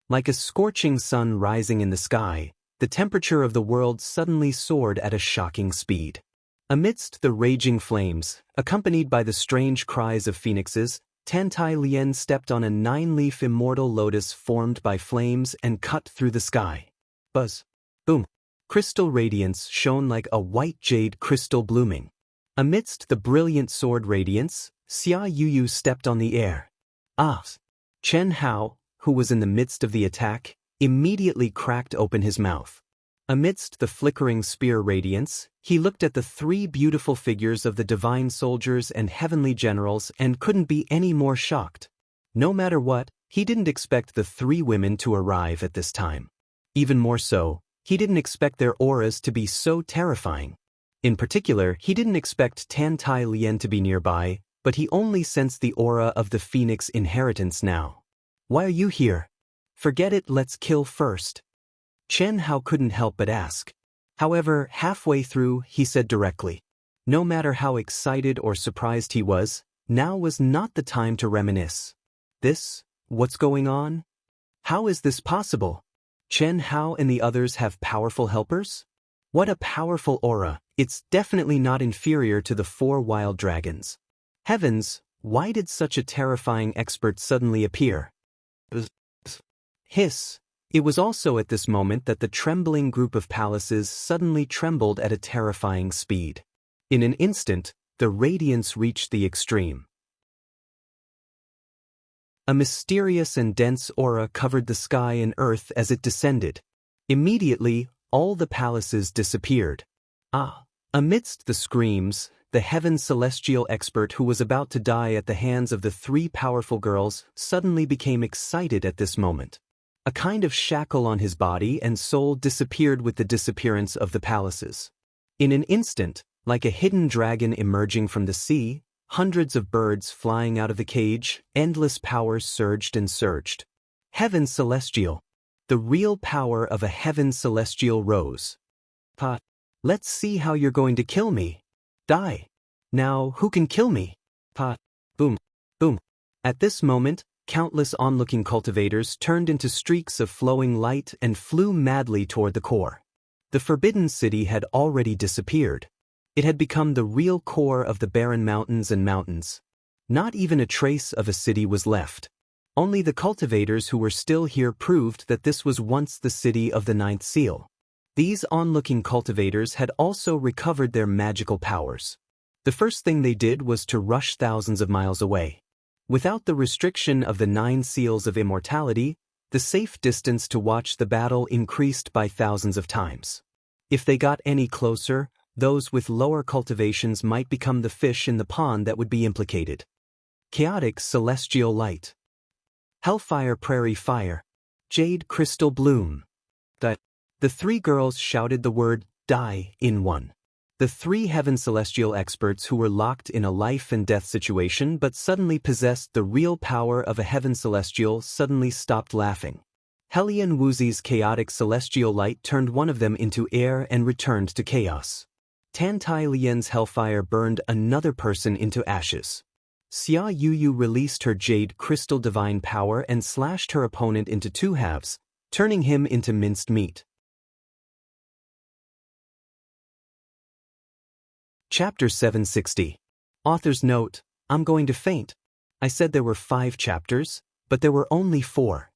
S1: Like a scorching sun rising in the sky, the temperature of the world suddenly soared at a shocking speed. Amidst the raging flames, accompanied by the strange cries of phoenixes, Tantai Lien stepped on a 9-leaf immortal lotus formed by flames and cut through the sky. Buzz! Boom! Crystal radiance shone like a white jade crystal blooming. Amidst the brilliant sword radiance, Xia Yuyu stepped on the air. Ah! Chen Hao, who was in the midst of the attack, immediately cracked open his mouth. Amidst the flickering spear radiance, he looked at the 3 beautiful figures of the divine soldiers and heavenly generals and couldn't be any more shocked. No matter what, he didn't expect the 3 women to arrive at this time. Even more so, he didn't expect their auras to be so terrifying. In particular, he didn't expect Tantai Lien to be nearby, but he only sensed the aura of the Phoenix inheritance now. Why are you here? Forget it, let's kill first. Chen Hao couldn't help but ask. However, halfway through, he said directly. No matter how excited or surprised he was, now was not the time to reminisce. What's going on? How is this possible? Chen Hao and the others have powerful helpers? What a powerful aura, it's definitely not inferior to the 4 wild dragons. Heavens, why did such a terrifying expert suddenly appear? Hiss. It was also at this moment that the trembling group of palaces suddenly trembled at a terrifying speed. In an instant, the radiance reached the extreme. A mysterious and dense aura covered the sky and earth as it descended. Immediately, all the palaces disappeared. Amidst the screams, the heaven celestial expert who was about to die at the hands of the three powerful girls suddenly became excited at this moment. A kind of shackle on his body and soul disappeared with the disappearance of the palaces. In an instant, like a hidden dragon emerging from the sea, hundreds of birds flying out of the cage, endless power surged and surged. Heaven celestial. The real power of a heaven celestial rose. Let's see how you're going to kill me. Die. Now, who can kill me? Boom. Boom. At this moment, countless onlooking cultivators turned into streaks of flowing light and flew madly toward the core. The Forbidden City had already disappeared. It had become the real core of the barren mountains and mountains. Not even a trace of a city was left. Only the cultivators who were still here proved that this was once the city of the Ninth Seal. These onlooking cultivators had also recovered their magical powers. The first thing they did was to rush thousands of miles away. Without the restriction of the 9 seals of immortality, the safe distance to watch the battle increased by thousands of times. If they got any closer, those with lower cultivations might become the fish in the pond that would be implicated. Chaotic celestial light. Hellfire prairie fire. Jade crystal bloom. The 3 girls shouted the word, die, in one. The 3 heaven celestial experts who were locked in a life and death situation but suddenly possessed the real power of a heaven celestial suddenly stopped laughing. Hellion Wuzi's chaotic celestial light turned one of them into air and returned to chaos. Tantai Lian's hellfire burned another person into ashes. Xia Yuyu released her jade crystal divine power and slashed her opponent into 2 halves, turning him into minced meat. Chapter 760. Author's note, I'm going to faint. I said there were 5 chapters, but there were only 4.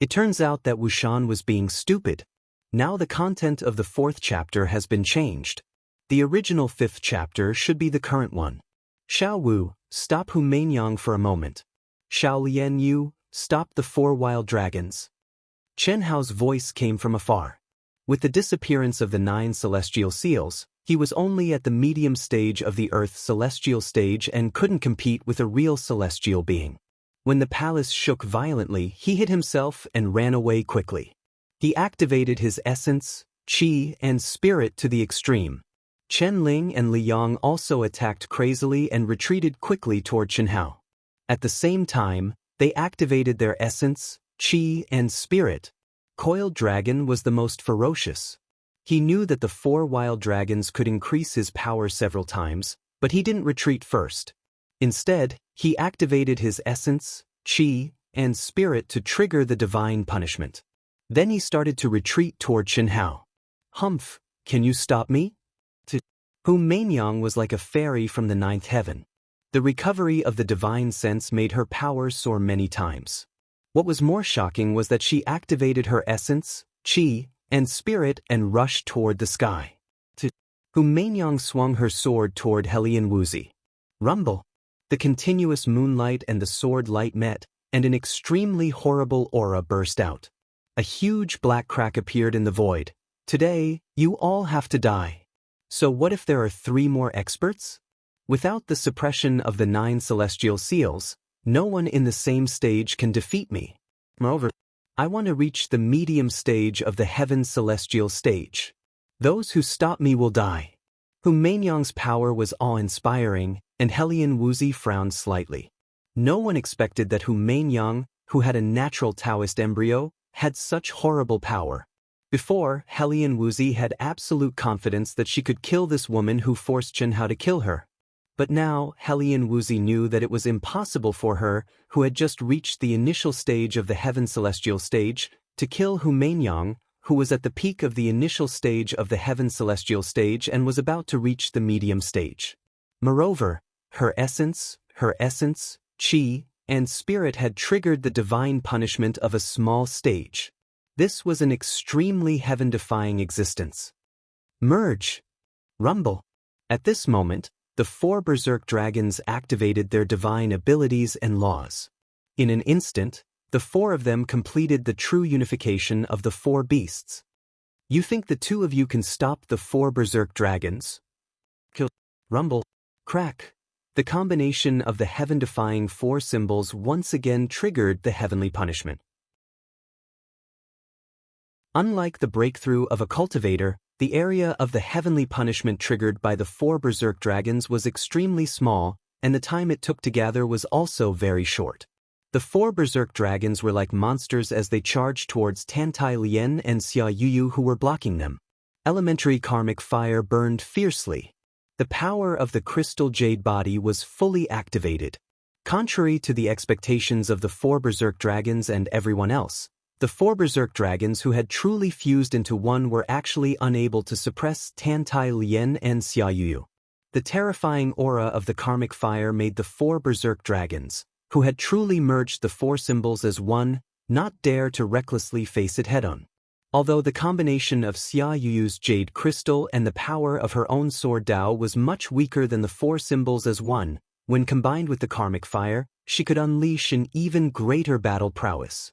S1: It turns out that Wushan was being stupid. Now the content of the 4th chapter has been changed. The original 5th chapter should be the current one. Xiao Wu, stop Hu Mainyang for a moment. Xiao Lian Yu, stop the 4 wild dragons. Chen Hao's voice came from afar. With the disappearance of the 9 celestial seals, he was only at the medium stage of the Earth's celestial stage and couldn't compete with a real celestial being. When the palace shook violently, he hid himself and ran away quickly. He activated his essence, qi, and spirit to the extreme. Chen Ling and Li Yang also attacked crazily and retreated quickly toward Chen Hao. At the same time, they activated their essence, qi, and spirit. Coiled Dragon was the most ferocious. He knew that the 4 wild dragons could increase his power several times, but he didn't retreat first. Instead, he activated his essence, qi, and spirit to trigger the divine punishment. Then he started to retreat toward Chen Hao. Humph, can you stop me? Hu Mainyang was like a fairy from the 9th heaven. The recovery of the divine sense made her power soar many times. What was more shocking was that she activated her essence, qi, and spirit and rushed toward the sky. Hu Mainyang swung her sword toward Hellion Wuzi. Rumble. The continuous moonlight and the sword light met, and an extremely horrible aura burst out. A huge black crack appeared in the void. Today, you all have to die. So what if there are 3 more experts? Without the suppression of the 9 celestial seals, no one in the same stage can defeat me. Moreover, I want to reach the medium stage of the heaven celestial stage. Those who stop me will die. Hu Mainyang's power was awe-inspiring, and Hellion Wuzi frowned slightly. No one expected that Hu Mainyang, who had a natural Taoist embryo, had such horrible power. Before, Hellion Wuzi had absolute confidence that she could kill this woman who forced Chen Hao to kill her. But now, Hellion Wuzi knew that it was impossible for her, who had just reached the initial stage of the heaven celestial stage, to kill Hu Mainyang, who was at the peak of the initial stage of the heaven celestial stage and was about to reach the medium stage. Moreover, her essence, qi, and spirit had triggered the divine punishment of a small stage. This was an extremely heaven-defying existence. Merge. Rumble. At this moment, the 4 berserk dragons activated their divine abilities and laws. In an instant, the four of them completed the true unification of the four beasts. You think the two of you can stop the four berserk dragons? Kill, rumble, crack. The combination of the heaven-defying four symbols once again triggered the heavenly punishment. Unlike the breakthrough of a cultivator, the area of the heavenly punishment triggered by the four berserk dragons was extremely small, and the time it took to gather was also very short. The four berserk dragons were like monsters as they charged towards Tantai Lien and Xia Yuyu who were blocking them. Elementary karmic fire burned fiercely. The power of the crystal jade body was fully activated. Contrary to the expectations of the four berserk dragons and everyone else, the four berserk dragons who had truly fused into one were actually unable to suppress Tantai Lien and Xia Yuyu. The terrifying aura of the karmic fire made the four berserk dragons, who had truly merged the four symbols as one, not dare to recklessly face it head-on. Although the combination of Xia Yuyu's jade crystal and the power of her own sword Dao was much weaker than the four symbols as one, when combined with the karmic fire, she could unleash an even greater battle prowess.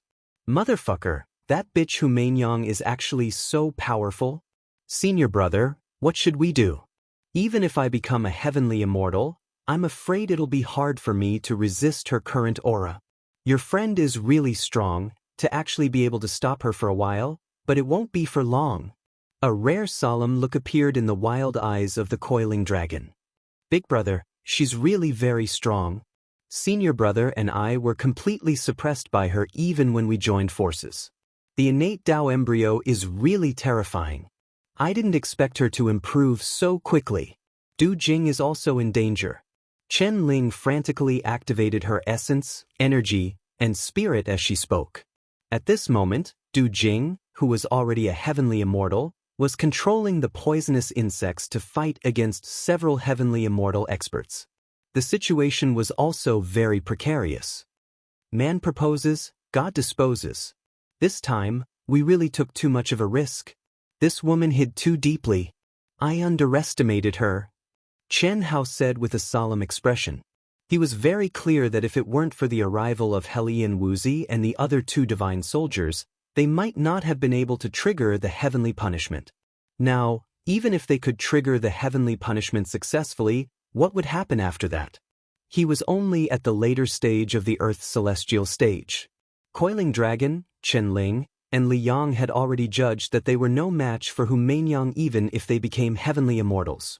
S1: Motherfucker, that bitch Hu Mainyang is actually so powerful? Senior brother, what should we do? Even if I become a heavenly immortal, I'm afraid it'll be hard for me to resist her current aura. Your friend is really strong, to actually be able to stop her for a while, but it won't be for long. A rare solemn look appeared in the wild eyes of the coiling dragon. Big brother, she's really very strong. Senior brother and I were completely suppressed by her even when we joined forces. The innate Dao embryo is really terrifying. I didn't expect her to improve so quickly. Du Jing is also in danger. Chen Ling frantically activated her essence, energy, and spirit as she spoke. At this moment, Du Jing, who was already a heavenly immortal, was controlling the poisonous insects to fight against several heavenly immortal experts. The situation was also very precarious. Man proposes, God disposes. This time, we really took too much of a risk. This woman hid too deeply. I underestimated her. Chen Hao said with a solemn expression. He was very clear that if it weren't for the arrival of Helian Wuzi and the other two divine soldiers, they might not have been able to trigger the heavenly punishment. Now, even if they could trigger the heavenly punishment successfully, what would happen after that? He was only at the later stage of the Earth's celestial stage. Coiling Dragon, Chen Ling, and Li Yang had already judged that they were no match for Hu Mainyang even if they became heavenly immortals.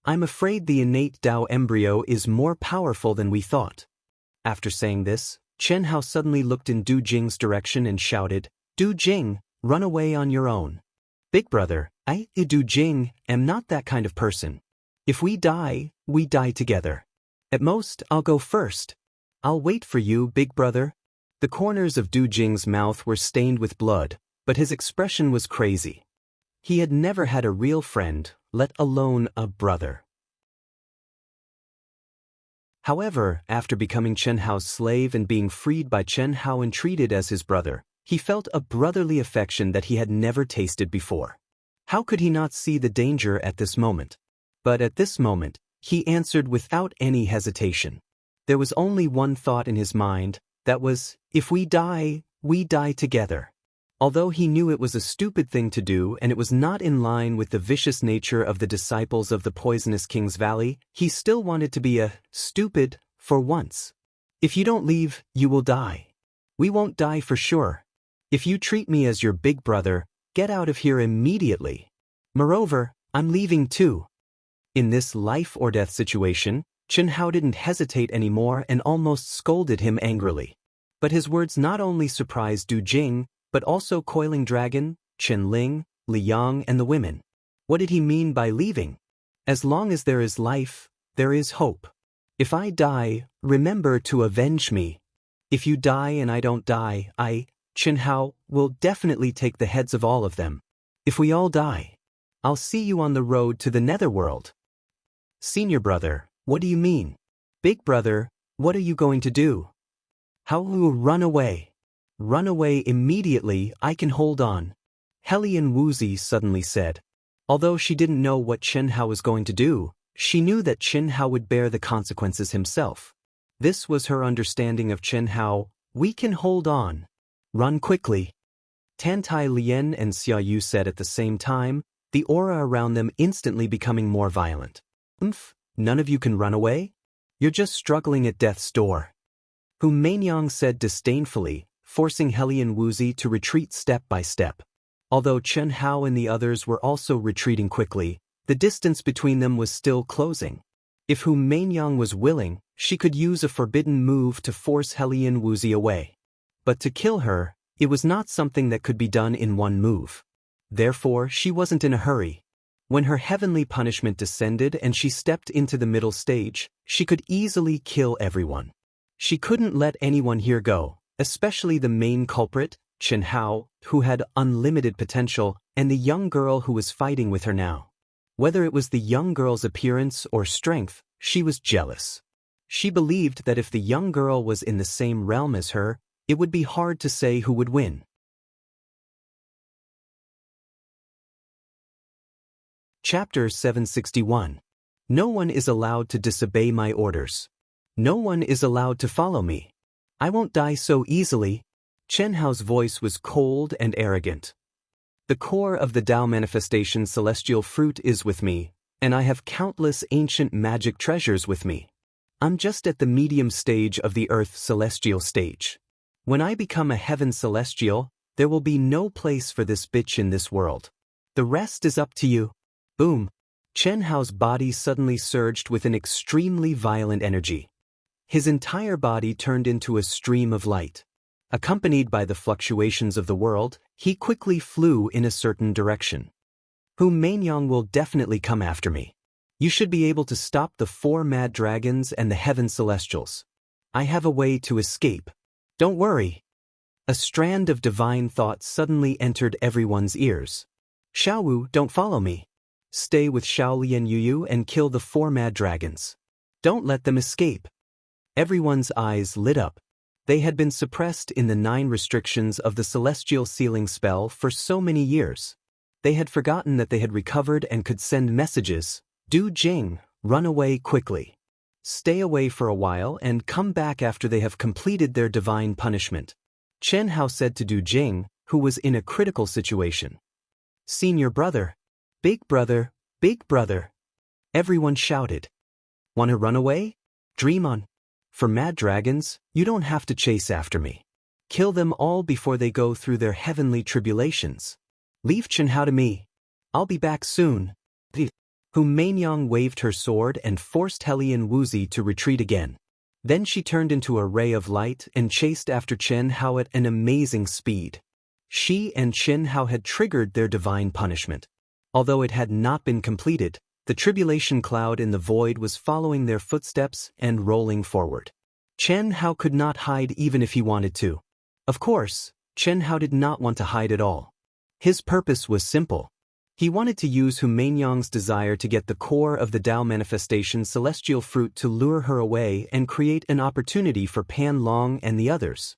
S1: I'm afraid the innate Dao embryo is more powerful than we thought. After saying this, Chen Hao suddenly looked in Du Jing's direction and shouted, Du Jing, run away on your own. Big brother, I, Du Jing, am not that kind of person. If we die together. At most, I'll go first. I'll wait for you, big brother. The corners of Du Jing's mouth were stained with blood, but his expression was crazy. He had never had a real friend, let alone a brother. However, after becoming Chen Hao's slave and being freed by Chen Hao and treated as his brother, he felt a brotherly affection that he had never tasted before. How could he not see the danger at this moment? But at this moment, he answered without any hesitation. There was only one thought in his mind, that was, if we die together. Although he knew it was a stupid thing to do and it was not in line with the vicious nature of the disciples of the poisonous King's Valley, he still wanted to be stupid for once. If you don't leave, you will die. We won't die for sure. If you treat me as your big brother, get out of here immediately. Moreover, I'm leaving too. In this life or death situation, Chen Hao didn't hesitate anymore and almost scolded him angrily. But his words not only surprised Du Jing, but also Coiling Dragon, Chen Ling, Li Yang and the women. What did he mean by leaving? As long as there is life, there is hope. If I die, remember to avenge me. If you die and I don't die, I, Chen Hao, will definitely take the heads of all of them. If we all die, I'll see you on the road to the netherworld. Senior brother, what do you mean? Big brother, what are you going to do? How will you run away? Run away immediately, I can hold on. Helian Wuzi suddenly said. Although she didn't know what Chen Hao was going to do, she knew that Chen Hao would bear the consequences himself. This was her understanding of Chen Hao, We can hold on. Run quickly. Tantai Lien and Xia Yu said at the same time, the aura around them instantly becoming more violent. None of you can run away? You're just struggling at death's door. Hu Mainyang said disdainfully, forcing Helian Wuzi to retreat step by step. Although Chen Hao and the others were also retreating quickly, the distance between them was still closing. If Hu Mainyang was willing, she could use a forbidden move to force Helian Wuzi away. But to kill her, it was not something that could be done in one move. Therefore, she wasn't in a hurry. When her heavenly punishment descended and she stepped into the middle stage, she could easily kill everyone. She couldn't let anyone here go, especially the main culprit, Chen Hao, who had unlimited potential, and the young girl who was fighting with her now. Whether it was the young girl's appearance or strength, she was jealous. She believed that if the young girl was in the same realm as her, it would be hard to say who would win. Chapter 761. No one is allowed to disobey my orders. No one is allowed to follow me. I won't die so easily. Chen Hao's voice was cold and arrogant. The core of the Tao manifestation celestial fruit is with me, and I have countless ancient magic treasures with me. I'm just at the medium stage of the earth celestial stage. When I become a heaven celestial, there will be no place for this bitch in this world. The rest is up to you. Boom. Chen Hao's body suddenly surged with an extremely violent energy. His entire body turned into a stream of light. Accompanied by the fluctuations of the world, he quickly flew in a certain direction. Hu Mainyang will definitely come after me. You should be able to stop the 4 mad dragons and the heaven celestials. I have a way to escape. Don't worry. A strand of divine thought suddenly entered everyone's ears. Xiaowu, don't follow me. Stay with Shaolian Yuyu and kill the 4 mad dragons. Don't let them escape. Everyone's eyes lit up. They had been suppressed in the 9 restrictions of the celestial sealing spell for so many years. They had forgotten that they had recovered and could send messages. Du Jing, run away quickly. Stay away for a while and come back after they have completed their divine punishment. Chen Hao said to Du Jing, who was in a critical situation. Senior brother. Big brother, big brother. Everyone shouted. Wanna run away? Dream on. For mad dragons, you don't have to chase after me. Kill them all before they go through their heavenly tribulations. Leave Chen Hao to me. I'll be back soon. Hu Mainyang waved her sword and forced Helian Wuzi to retreat again. Then she turned into a ray of light and chased after Chen Hao at an amazing speed. She and Chen Hao had triggered their divine punishment. Although it had not been completed, the tribulation cloud in the void was following their footsteps and rolling forward. Chen Hao could not hide even if he wanted to. Of course, Chen Hao did not want to hide at all. His purpose was simple. He wanted to use Hu Mainyang's desire to get the core of the Tao manifestation celestial fruit to lure her away and create an opportunity for Pan Long and the others.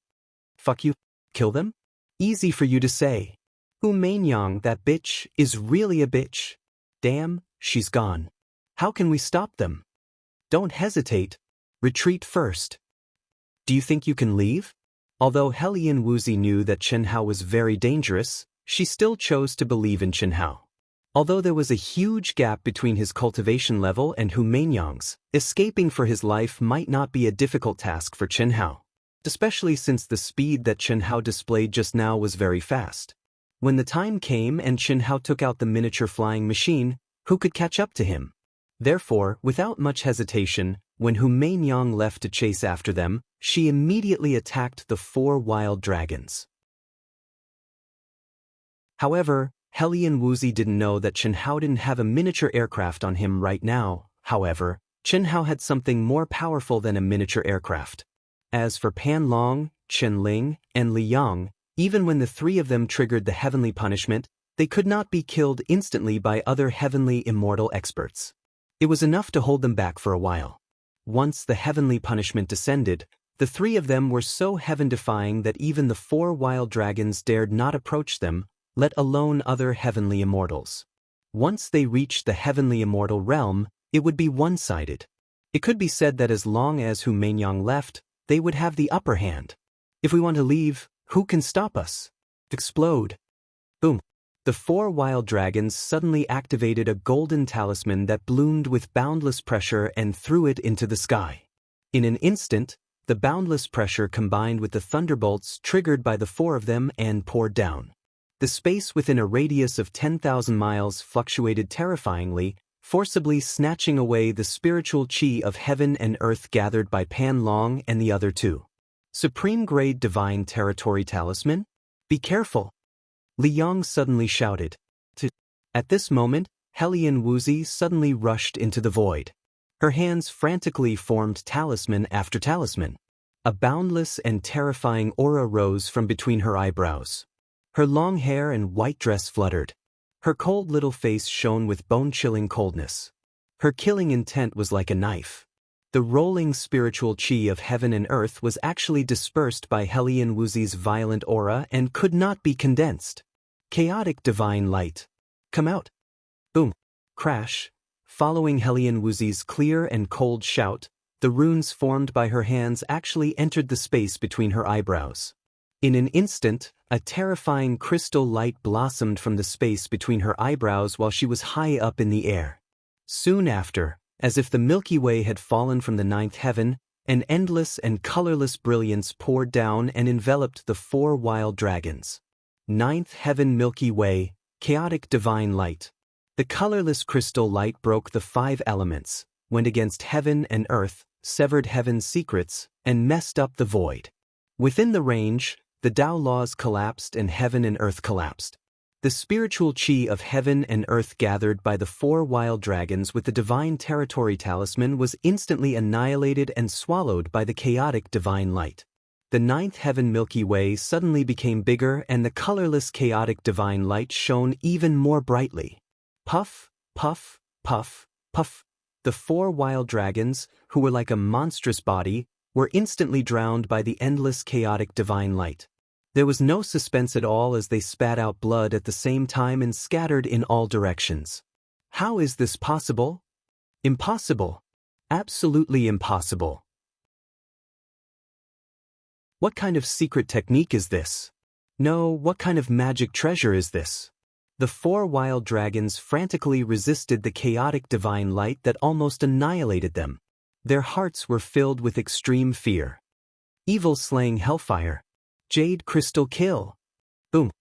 S1: Fuck you? Kill them? Easy for you to say. Hu Mainyang, that bitch, is really a bitch. Damn, she's gone. How can we stop them? Don't hesitate. Retreat first. Do you think you can leave? Although Helian Wuzi knew that Chen Hao was very dangerous, she still chose to believe in Chen Hao. Although there was a huge gap between his cultivation level and Hu Mainyang's, escaping for his life might not be a difficult task for Chen Hao, especially since the speed that Chen Hao displayed just now was very fast. When the time came and Chen Hao took out the miniature flying machine, who could catch up to him? Therefore, without much hesitation, when Hu Mainyang left to chase after them, she immediately attacked the 4 wild dragons. However, Helian Wuzi didn't know that Chen Hao didn't have a miniature aircraft on him right now. However, Chen Hao had something more powerful than a miniature aircraft. As for Pan Long, Chen Ling, and Li Yang, even when the 3 of them triggered the heavenly punishment, they could not be killed instantly by other heavenly immortal experts. It was enough to hold them back for a while. Once the heavenly punishment descended, the 3 of them were so heaven-defying that even the 4 wild dragons dared not approach them, let alone other heavenly immortals. Once they reached the heavenly immortal realm, it would be one-sided. It could be said that as long as Hu Mainyang left, they would have the upper hand. If we want to leave, who can stop us? Explode. Boom. The 4 wild dragons suddenly activated a golden talisman that bloomed with boundless pressure and threw it into the sky. In an instant, the boundless pressure combined with the thunderbolts triggered by the 4 of them and poured down. The space within a radius of 10,000 miles fluctuated terrifyingly, forcibly snatching away the spiritual chi of heaven and earth gathered by Pan Long and the other 2. Supreme-grade divine territory talisman? Be careful! Li Yong suddenly shouted. At this moment, Helian Wuzi suddenly rushed into the void. Her hands frantically formed talisman after talisman. A boundless and terrifying aura rose from between her eyebrows. Her long hair and white dress fluttered. Her cold little face shone with bone-chilling coldness. Her killing intent was like a knife. The rolling spiritual chi of heaven and earth was actually dispersed by Helian Wuzi's violent aura and could not be condensed. Chaotic divine light. Come out. Boom. Crash. Following Helian Wuzi's clear and cold shout, the runes formed by her hands actually entered the space between her eyebrows. In an instant, a terrifying crystal light blossomed from the space between her eyebrows while she was high up in the air. Soon after, as if the Milky Way had fallen from the 9th heaven, an endless and colorless brilliance poured down and enveloped the 4 wild dragons. 9th heaven Milky Way, chaotic divine light. The colorless crystal light broke the 5 elements, went against heaven and earth, severed heaven's secrets, and messed up the void. Within the range, the Tao laws collapsed and heaven and earth collapsed. The spiritual chi of heaven and earth gathered by the 4 wild dragons with the divine territory talisman was instantly annihilated and swallowed by the chaotic divine light. The 9th heaven Milky Way suddenly became bigger and the colorless chaotic divine light shone even more brightly. Puff, puff, puff, puff. The 4 wild dragons, who were like a monstrous body, were instantly drowned by the endless chaotic divine light. There was no suspense at all as they spat out blood at the same time and scattered in all directions. How is this possible? Impossible. Absolutely impossible. What kind of secret technique is this? No, what kind of magic treasure is this? The 4 wild dragons frantically resisted the chaotic divine light that almost annihilated them. Their hearts were filled with extreme fear. Evil slaying hellfire. Jade crystal kill. Boom.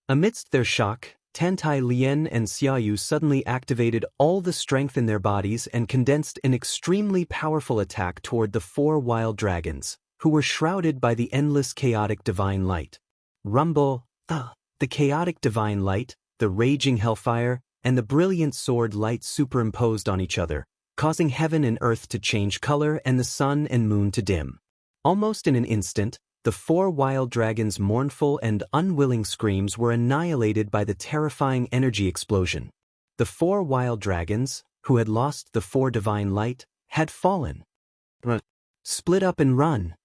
S1: Amidst their shock, Tantai Lien and Xiaoyu suddenly activated all the strength in their bodies and condensed an extremely powerful attack toward the 4 wild dragons, who were shrouded by the endless chaotic divine light. Rumble, the chaotic divine light, the raging hellfire, and the brilliant sword light superimposed on each other, causing heaven and earth to change color and the sun and moon to dim. Almost in an instant, the 4 wild dragons' mournful and unwilling screams were annihilated by the terrifying energy explosion. The 4 wild dragons, who had lost the 4 divine light, had fallen. Split up and run.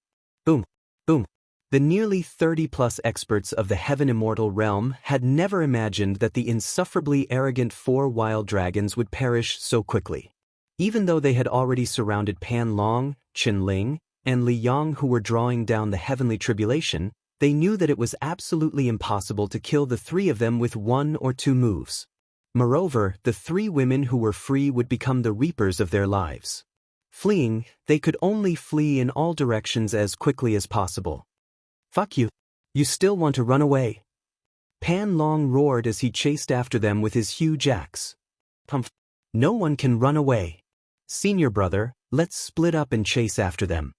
S1: Boom, boom. The nearly 30-plus experts of the Heaven Immortal realm had never imagined that the insufferably arrogant 4 wild dragons would perish so quickly. Even though they had already surrounded Pan Long, Qin Ling, and Li Yang who were drawing down the heavenly tribulation, they knew that it was absolutely impossible to kill the 3 of them with 1 or 2 moves. Moreover, the 3 women who were free would become the reapers of their lives. Fleeing, they could only flee in all directions as quickly as possible. Fuck you. You still want to run away? Pan Long roared as he chased after them with his huge axe. Pumph. No one can run away. Senior brother, let's split up and chase after them.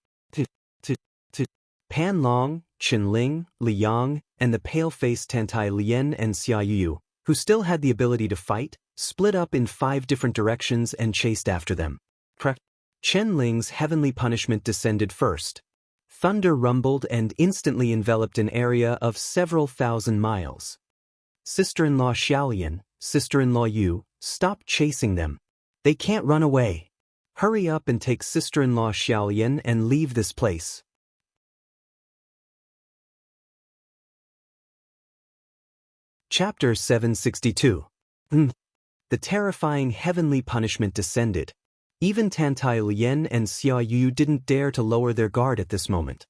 S1: Pan Long, Qin Ling, Li Yang, and the pale-faced Tantai Lien and Xiaoyu, who still had the ability to fight, split up in 5 different directions and chased after them. Chen Ling's heavenly punishment descended first. Thunder rumbled and instantly enveloped an area of several thousand miles. Sister-in-law Xiaolian, sister-in-law Yu, stop chasing them. They can't run away. Hurry up and take sister-in-law Xiaolian and leave this place. Chapter 762. The terrifying heavenly punishment descended. Even Tantai Lien and Xiaoyu didn't dare to lower their guard at this moment.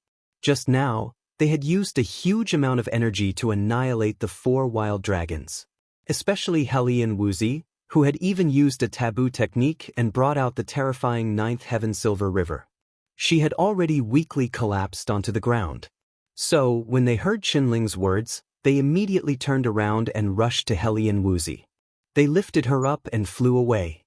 S1: Just now, they had used a huge amount of energy to annihilate the 4 wild dragons. Especially Hellion Woozy, who had even used a taboo technique and brought out the terrifying 9th Heaven Silver River. She had already weakly collapsed onto the ground. So, when they heard Qinling's words, they immediately turned around and rushed to Hellion Woozy. They lifted her up and flew away.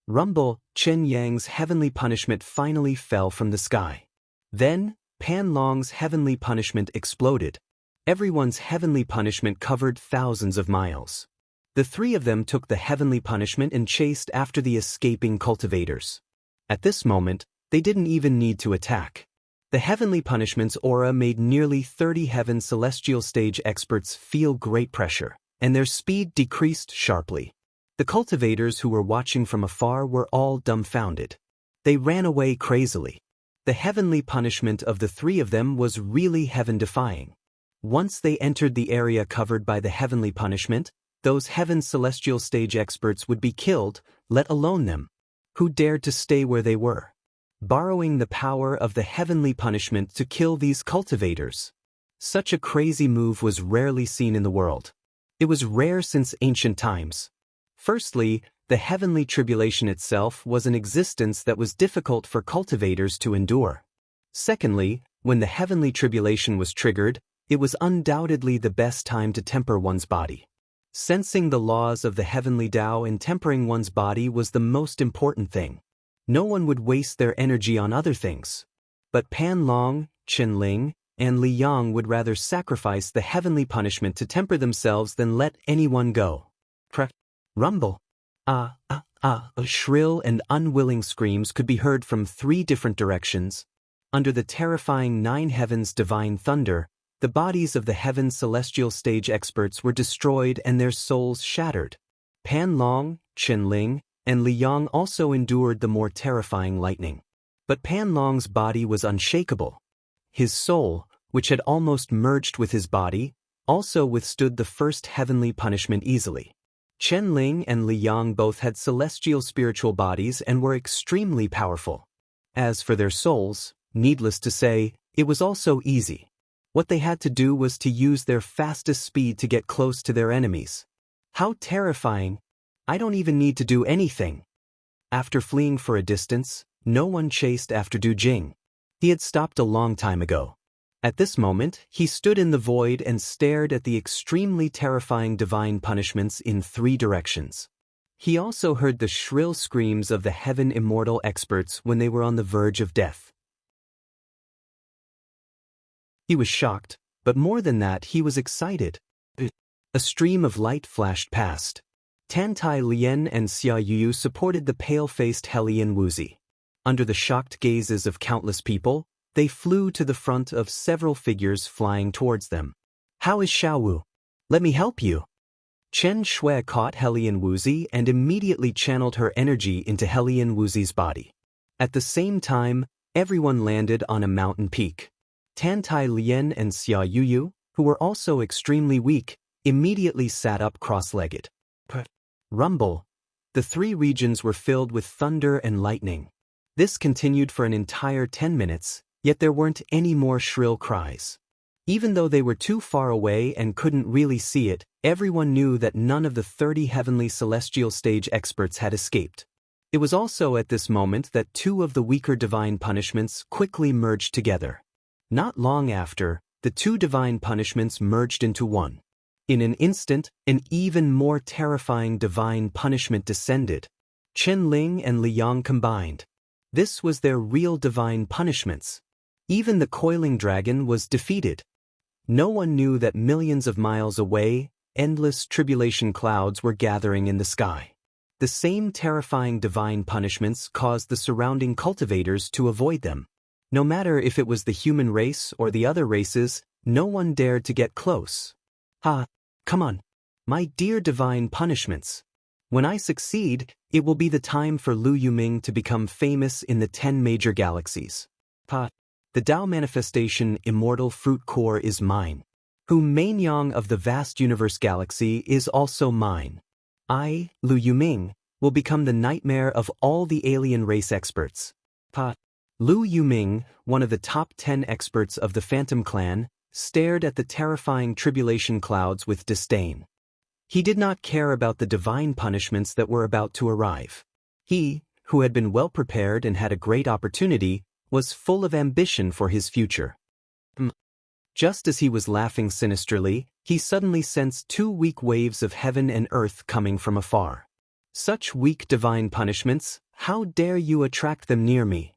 S1: Rumble, Chen Yang's heavenly punishment finally fell from the sky. Then, Pan Long's heavenly punishment exploded. Everyone's heavenly punishment covered thousands of miles. The 3 of them took the heavenly punishment and chased after the escaping cultivators. At this moment, they didn't even need to attack. The heavenly punishment's aura made nearly 30 heaven celestial stage experts feel great pressure, and their speed decreased sharply. The cultivators who were watching from afar were all dumbfounded. They ran away crazily. The heavenly punishment of the 3 of them was really heaven-defying. Once they entered the area covered by the heavenly punishment, those heaven celestial stage experts would be killed, let alone them, who dared to stay where they were, borrowing the power of the heavenly punishment to kill these cultivators. Such a crazy move was rarely seen in the world. It was rare since ancient times. Firstly, the heavenly tribulation itself was an existence that was difficult for cultivators to endure. Secondly, when the heavenly tribulation was triggered, it was undoubtedly the best time to temper one's body. Sensing the laws of the heavenly Tao and tempering one's body was the most important thing. No one would waste their energy on other things. But Pan Long, Qin Ling, and Li Yang would rather sacrifice the heavenly punishment to temper themselves than let anyone go. Rumble. Shrill and unwilling screams could be heard from 3 different directions. Under the terrifying 9 heavens' divine thunder, the bodies of the heaven celestial stage experts were destroyed and their souls shattered. Pan Long, Qin Ling, and Li Yang also endured the more terrifying lightning. But Pan Long's body was unshakable. His soul, which had almost merged with his body, also withstood the first heavenly punishment easily. Chen Ling and Li Yang both had celestial spiritual bodies and were extremely powerful. As for their souls, needless to say, it was also easy. What they had to do was to use their fastest speed to get close to their enemies. How terrifying! I don't even need to do anything. After fleeing for a distance, no one chased after Du Jing. He had stopped a long time ago. At this moment, he stood in the void and stared at the extremely terrifying divine punishments in 3 directions. He also heard the shrill screams of the heaven immortal experts when they were on the verge of death. He was shocked, but more than that, he was excited. A stream of light flashed past. Tantai Lien and Xia Yu supported the pale-faced Hellion Woozy. Under the shocked gazes of countless people, they flew to the front of several figures flying towards them. How is Xiaowu? Let me help you. Chen Shui caught Hellion Woozy and immediately channeled her energy into Hellion Woozy's body. At the same time, everyone landed on a mountain peak. Tantai Lien and Xia Yu, who were also extremely weak, immediately sat up cross-legged. Rumble. The 3 regions were filled with thunder and lightning. This continued for an entire 10 minutes, yet there weren't any more shrill cries. Even though they were too far away and couldn't really see it, everyone knew that none of the 30 heavenly celestial stage experts had escaped. It was also at this moment that 2 of the weaker divine punishments quickly merged together. Not long after, the 2 divine punishments merged into one. In an instant, an even more terrifying divine punishment descended. Chen Ling and Li Yang combined. This was their real divine punishments. Even the coiling dragon was defeated. No one knew that millions of miles away, endless tribulation clouds were gathering in the sky. The same terrifying divine punishments caused the surrounding cultivators to avoid them. No matter if it was the human race or the other races, no one dared to get close. Come on, my dear divine punishments. When I succeed, it will be the time for Lu Yuming to become famous in the 10 major galaxies. The Tao manifestation immortal fruit core is mine. Hu Mainyang of the vast universe galaxy is also mine. I, Lu Yuming, will become the nightmare of all the alien race experts. Lu Yuming, one of the top 10 experts of the Phantom Clan, stared at the terrifying tribulation clouds with disdain. He did not care about the divine punishments that were about to arrive. He, who had been well prepared and had a great opportunity, was full of ambition for his future. Just as he was laughing sinisterly, he suddenly sensed two weak waves of heaven and earth coming from afar. Such weak divine punishments, how dare you attract them near me?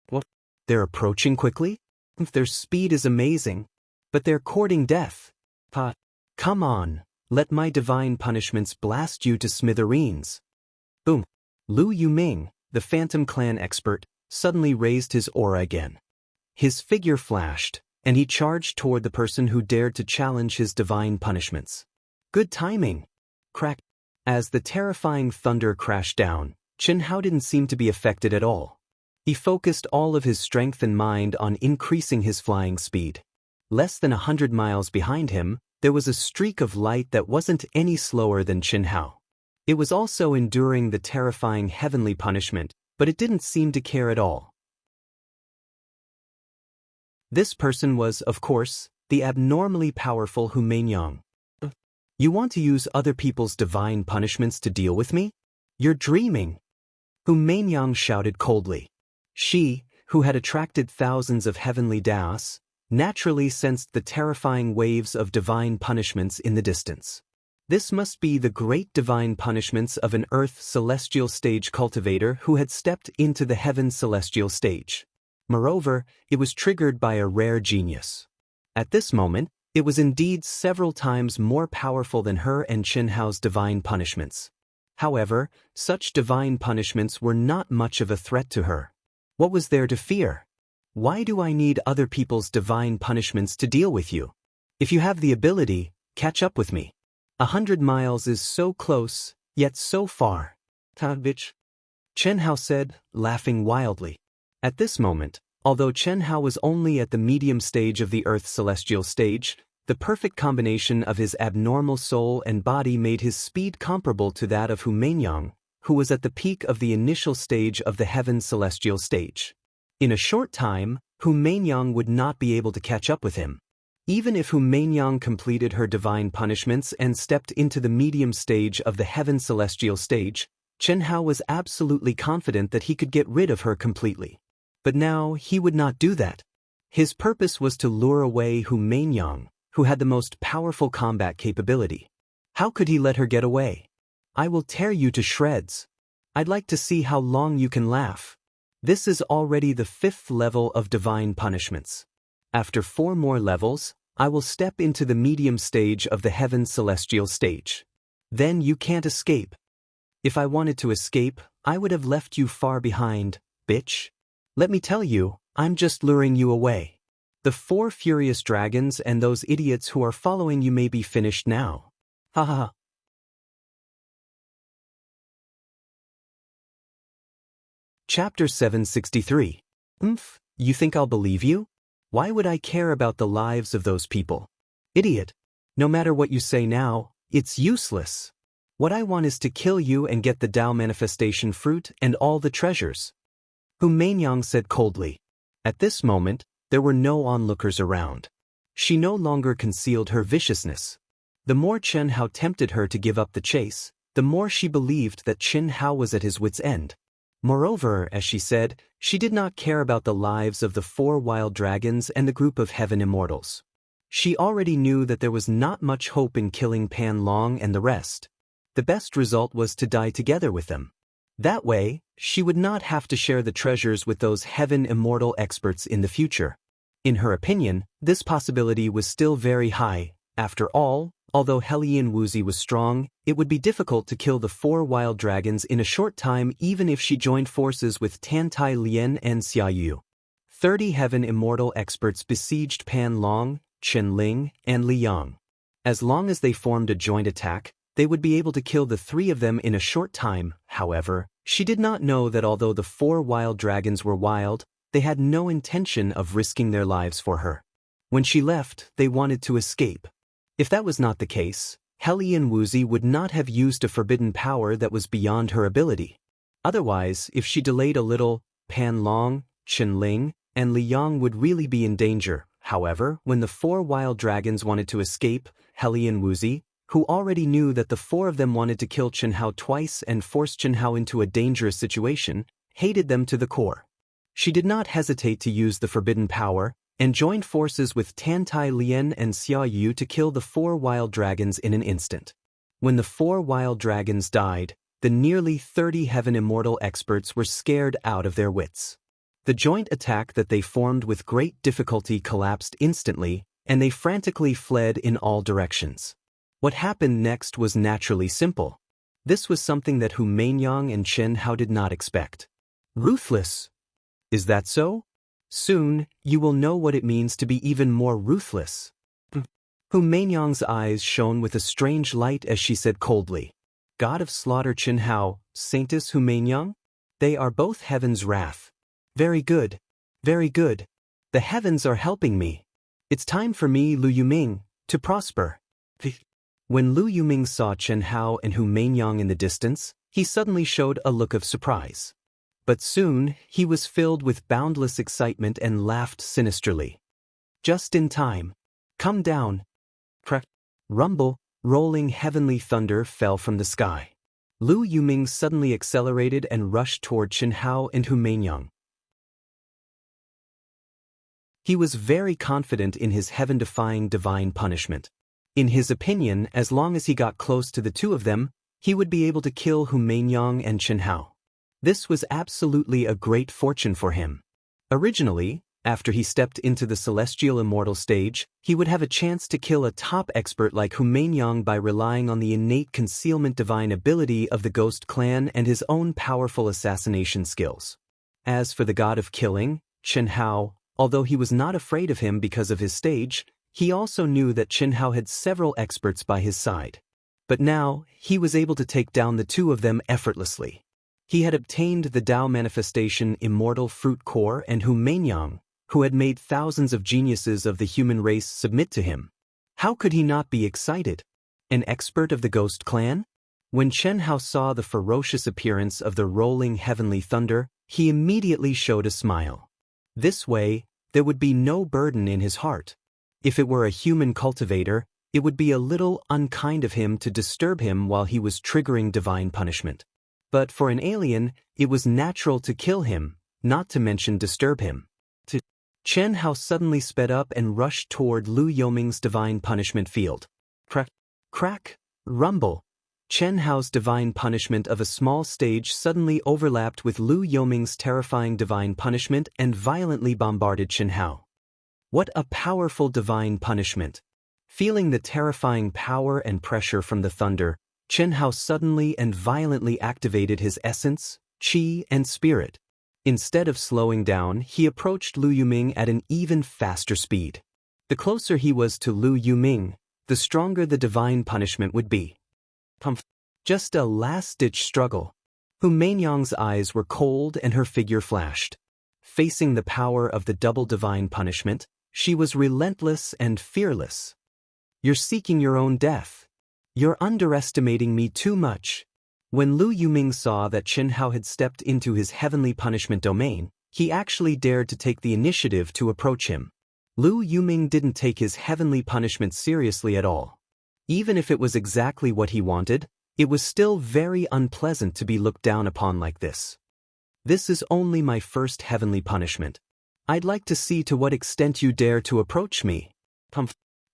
S1: What? They're approaching quickly? Their speed is amazing. But they're courting death. Come on, let my divine punishments blast you to smithereens. Boom. Lu Yuming, the Phantom Clan expert, suddenly raised his aura again. His figure flashed, and he charged toward the person who dared to challenge his divine punishments. Good timing. Crack. As the terrifying thunder crashed down, Chen Hao didn't seem to be affected at all. He focused all of his strength and mind on increasing his flying speed. Less than 100 miles behind him, there was a streak of light that wasn't any slower than Chen Hao. It was also enduring the terrifying heavenly punishment, but it didn't seem to care at all. This person was, of course, the abnormally powerful Hu Meinyang. You want to use other people's divine punishments to deal with me? You're dreaming. Hu Meinyang shouted coldly. She, who had attracted thousands of heavenly daos, naturally sensed the terrifying waves of divine punishments in the distance. This must be the great divine punishments of an earth celestial stage cultivator who had stepped into the heaven celestial stage. Moreover, it was triggered by a rare genius. At this moment, it was indeed several times more powerful than her and Chen Hao's divine punishments. However, such divine punishments were not much of a threat to her. What was there to fear? Why do I need other people's divine punishments to deal with you? If you have the ability, catch up with me. 100 miles is so close, yet so far. Bitch. Chen Hao said, laughing wildly. At this moment, although Chen Hao was only at the medium stage of the Earth celestial stage, the perfect combination of his abnormal soul and body made his speed comparable to that of Hu Meinyang, who was at the peak of the initial stage of the heaven celestial stage. In a short time, Hu Meinyang would not be able to catch up with him. Even if Hu Meinyang completed her divine punishments and stepped into the medium stage of the heaven celestial stage, Chen Hao was absolutely confident that he could get rid of her completely. But now he would not do that. His purpose was to lure away Hu Meinyang, who had the most powerful combat capability. How could he let her get away? I will tear you to shreds. I'd like to see how long you can laugh. This is already the 5th level of divine punishments. After 4 more levels, I will step into the medium stage of the heaven celestial stage. Then you can't escape. If I wanted to escape, I would have left you far behind, bitch. Let me tell you, I'm just luring you away. The 4 furious dragons and those idiots who are following you may be finished now. Ha ha ha. Chapter 763. You think I'll believe you? Why would I care about the lives of those people? Idiot. No matter what you say now, it's useless. What I want is to kill you and get the Tao manifestation fruit and all the treasures. Hu Meinyang said coldly. At this moment, there were no onlookers around. She no longer concealed her viciousness. The more Chen Hao tempted her to give up the chase, the more she believed that Chen Hao was at his wit's end. Moreover, as she said, she did not care about the lives of the 4 wild dragons and the group of heaven immortals. She already knew that there was not much hope in killing Pan Long and the rest. The best result was to die together with them. That way, she would not have to share the treasures with those heaven immortal experts in the future. In her opinion, this possibility was still very high. After all, although Hellian Wuzi was strong, it would be difficult to kill the 4 wild dragons in a short time even if she joined forces with Tantai Lien and Xia Yu. 30 heaven immortal experts besieged Pan Long, Chen Ling, and Li Yang. As long as they formed a joint attack, they would be able to kill the 3 of them in a short time. However, she did not know that although the 4 wild dragons were wild, they had no intention of risking their lives for her. When she left, they wanted to escape. If that was not the case, Hellian Wuzi would not have used a forbidden power that was beyond her ability. Otherwise, if she delayed a little, Pan Long, Chen Ling, and Li Yang would really be in danger. However, when the 4 wild dragons wanted to escape, Heli and Wuzi, who already knew that the 4 of them wanted to kill Chen Hao twice and force Chen Hao into a dangerous situation, hated them to the core. She did not hesitate to use the forbidden power, and joined forces with Tantai Lian and Xia Yu to kill the 4 wild dragons in an instant. When the 4 wild dragons died, the nearly 30 Heaven Immortal experts were scared out of their wits. The joint attack that they formed with great difficulty collapsed instantly, and they frantically fled in all directions. What happened next was naturally simple. This was something that Hu Mainyang and Chen Hao did not expect. Ruthless. Is that so? Soon, you will know what it means to be even more ruthless. Hu Mainyang's eyes shone with a strange light as she said coldly, God of slaughter Chen Hao, Saintess Hu Mainyang? They are both heaven's wrath. Very good. Very good. The heavens are helping me. It's time for me, Lu Yuming, to prosper. When Lu Yuming saw Chen Hao and Hu Mainyang in the distance, he suddenly showed a look of surprise. But soon, he was filled with boundless excitement and laughed sinisterly. Just in time. Come down. Crack. Rumble, rolling heavenly thunder fell from the sky. Lu Yuming suddenly accelerated and rushed toward Chen Hao and Hu Mainyang. He was very confident in his heaven-defying divine punishment. In his opinion, as long as he got close to the 2 of them, he would be able to kill Hu Mainyang and Chen Hao. This was absolutely a great fortune for him. Originally, after he stepped into the celestial immortal stage, he would have a chance to kill a top expert like Hu Mainyang by relying on the innate concealment divine ability of the Ghost Clan and his own powerful assassination skills. As for the god of killing, Chen Hao, although he was not afraid of him because of his stage, he also knew that Chen Hao had several experts by his side. But now, he was able to take down the 2 of them effortlessly. He had obtained the Tao Manifestation Immortal Fruit Core and Hu Mainyang, who had made thousands of geniuses of the human race submit to him. How could he not be excited? An expert of the Ghost Clan? When Chen Hao saw the ferocious appearance of the rolling heavenly thunder, he immediately showed a smile. This way, there would be no burden in his heart. If it were a human cultivator, it would be a little unkind of him to disturb him while he was triggering divine punishment. But for an alien, it was natural to kill him, not to mention disturb him. Chen Hao suddenly sped up and rushed toward Lu Yuming's divine punishment field. Crack, crack, rumble. Chen Hao's divine punishment of a small stage suddenly overlapped with Lu Yuming's terrifying divine punishment and violently bombarded Chen Hao. What a powerful divine punishment! Feeling the terrifying power and pressure from the thunder, Chen Hao suddenly and violently activated his essence, qi, and spirit. Instead of slowing down, he approached Lu Yuming at an even faster speed. The closer he was to Lu Yuming, the stronger the divine punishment would be. Just a last-ditch struggle. Hu Mainyang's eyes were cold and her figure flashed. Facing the power of the double divine punishment, she was relentless and fearless. You're seeking your own death. You're underestimating me too much. When Lu Yuming saw that Chen Hao had stepped into his heavenly punishment domain, he actually dared to take the initiative to approach him. Lu Yuming didn't take his heavenly punishment seriously at all. Even if it was exactly what he wanted, it was still very unpleasant to be looked down upon like this. This is only my first heavenly punishment. I'd like to see to what extent you dare to approach me.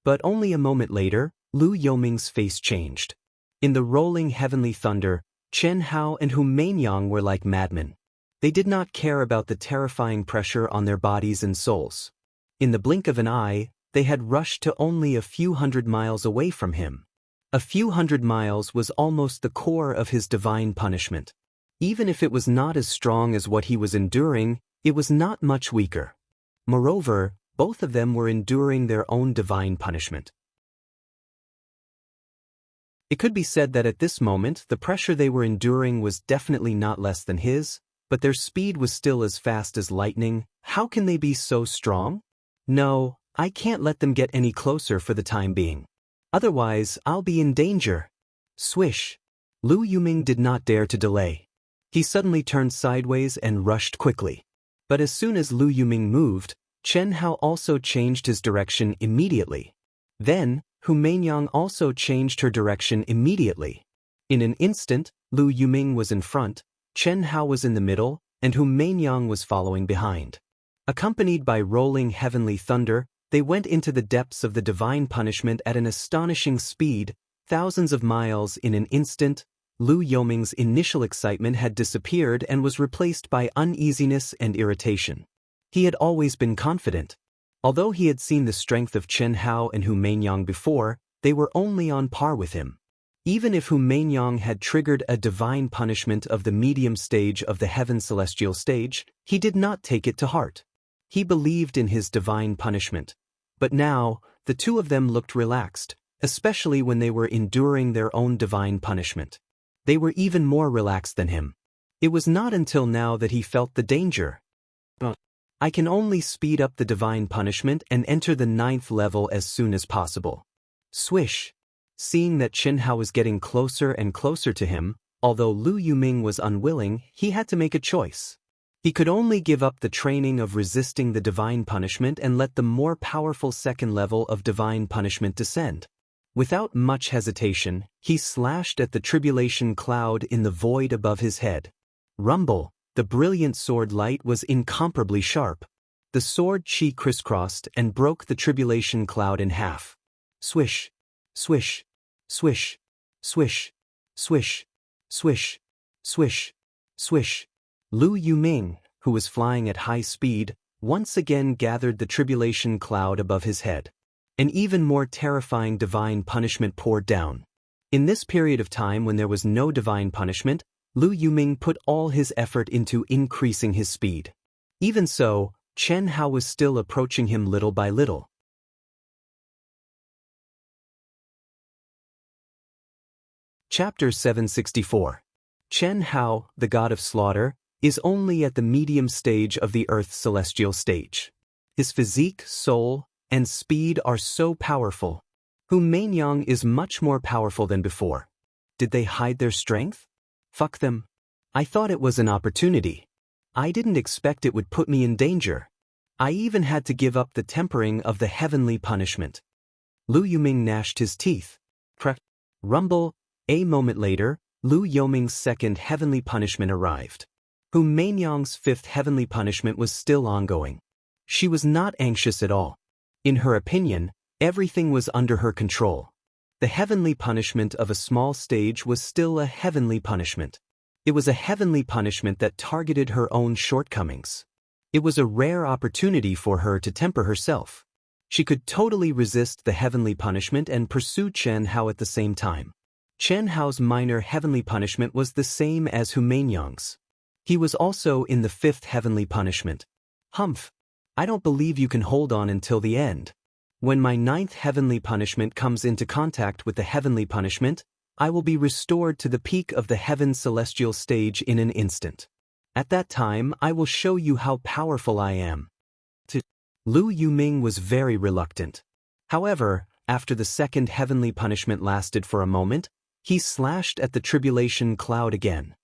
S1: But only a moment later, Lu Yuming's face changed. In the rolling heavenly thunder, Chen Hao and Hu Mainyang were like madmen. They did not care about the terrifying pressure on their bodies and souls. In the blink of an eye, they had rushed to only a few hundred miles away from him. A few hundred miles was almost the core of his divine punishment. Even if it was not as strong as what he was enduring, it was not much weaker. Moreover, both of them were enduring their own divine punishment. It could be said that at this moment the pressure they were enduring was definitely not less than his, but their speed was still as fast as lightning. How can they be so strong? No, I can't let them get any closer for the time being. Otherwise, I'll be in danger. Swish. Lu Yuming did not dare to delay. He suddenly turned sideways and rushed quickly. But as soon as Lu Yuming moved, Chen Hao also changed his direction immediately. Then, Hu Mainyang also changed her direction immediately. In an instant, Lu Yuming was in front, Chen Hao was in the middle, and Hu Mainyang was following behind. Accompanied by rolling heavenly thunder, they went into the depths of the divine punishment at an astonishing speed, thousands of miles in an instant. Lu Yuming's initial excitement had disappeared and was replaced by uneasiness and irritation. He had always been confident. Although he had seen the strength of Chen Hao and Hu Mainyang before, they were only on par with him. Even if Hu Mainyang had triggered a divine punishment of the medium stage of the heaven celestial stage, he did not take it to heart. He believed in his divine punishment. But now, the two of them looked relaxed, especially when they were enduring their own divine punishment. They were even more relaxed than him. It was not until now that he felt the danger. I can only speed up the divine punishment and enter the 9th level as soon as possible. Swish. Seeing that Chen Hao was getting closer and closer to him, although Lu Yuming was unwilling, he had to make a choice. He could only give up the training of resisting the divine punishment and let the more powerful 2nd level of divine punishment descend. Without much hesitation, he slashed at the tribulation cloud in the void above his head. Rumble. The brilliant sword light was incomparably sharp. The sword chi crisscrossed and broke the tribulation cloud in half. Swish. Swish. Swish. Swish. Swish. Swish. Swish. Swish. Lu Yuming, who was flying at high speed, once again gathered the tribulation cloud above his head. An even more terrifying divine punishment poured down. In this period of time when there was no divine punishment, Lu Yuming put all his effort into increasing his speed. Even so, Chen Hao was still approaching him little by little. Chapter 764. Chen Hao, the god of slaughter, is only at the medium stage of the Earth's celestial stage. His physique, soul, and speed are so powerful. Hu Mainyang is much more powerful than before. Did they hide their strength? Fuck them. I thought it was an opportunity. I didn't expect it would put me in danger. I even had to give up the tempering of the heavenly punishment. Lu Yuming gnashed his teeth. Crack. Rumble. A moment later, Lu Yuming's 2nd heavenly punishment arrived. Hu Mainyang's 5th heavenly punishment was still ongoing. She was not anxious at all. In her opinion, everything was under her control. The heavenly punishment of a small stage was still a heavenly punishment. It was a heavenly punishment that targeted her own shortcomings. It was a rare opportunity for her to temper herself. She could totally resist the heavenly punishment and pursue Chen Hao at the same time. Chen Hao's minor heavenly punishment was the same as Hu Mainyang's. He was also in the 5th heavenly punishment. Humph. I don't believe you can hold on until the end. When my 9th heavenly punishment comes into contact with the heavenly punishment, I will be restored to the peak of the heaven celestial stage in an instant. At that time I will show you how powerful I am. Lu Yuming was very reluctant. However, after the 2nd heavenly punishment lasted for a moment, he slashed at the tribulation cloud again.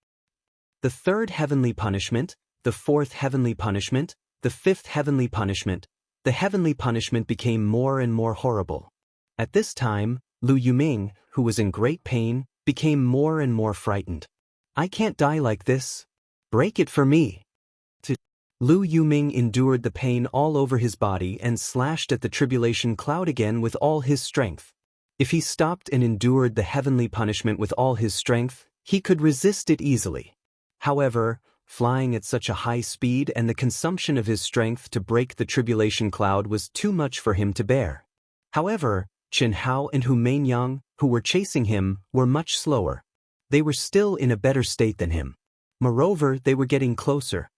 S1: The 3rd heavenly punishment, the 4th heavenly punishment, the 5th heavenly punishment, the heavenly punishment became more and more horrible. At this time, Lu Yuming, who was in great pain, became more and more frightened. I can't die like this. Break it for me. Lu Yuming endured the pain all over his body and slashed at the tribulation cloud again with all his strength. If he stopped and endured the heavenly punishment with all his strength, he could resist it easily. However, flying at such a high speed and the consumption of his strength to break the tribulation cloud was too much for him to bear. However, Chen Hao and Hu Mainyang, who were chasing him, were much slower. They were still in a better state than him. Moreover, they were getting closer.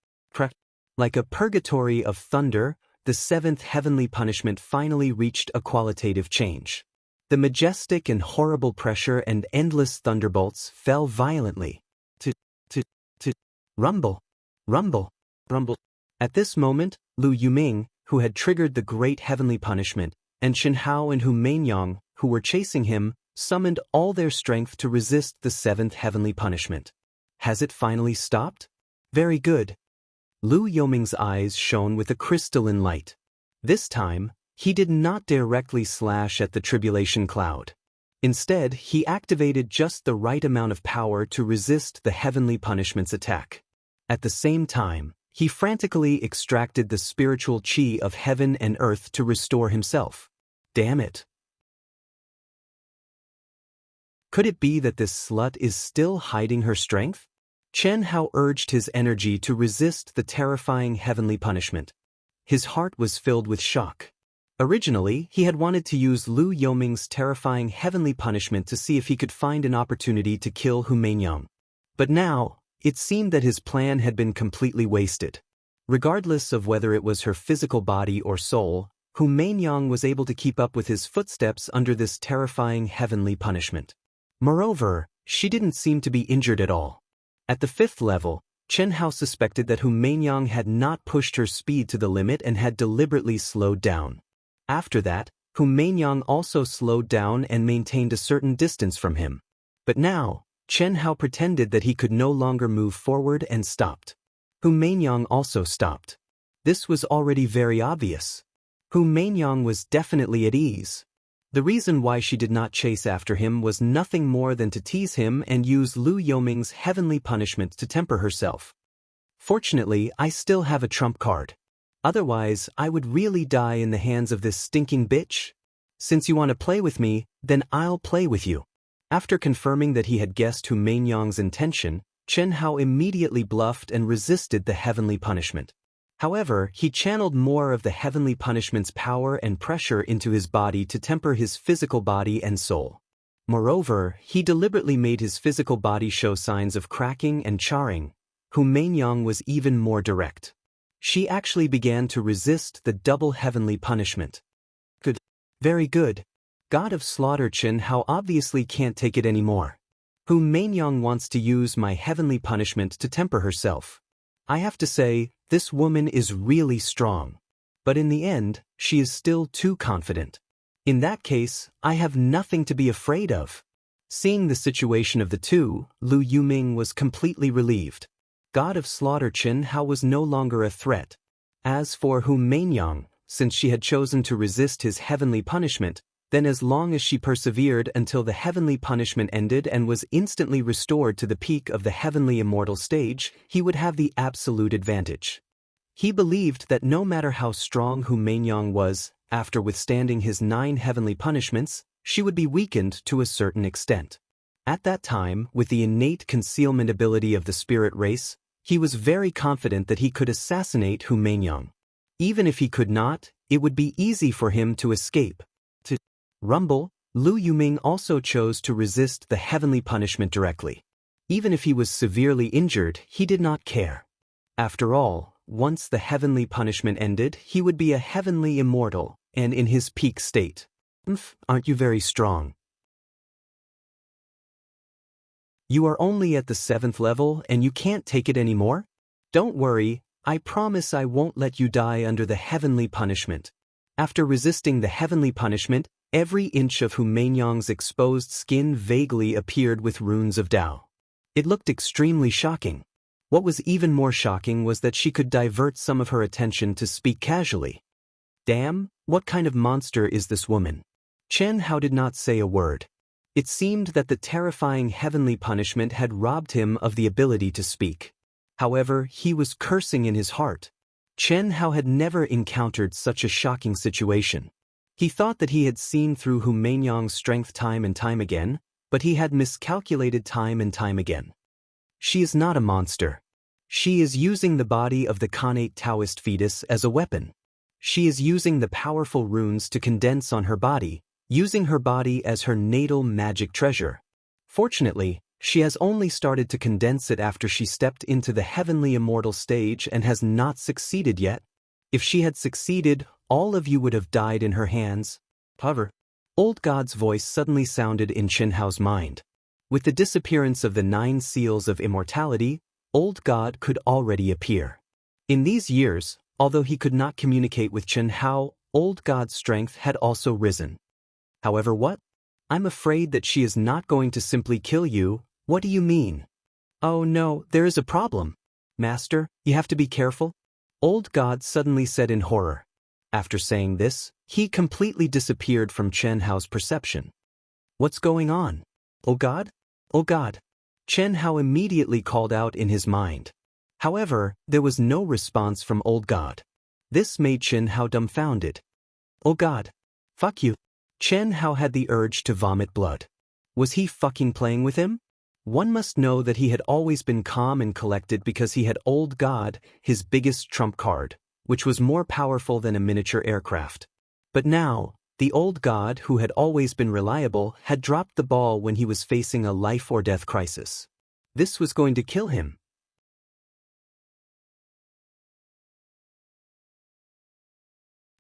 S1: Like a purgatory of thunder, the 7th heavenly punishment finally reached a qualitative change. The majestic and horrible pressure and endless thunderbolts fell violently. Rumble. Rumble. Rumble. At this moment, Lu Yuming, who had triggered the great heavenly punishment, and Chen Hao and Hu Mainyang, who were chasing him, summoned all their strength to resist the 7th heavenly punishment. Has it finally stopped? Very good. Lu Yoming's eyes shone with a crystalline light. This time, he did not directly slash at the tribulation cloud. Instead, he activated just the right amount of power to resist the heavenly punishment's attack. At the same time, he frantically extracted the spiritual chi of heaven and earth to restore himself. Damn it. Could it be that this slut is still hiding her strength? Chen Hao urged his energy to resist the terrifying heavenly punishment. His heart was filled with shock. Originally, he had wanted to use Lu Yoming's terrifying heavenly punishment to see if he could find an opportunity to kill Hu Meinyang. But now, it seemed that his plan had been completely wasted. Regardless of whether it was her physical body or soul, Hu Meinyang was able to keep up with his footsteps under this terrifying heavenly punishment. Moreover, she didn't seem to be injured at all. At the 5th level, Chen Hao suspected that Hu Meinyang had not pushed her speed to the limit and had deliberately slowed down. After that, Hu Meinyang also slowed down and maintained a certain distance from him. But now, Chen Hao pretended that he could no longer move forward and stopped. Hu Meinyang also stopped. This was already very obvious. Hu Meinyang was definitely at ease. The reason why she did not chase after him was nothing more than to tease him and use Lu Yoming's heavenly punishment to temper herself. Fortunately, I still have a trump card. Otherwise, I would really die in the hands of this stinking bitch. Since you want to play with me, then I'll play with you. After confirming that he had guessed Hu Meinyang's intention, Chen Hao immediately bluffed and resisted the heavenly punishment. However, he channeled more of the heavenly punishment's power and pressure into his body to temper his physical body and soul. Moreover, he deliberately made his physical body show signs of cracking and charring. Hu Meinyang was even more direct. She actually began to resist the double heavenly punishment. Good. Very good. God of Slaughter Chen Hao obviously can't take it anymore. Hu Meinyang wants to use my heavenly punishment to temper herself. I have to say, this woman is really strong. But in the end, she is still too confident. In that case, I have nothing to be afraid of. Seeing the situation of the two, Lu Yuming was completely relieved. God of Slaughter Chen Hao was no longer a threat. As for Hu Meinyang, since she had chosen to resist his heavenly punishment, then as long as she persevered until the heavenly punishment ended and was instantly restored to the peak of the heavenly immortal stage, he would have the absolute advantage. He believed that no matter how strong Hu Meinyang was, after withstanding his 9 heavenly punishments, she would be weakened to a certain extent. At that time, with the innate concealment ability of the spirit race, he was very confident that he could assassinate Hu Meinyang. Even if he could not, it would be easy for him to escape. To rumble, Lu Yuming also chose to resist the heavenly punishment directly. Even if he was severely injured, he did not care. After all, once the heavenly punishment ended, he would be a heavenly immortal, and in his peak state. Aren't you very strong? You are only at the 7th level and you can't take it anymore? Don't worry, I promise I won't let you die under the heavenly punishment. After resisting the heavenly punishment, every inch of Hu Meinyang's exposed skin vaguely appeared with runes of Tao. It looked extremely shocking. What was even more shocking was that she could divert some of her attention to speak casually. Damn, what kind of monster is this woman? Chen Hao did not say a word. It seemed that the terrifying heavenly punishment had robbed him of the ability to speak. However, he was cursing in his heart. Chen Hao had never encountered such a shocking situation. He thought that he had seen through Hu Meinyang's strength time and time again, but he had miscalculated time and time again. She is not a monster. She is using the body of the Khanate Taoist fetus as a weapon. She is using the powerful runes to condense on her body, using her body as her natal magic treasure. Fortunately, she has only started to condense it after she stepped into the heavenly immortal stage and has not succeeded yet. If she had succeeded, all of you would have died in her hands. However, Old God's voice suddenly sounded in Chen Hao's mind. With the disappearance of the 9 seals of immortality, Old God could already appear. In these years, although he could not communicate with Chen Hao, Old God's strength had also risen. However, what? I'm afraid that she is not going to simply kill you. What do you mean? Oh no, there is a problem. Master, you have to be careful. Old God suddenly said in horror. After saying this, he completely disappeared from Chen Hao's perception. What's going on? Oh God? Oh God! Chen Hao immediately called out in his mind. However, there was no response from Old God. This made Chen Hao dumbfounded. Oh God! Fuck you! Chen Hao had the urge to vomit blood. Was he fucking playing with him? One must know that he had always been calm and collected because he had Old God, his biggest trump card, which was more powerful than a miniature aircraft. But now, the Old God who had always been reliable had dropped the ball when he was facing a life-or-death crisis. This was going to kill him.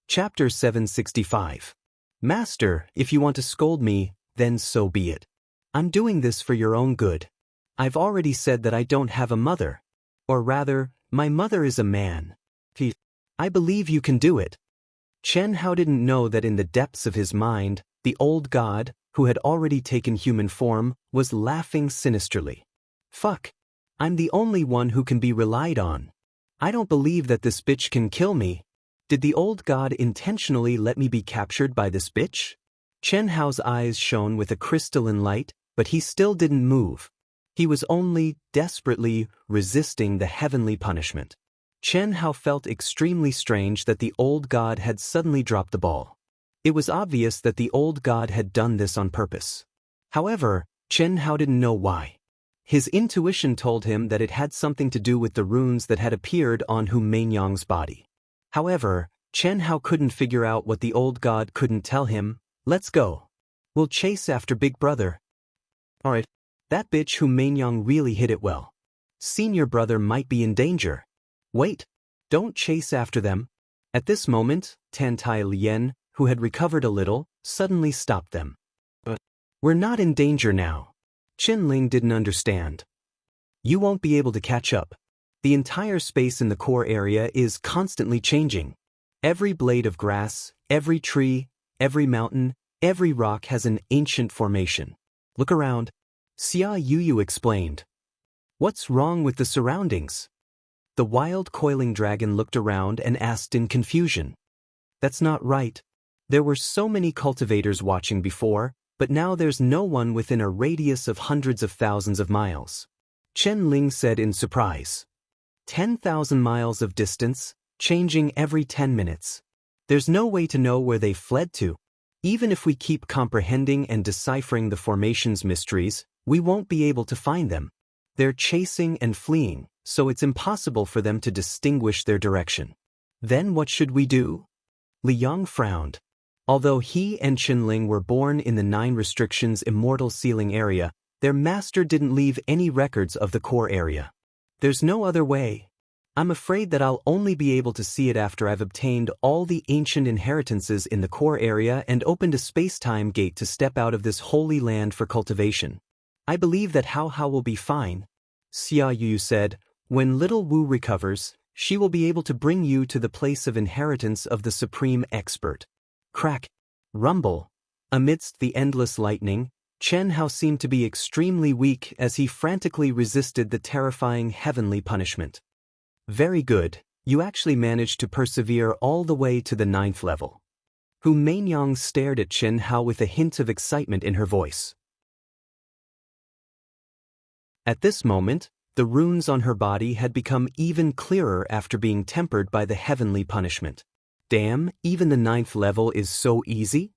S1: Chapter 765. Master, if you want to scold me, then so be it. I'm doing this for your own good. I've already said that I don't have a mother. Or rather, my mother is a man. I believe you can do it. Chen Hao didn't know that in the depths of his mind, the Old God, who had already taken human form, was laughing sinisterly. Fuck. I'm the only one who can be relied on. I don't believe that this bitch can kill me. Did the Old God intentionally let me be captured by this bitch? Chen Hao's eyes shone with a crystalline light, but he still didn't move. He was only desperately resisting the heavenly punishment. Chen Hao felt extremely strange that the Old God had suddenly dropped the ball. It was obvious that the Old God had done this on purpose. However, Chen Hao didn't know why. His intuition told him that it had something to do with the runes that had appeared on Hu Meinyang's body. However, Chen Hao couldn't figure out what the Old God couldn't tell him. Let's go. We'll chase after Big Brother. Alright. That bitch Hu Meinyang really hit it well. Senior brother might be in danger. Wait. Don't chase after them. At this moment, Tan Tai Lien, who had recovered a little, suddenly stopped them. But we're not in danger now. Qin Ling didn't understand. You won't be able to catch up. The entire space in the core area is constantly changing. Every blade of grass, every tree, every mountain, every rock has an ancient formation. Look around. Xia Yuyu explained. What's wrong with the surroundings? The wild coiling dragon looked around and asked in confusion. That's not right. There were so many cultivators watching before, but now there's no one within a radius of hundreds of thousands of miles. Chen Ling said in surprise. 10,000 miles of distance, changing every 10 minutes. There's no way to know where they fled to. Even if we keep comprehending and deciphering the formation's mysteries, we won't be able to find them. They're chasing and fleeing, so it's impossible for them to distinguish their direction. Then what should we do? Li Yang frowned. Although he and Qinling were born in the 9 restrictions immortal sealing area, their master didn't leave any records of the core area. There's no other way. I'm afraid that I'll only be able to see it after I've obtained all the ancient inheritances in the core area and opened a space-time gate to step out of this holy land for cultivation. I believe that Hao Hao will be fine. Xia Yu said, when little Wu recovers, she will be able to bring you to the place of inheritance of the supreme expert. Crack. Rumble. Amidst the endless lightning, Chen Hao seemed to be extremely weak as he frantically resisted the terrifying heavenly punishment. Very good, you actually managed to persevere all the way to the 9th level. Hu Meinyang stared at Chen Hao with a hint of excitement in her voice. At this moment, the runes on her body had become even clearer after being tempered by the heavenly punishment. Damn, even the 9th level is so easy?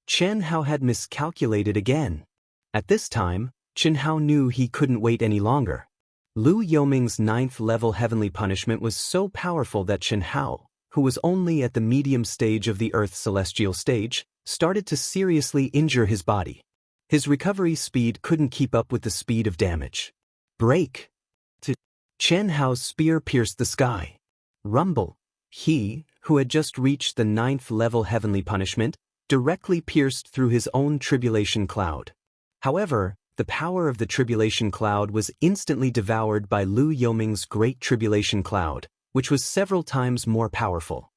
S1: Chen Hao had miscalculated again. At this time, Chen Hao knew he couldn't wait any longer. Lu Yoming's 9th level heavenly punishment was so powerful that Chen Hao, who was only at the medium stage of the Earth's celestial stage, started to seriously injure his body. His recovery speed couldn't keep up with the speed of damage. Break! Chen Hao's spear pierced the sky. Rumble! He, who had just reached the 9th level heavenly punishment, directly pierced through his own tribulation cloud. However, the power of the tribulation cloud was instantly devoured by Lu Yoming's great tribulation cloud, which was several times more powerful.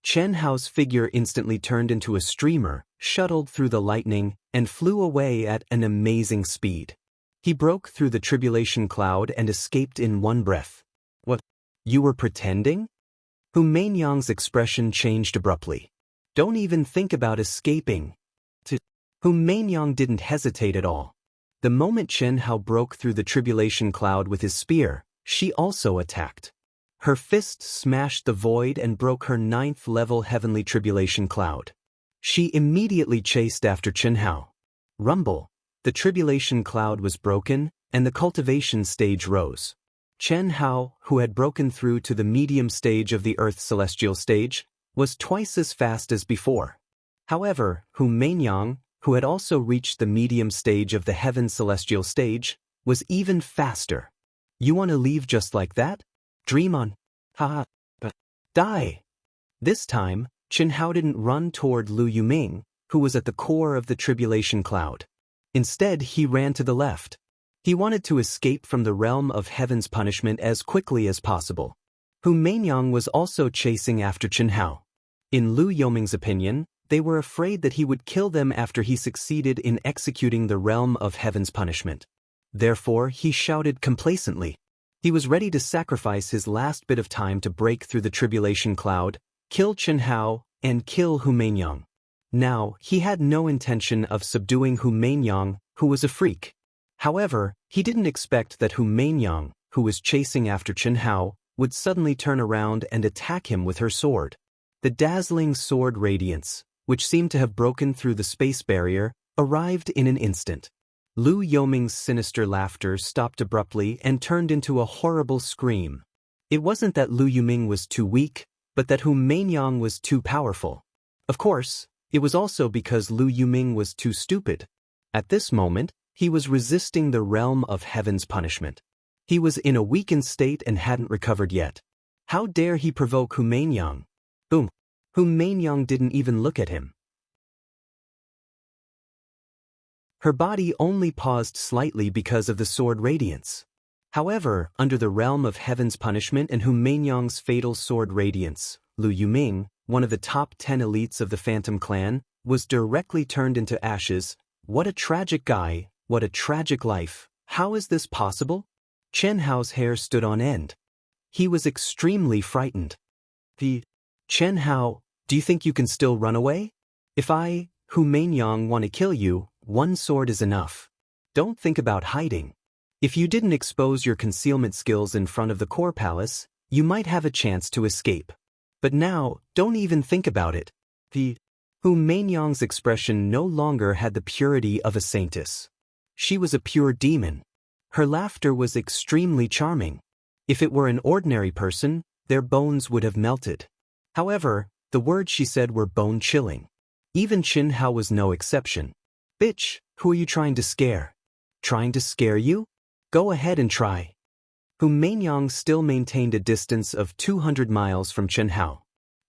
S1: Chen Hao's figure instantly turned into a streamer, shuttled through the lightning, and flew away at an amazing speed. He broke through the tribulation cloud and escaped in one breath. You were pretending? Hu Mainyang's expression changed abruptly. Don't even think about escaping. Hu Mainyang didn't hesitate at all. The moment Chen Hao broke through the tribulation cloud with his spear, she also attacked. Her fist smashed the void and broke her 9th-level heavenly tribulation cloud. She immediately chased after Chen Hao. Rumble. The tribulation cloud was broken, and the cultivation stage rose. Chen Hao, who had broken through to the medium stage of the Earth celestial stage, was twice as fast as before. However, Hu Mainyang, who had also reached the medium stage of the heaven celestial stage, was even faster. You want to leave just like that? Dream on. Haha. Die. This time, Chen Hao didn't run toward Lu Yuming, who was at the core of the tribulation cloud. Instead, he ran to the left. He wanted to escape from the realm of heaven's punishment as quickly as possible. Hu Mainyang was also chasing after Chen Hao. In Lu Yuming's opinion, they were afraid that he would kill them after he succeeded in executing the realm of heaven's punishment. Therefore, he shouted complacently. He was ready to sacrifice his last bit of time to break through the tribulation cloud, kill Chen Hao, and kill Hu Mainyang. Now, he had no intention of subduing Hu Mainyang, who was a freak. However, he didn't expect that Hu Mainyang, who was chasing after Chen Hao, would suddenly turn around and attack him with her sword. The dazzling sword radiance, which seemed to have broken through the space barrier, arrived in an instant. Lu Yuming's sinister laughter stopped abruptly and turned into a horrible scream. It wasn't that Lu Yuming was too weak, but that Hu Mainyang was too powerful. Of course, it was also because Lu Yuming was too stupid. At this moment, he was resisting the realm of heaven's punishment. He was in a weakened state and hadn't recovered yet. How dare he provoke Hu Mainyang? Boom. Hu Mainyang didn't even look at him. Her body only paused slightly because of the sword radiance. However, under the realm of heaven's punishment and Hu Mainyang's fatal sword radiance, Lu Yuming, one of the top 10 elites of the Phantom Clan, was directly turned into ashes. What a tragic guy, what a tragic life. How is this possible? Chen Hao's hair stood on end. He was extremely frightened. Chen Hao, do you think you can still run away? If I, Hu Mainyang, want to kill you, one sword is enough. Don't think about hiding. If you didn't expose your concealment skills in front of the core palace, you might have a chance to escape. But now, don't even think about it. Hu Mainyang's expression no longer had the purity of a saintess. She was a pure demon. Her laughter was extremely charming. If it were an ordinary person, their bones would have melted. However, the words she said were bone-chilling. Even Chen Hao was no exception. Bitch, who are you trying to scare? Trying to scare you? Go ahead and try. Hu Mainyang still maintained a distance of 200 miles from Chen Hao.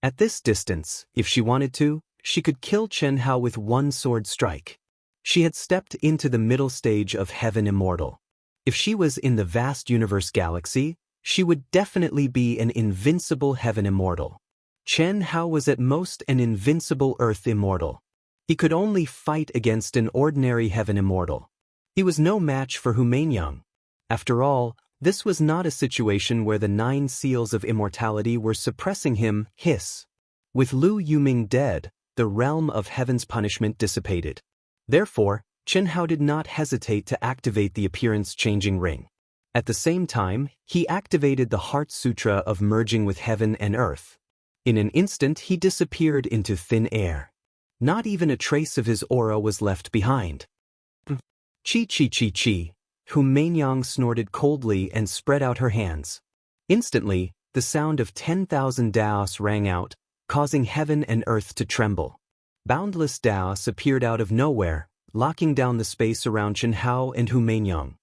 S1: At this distance, if she wanted to, she could kill Chen Hao with one sword strike. She had stepped into the middle stage of Heaven Immortal. If she was in the vast universe galaxy, she would definitely be an invincible Heaven Immortal. Chen Hao was at most an invincible Earth Immortal. He could only fight against an ordinary Heaven Immortal. He was no match for Hu Mainyang. After all, this was not a situation where the 9 seals of immortality were suppressing him. Hiss. With Lu Yuming dead, the realm of heaven's punishment dissipated. Therefore, Chen Hao did not hesitate to activate the appearance-changing ring. At the same time, he activated the Heart Sutra of merging with heaven and earth. In an instant, he disappeared into thin air. Not even a trace of his aura was left behind. Chi. Hu Mainyang snorted coldly and spread out her hands. Instantly, the sound of 10,000 Daos rang out, causing heaven and earth to tremble. Boundless Daos appeared out of nowhere, locking down the space around Chen Hao and Hu Mainyang.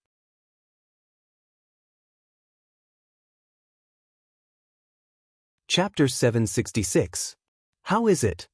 S1: Chapter 766. How is it?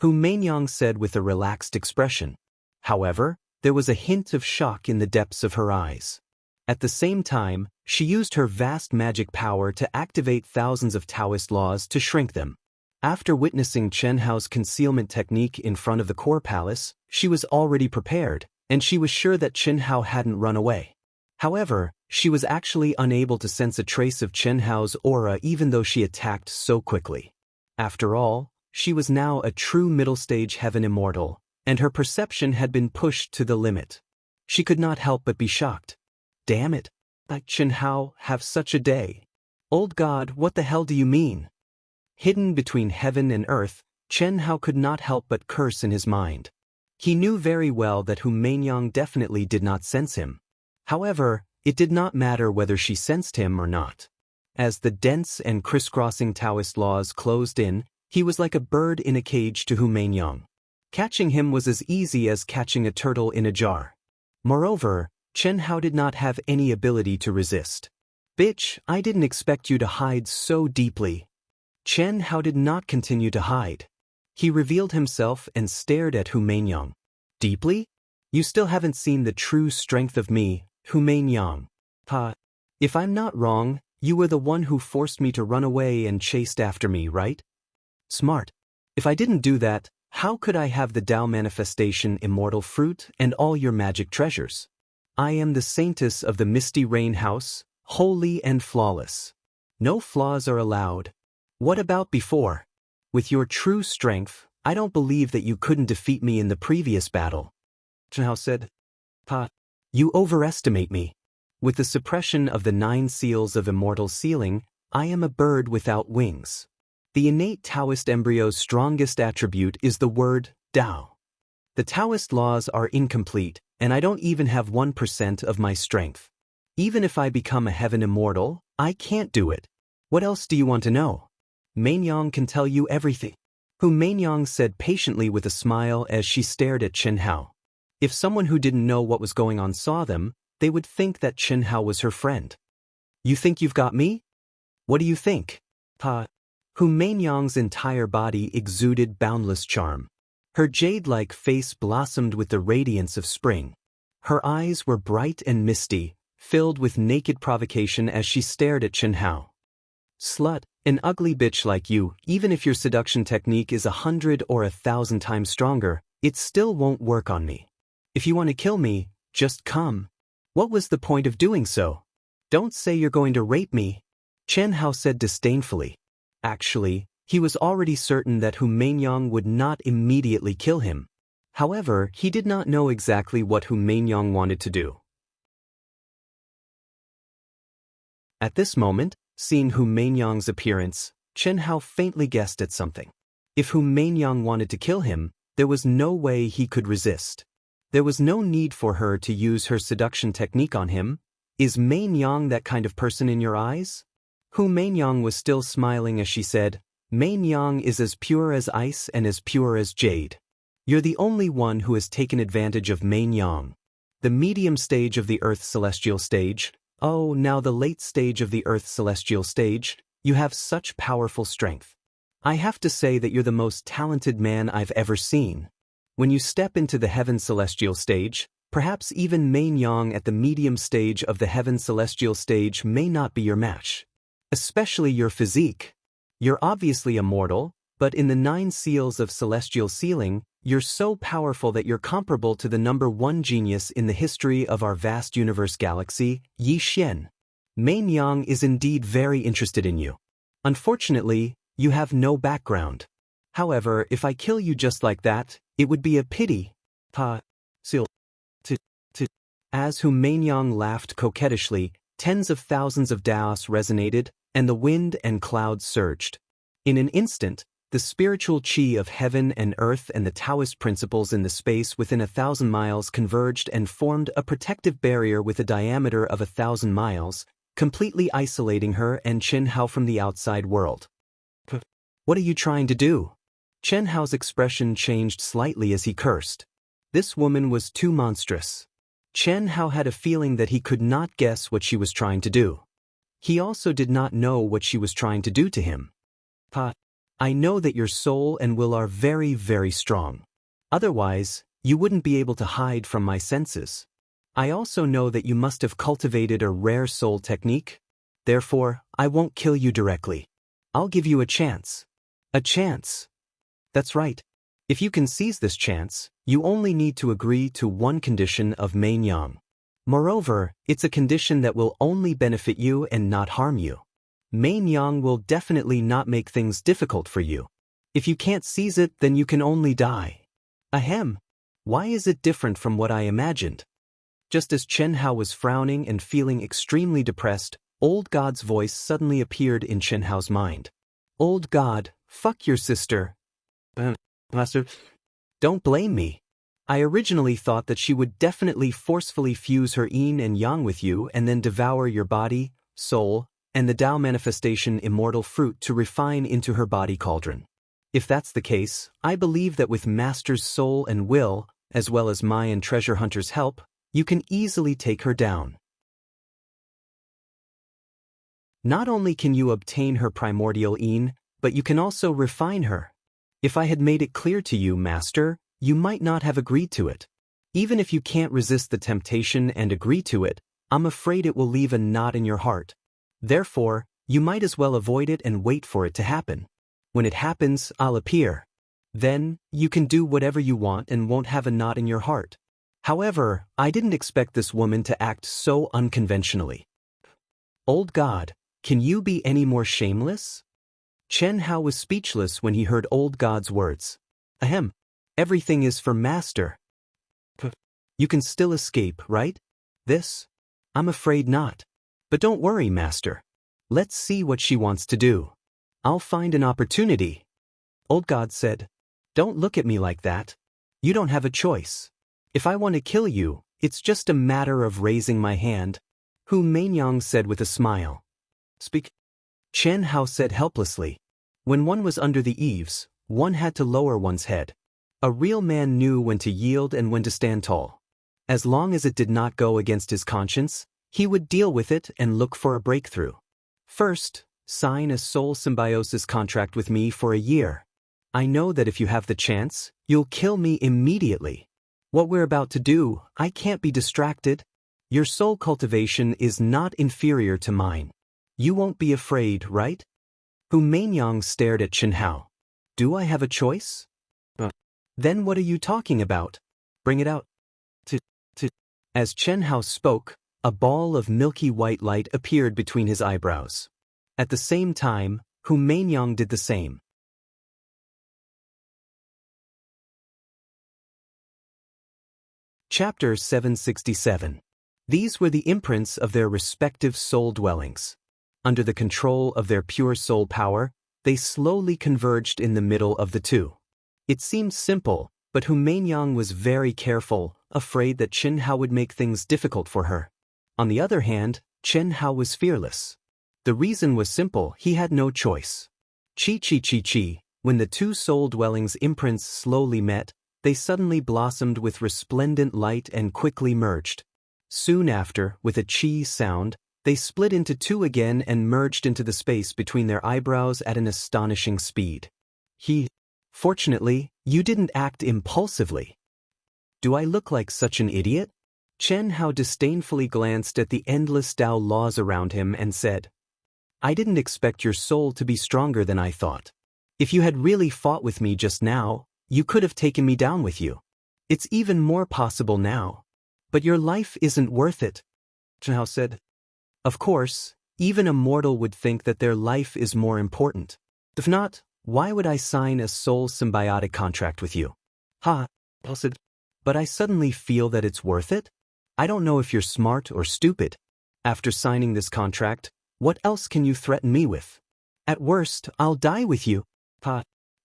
S1: Hu Mainyang said with a relaxed expression. However, there was a hint of shock in the depths of her eyes. At the same time, she used her vast magic power to activate thousands of Taoist laws to shrink them. After witnessing Chen Hao's concealment technique in front of the core palace, she was already prepared, and she was sure that Chen Hao hadn't run away. However, She was actually unable to sense a trace of Chen Hao's aura even though she attacked so quickly. After all, she was now a true middle-stage heaven immortal, and her perception had been pushed to the limit. She could not help but be shocked. Damn it! Like Chen Hao have such a day. Old God, what the hell do you mean? Hidden between heaven and earth, Chen Hao could not help but curse in his mind. He knew very well that Hu Mainyang definitely did not sense him. However, it did not matter whether she sensed him or not. As the dense and crisscrossing Taoist laws closed in, he was like a bird in a cage to Hu Mainyang. Catching him was as easy as catching a turtle in a jar. Moreover, Chen Hao did not have any ability to resist. Bitch, I didn't expect you to hide so deeply. Chen Hao did not continue to hide. He revealed himself and stared at Hu Mainyang. Deeply? You still haven't seen the true strength of me, Hu Mainyang. If I'm not wrong, you were the one who forced me to run away and chased after me, right? Smart. If I didn't do that, how could I have the Tao manifestation immortal fruit and all your magic treasures? I am the saintess of the Misty Rain House, holy and flawless. No flaws are allowed. What about before? With your true strength, I don't believe that you couldn't defeat me in the previous battle. Chen Hao said. You overestimate me. With the suppression of the 9 seals of immortal sealing, I am a bird without wings. The innate Taoist embryo's strongest attribute is the word Tao. The Taoist laws are incomplete, and I don't even have 1% of my strength. Even if I become a heaven immortal, I can't do it. What else do you want to know? Mainyang can tell you everything. Hu Mainyang said patiently with a smile as she stared at Chen Hao. If someone who didn't know what was going on saw them, they would think that Chen Hao was her friend. You think you've got me? What do you think? Hu Mainyang's entire body exuded boundless charm. Her jade-like face blossomed with the radiance of spring. Her eyes were bright and misty, filled with naked provocation as she stared at Chen Hao. Slut, an ugly bitch like you, even if your seduction technique is 100 or 1,000 times stronger, it still won't work on me. If you want to kill me, just come. What was the point of doing so? Don't say you're going to rape me. Chen Hao said disdainfully. Actually, he was already certain that Hu Mainyang would not immediately kill him. However, he did not know exactly what Hu Mainyang wanted to do. At this moment, seeing Hu Mainyang's appearance, Chen Hao faintly guessed at something. If Hu Mainyang wanted to kill him, there was no way he could resist. There was no need for her to use her seduction technique on him. Is Mainyang that kind of person in your eyes? Hu Mainyang was still smiling as she said, Mainyang is as pure as ice and as pure as jade. You're the only one who has taken advantage of Mainyang. The medium stage of the Earth celestial stage, now the late stage of the Earth celestial stage, you have such powerful strength. I have to say that you're the most talented man I've ever seen. When you step into the heaven celestial stage, perhaps even Mainyang at the medium stage of the heaven celestial stage may not be your match. Especially your physique. You're obviously immortal, but in the 9 seals of celestial sealing, you're so powerful that you're comparable to the number 1 genius in the history of our vast universe galaxy, Yi Xian. Mainyang is indeed very interested in you. Unfortunately, you have no background. However, if I kill you just like that, it would be a pity. As Hu Mainyang laughed coquettishly, tens of thousands of Daos resonated, and the wind and clouds surged. In an instant, the spiritual chi of heaven and earth and the Taoist principles in the space within 1,000 miles converged and formed a protective barrier with a diameter of 1,000 miles, completely isolating her and Chen Hao from the outside world. What are you trying to do? Chen Hao's expression changed slightly as he cursed. This woman was too monstrous. Chen Hao had a feeling that he could not guess what she was trying to do. He also did not know what she was trying to do to him. I know that your soul and will are very, very strong. Otherwise, you wouldn't be able to hide from my senses. I also know that you must have cultivated a rare soul technique. Therefore, I won't kill you directly. I'll give you a chance. A chance. That's right. If you can seize this chance, you only need to agree to one condition of Mainyang. Moreover, it's a condition that will only benefit you and not harm you. Main Yang will definitely not make things difficult for you. If you can't seize it, then you can only die. Ahem. Why is it different from what I imagined? Just as Chen Hao was frowning and feeling extremely depressed, Old God's voice suddenly appeared in Chen Hao's mind. Old God, fuck your sister. Master, don't blame me. I originally thought that she would definitely forcefully fuse her yin and yang with you and then devour your body, soul, and the Tao manifestation immortal fruit to refine into her body cauldron. If that's the case, I believe that with Master's soul and will, as well as my and Treasure Hunter's help, you can easily take her down. Not only can you obtain her primordial yin, but you can also refine her. If I had made it clear to you, Master, you might not have agreed to it. Even if you can't resist the temptation and agree to it, I'm afraid it will leave a knot in your heart. Therefore, you might as well avoid it and wait for it to happen. When it happens, I'll appear. Then, you can do whatever you want and won't have a knot in your heart. However, I didn't expect this woman to act so unconventionally. Old God, can you be any more shameless? Chen Hao was speechless when he heard Old God's words. Ahem. Everything is for Master. You can still escape, right? This? I'm afraid not. But don't worry, Master. Let's see what she wants to do. I'll find an opportunity. Old God said, Don't look at me like that. You don't have a choice. If I want to kill you, it's just a matter of raising my hand. Hu Mainyang said with a smile. Speak. Chen Hao said helplessly. When one was under the eaves, one had to lower one's head. A real man knew when to yield and when to stand tall. As long as it did not go against his conscience, he would deal with it and look for a breakthrough. First, sign a soul symbiosis contract with me for a year. I know that if you have the chance, you'll kill me immediately. What we're about to do, I can't be distracted. Your soul cultivation is not inferior to mine. You won't be afraid, right? Hu Mainyang stared at Chen Hao. Do I have a choice? Then what are you talking about? Bring it out. As Chen Hao spoke, a ball of milky white light appeared between his eyebrows. At the same time, Hu Mainyang did the same. Chapter 767. These were the imprints of their respective soul dwellings. Under the control of their pure soul power, they slowly converged in the middle of the two. It seemed simple, but Hu Mainyang was very careful, afraid that Chen Hao would make things difficult for her. On the other hand, Chen Hao was fearless. The reason was simple, he had no choice. Chi. When the two soul dwellings' imprints slowly met, they suddenly blossomed with resplendent light and quickly merged. Soon after, with a chi sound, they split into two again and merged into the space between their eyebrows at an astonishing speed. Fortunately, you didn't act impulsively. Do I look like such an idiot? Chen Hao disdainfully glanced at the endless Tao laws around him and said, I didn't expect your soul to be stronger than I thought. If you had really fought with me just now, you could have taken me down with you. It's even more possible now. But your life isn't worth it. Chen Hao said. Of course, even a mortal would think that their life is more important. If not, why would I sign a soul symbiotic contract with you? I said. But I suddenly feel that it's worth it. I don't know if you're smart or stupid. After signing this contract, what else can you threaten me with? At worst, I'll die with you.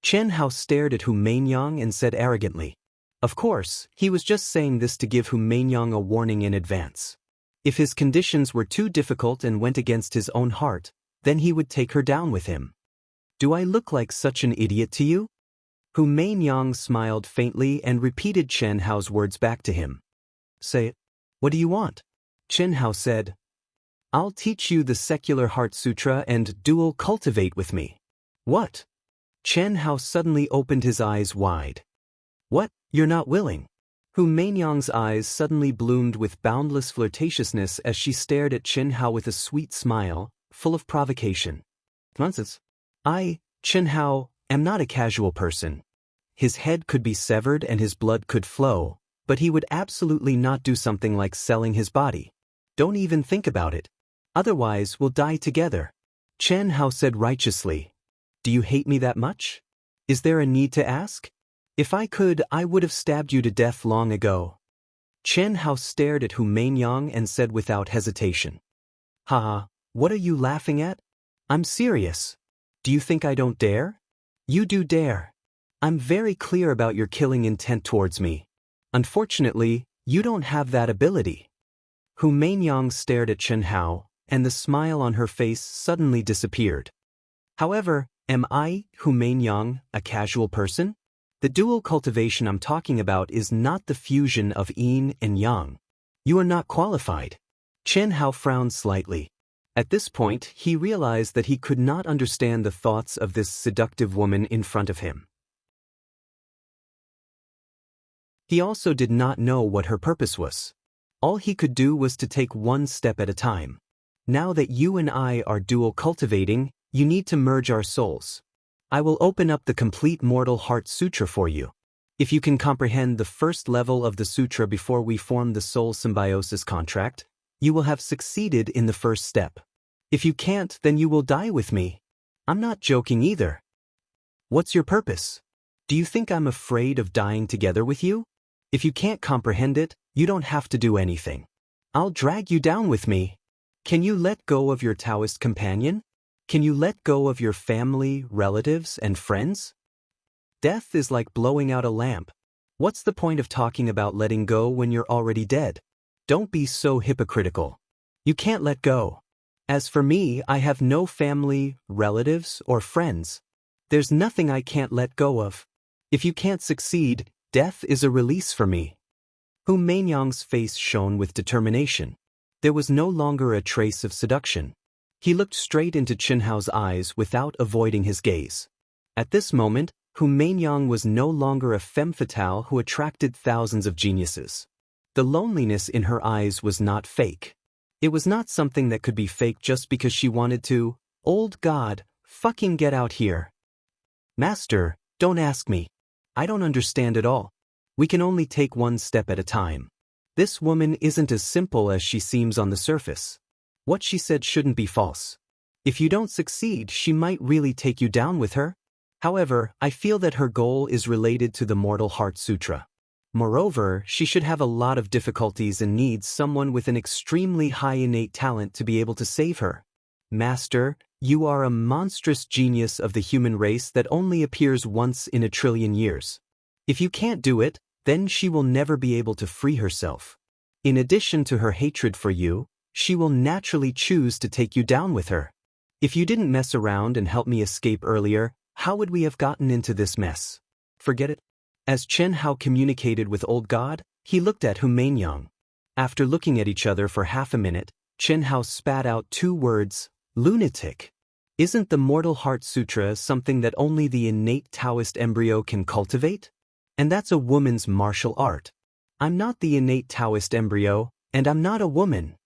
S1: Chen Hao stared at Hu Mainyang and said arrogantly. Of course, he was just saying this to give Hu Mainyang a warning in advance. If his conditions were too difficult and went against his own heart, then he would take her down with him. Do I look like such an idiot to you? Hu Mainyang smiled faintly and repeated Chen Hao's words back to him. Say it. What do you want? Chen Hao said. I'll teach you the Secular Heart Sutra and dual cultivate with me. What? Chen Hao suddenly opened his eyes wide. What, you're not willing? Hu Mainyang's eyes suddenly bloomed with boundless flirtatiousness as she stared at Chen Hao with a sweet smile, full of provocation. Nonsense. I, Chen Hao, am not a casual person. His head could be severed and his blood could flow, but he would absolutely not do something like selling his body. Don't even think about it. Otherwise, we'll die together. Chen Hao said righteously. Do you hate me that much? Is there a need to ask? If I could, I would have stabbed you to death long ago. Chen Hao stared at Hu Mainyang and said without hesitation. Haha, what are you laughing at? I'm serious. Do you think I don't dare? You do dare. I'm very clear about your killing intent towards me. Unfortunately, you don't have that ability. Hu Mainyang stared at Chen Hao, and the smile on her face suddenly disappeared. However, am I, Hu Mainyang, a casual person? The dual cultivation I'm talking about is not the fusion of yin and yang. You are not qualified. Chen Hao frowned slightly. At this point, he realized that he could not understand the thoughts of this seductive woman in front of him. He also did not know what her purpose was. All he could do was to take one step at a time. Now that you and I are dual cultivating, you need to merge our souls. I will open up the complete Mortal Heart Sutra for you. If you can comprehend the first level of the sutra before we form the soul symbiosis contract, you will have succeeded in the first step. If you can't, then you will die with me. I'm not joking either. What's your purpose? Do you think I'm afraid of dying together with you? If you can't comprehend it, you don't have to do anything. I'll drag you down with me. Can you let go of your Taoist companion? Can you let go of your family, relatives, and friends? Death is like blowing out a lamp. What's the point of talking about letting go when you're already dead? Don't be so hypocritical. You can't let go. As for me, I have no family, relatives, or friends. There's nothing I can't let go of. If you can't succeed, death is a release for me. Hu Mainyang's face shone with determination. There was no longer a trace of seduction. He looked straight into Chen Hao's eyes without avoiding his gaze. At this moment, Hu Mainyang was no longer a femme fatale who attracted thousands of geniuses. The loneliness in her eyes was not fake. It was not something that could be fake just because she wanted to. Old God, fucking get out here. Master, don't ask me. I don't understand at all. We can only take one step at a time. This woman isn't as simple as she seems on the surface. What she said shouldn't be false. If you don't succeed, she might really take you down with her. However, I feel that her goal is related to the Mortal Heart Sutra. Moreover, she should have a lot of difficulties and needs someone with an extremely high innate talent to be able to save her. Master, you are a monstrous genius of the human race that only appears once in 1 trillion years. If you can't do it, then she will never be able to free herself. In addition to her hatred for you, she will naturally choose to take you down with her. If you didn't mess around and help me escape earlier, how would we have gotten into this mess? Forget it. As Chen Hao communicated with Old God, he looked at Hu Mainyang. After looking at each other for half a minute, Chen Hao spat out 2 words, lunatic. Isn't the Mortal Heart Sutra something that only the innate Taoist embryo can cultivate? And that's a woman's martial art. I'm not the innate Taoist embryo, and I'm not a woman.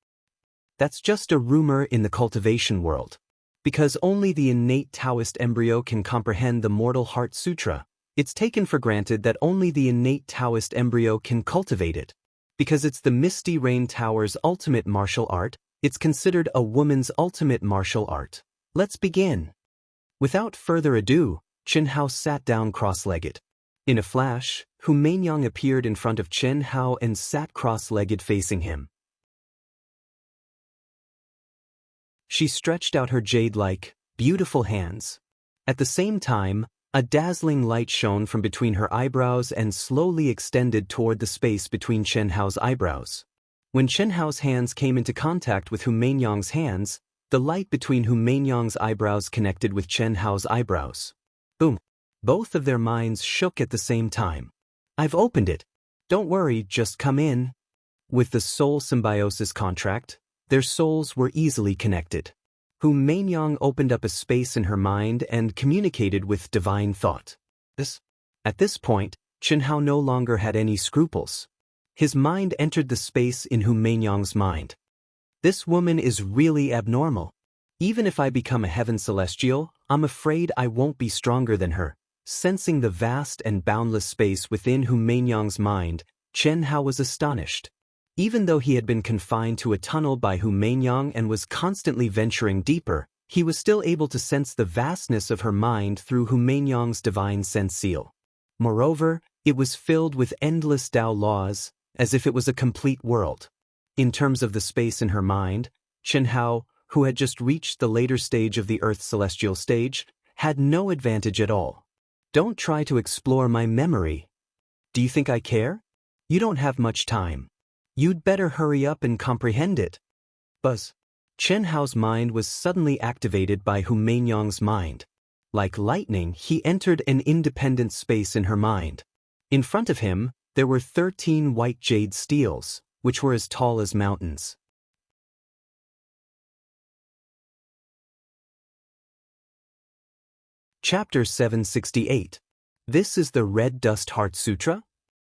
S1: That's just a rumor in the cultivation world. Because only the innate Taoist embryo can comprehend the Mortal Heart Sutra, it's taken for granted that only the innate Taoist embryo can cultivate it. Because it's the Misty Rain Tower's ultimate martial art, it's considered a woman's ultimate martial art. Let's begin. Without further ado, Chen Hao sat down cross-legged. In a flash, Hu Mainyang appeared in front of Chen Hao and sat cross-legged facing him. She stretched out her jade-like, beautiful hands. At the same time, a dazzling light shone from between her eyebrows and slowly extended toward the space between Chen Hao's eyebrows. When Chen Hao's hands came into contact with Hu Mainyang's hands, the light between Hu Mainyang's eyebrows connected with Chen Hao's eyebrows. Boom! Both of their minds shook at the same time. I've opened it. Don't worry, just come in. With the soul symbiosis contract, their souls were easily connected. Hu Mainyang opened up a space in her mind and communicated with divine thought. At this point, Chen Hao no longer had any scruples. His mind entered the space in Hu Mainyang's mind. This woman is really abnormal. Even if I become a heaven celestial, I'm afraid I won't be stronger than her. Sensing the vast and boundless space within Hu Mainyang's mind, Chen Hao was astonished. Even though he had been confined to a tunnel by Hu Mainyang and was constantly venturing deeper, he was still able to sense the vastness of her mind through Hu Mainyang's divine sense seal. Moreover, it was filled with endless Tao laws, as if it was a complete world. In terms of the space in her mind, Chen Hao, who had just reached the later stage of the Earth's celestial stage, had no advantage at all. Don't try to explore my memory. Do you think I care? You don't have much time. You'd better hurry up and comprehend it. Buzz. Chen Hao's mind was suddenly activated by Hu Mainyang's mind. Like lightning, he entered an independent space in her mind. In front of him, there were 13 white jade steels, which were as tall as mountains. Chapter 768. This is the Red Dust Heart Sutra?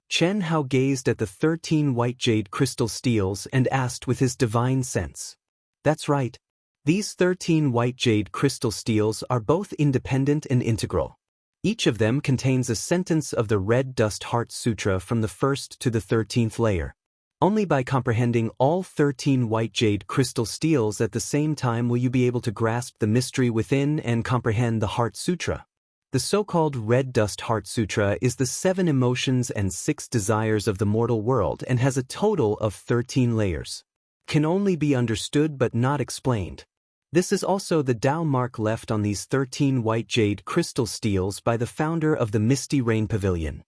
S1: Chen Hao gazed at the 13 white jade crystal steels and asked with his divine sense. That's right. These 13 white jade crystal steels are both independent and integral. Each of them contains a sentence of the Red Dust Heart Sutra from the 1st to the 13th layer. Only by comprehending all 13 white jade crystal steels at the same time will you be able to grasp the mystery within and comprehend the Heart Sutra. The so-called Red Dust Heart Sutra is the 7 emotions and 6 desires of the mortal world and has a total of 13 layers. Can only be understood but not explained. This is also the Tao mark left on these 13 white jade crystal steels by the founder of the Misty Rain Pavilion.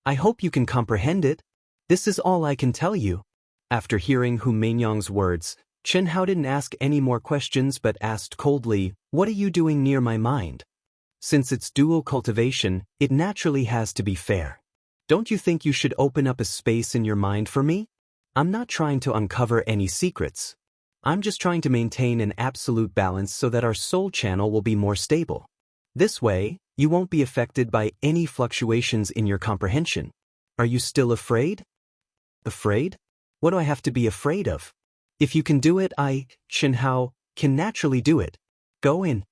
S1: I hope you can comprehend it. This is all I can tell you. After hearing Hu Mainyang's words, Chen Hao didn't ask any more questions but asked coldly, "What are you doing near my mind?" Since it's dual cultivation, it naturally has to be fair. Don't you think you should open up a space in your mind for me? I'm not trying to uncover any secrets. I'm just trying to maintain an absolute balance so that our soul channel will be more stable. This way, you won't be affected by any fluctuations in your comprehension. Are you still afraid? Afraid? What do I have to be afraid of? If you can do it, Chen Hao, can naturally do it. Go in.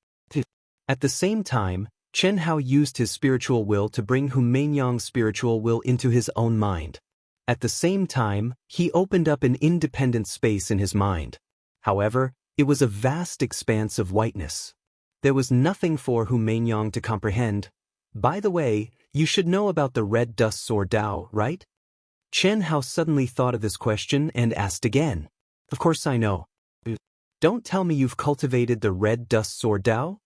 S1: At the same time, Chen Hao used his spiritual will to bring Hu Mainyang's spiritual will into his own mind. At the same time, he opened up an independent space in his mind. However, it was a vast expanse of whiteness. There was nothing for Hu Mainyang to comprehend. By the way, you should know about the Red Dust Sword Tao, right? Chen Hao suddenly thought of this question and asked again. Of course I know. Don't tell me you've cultivated the Red Dust Sword Tao?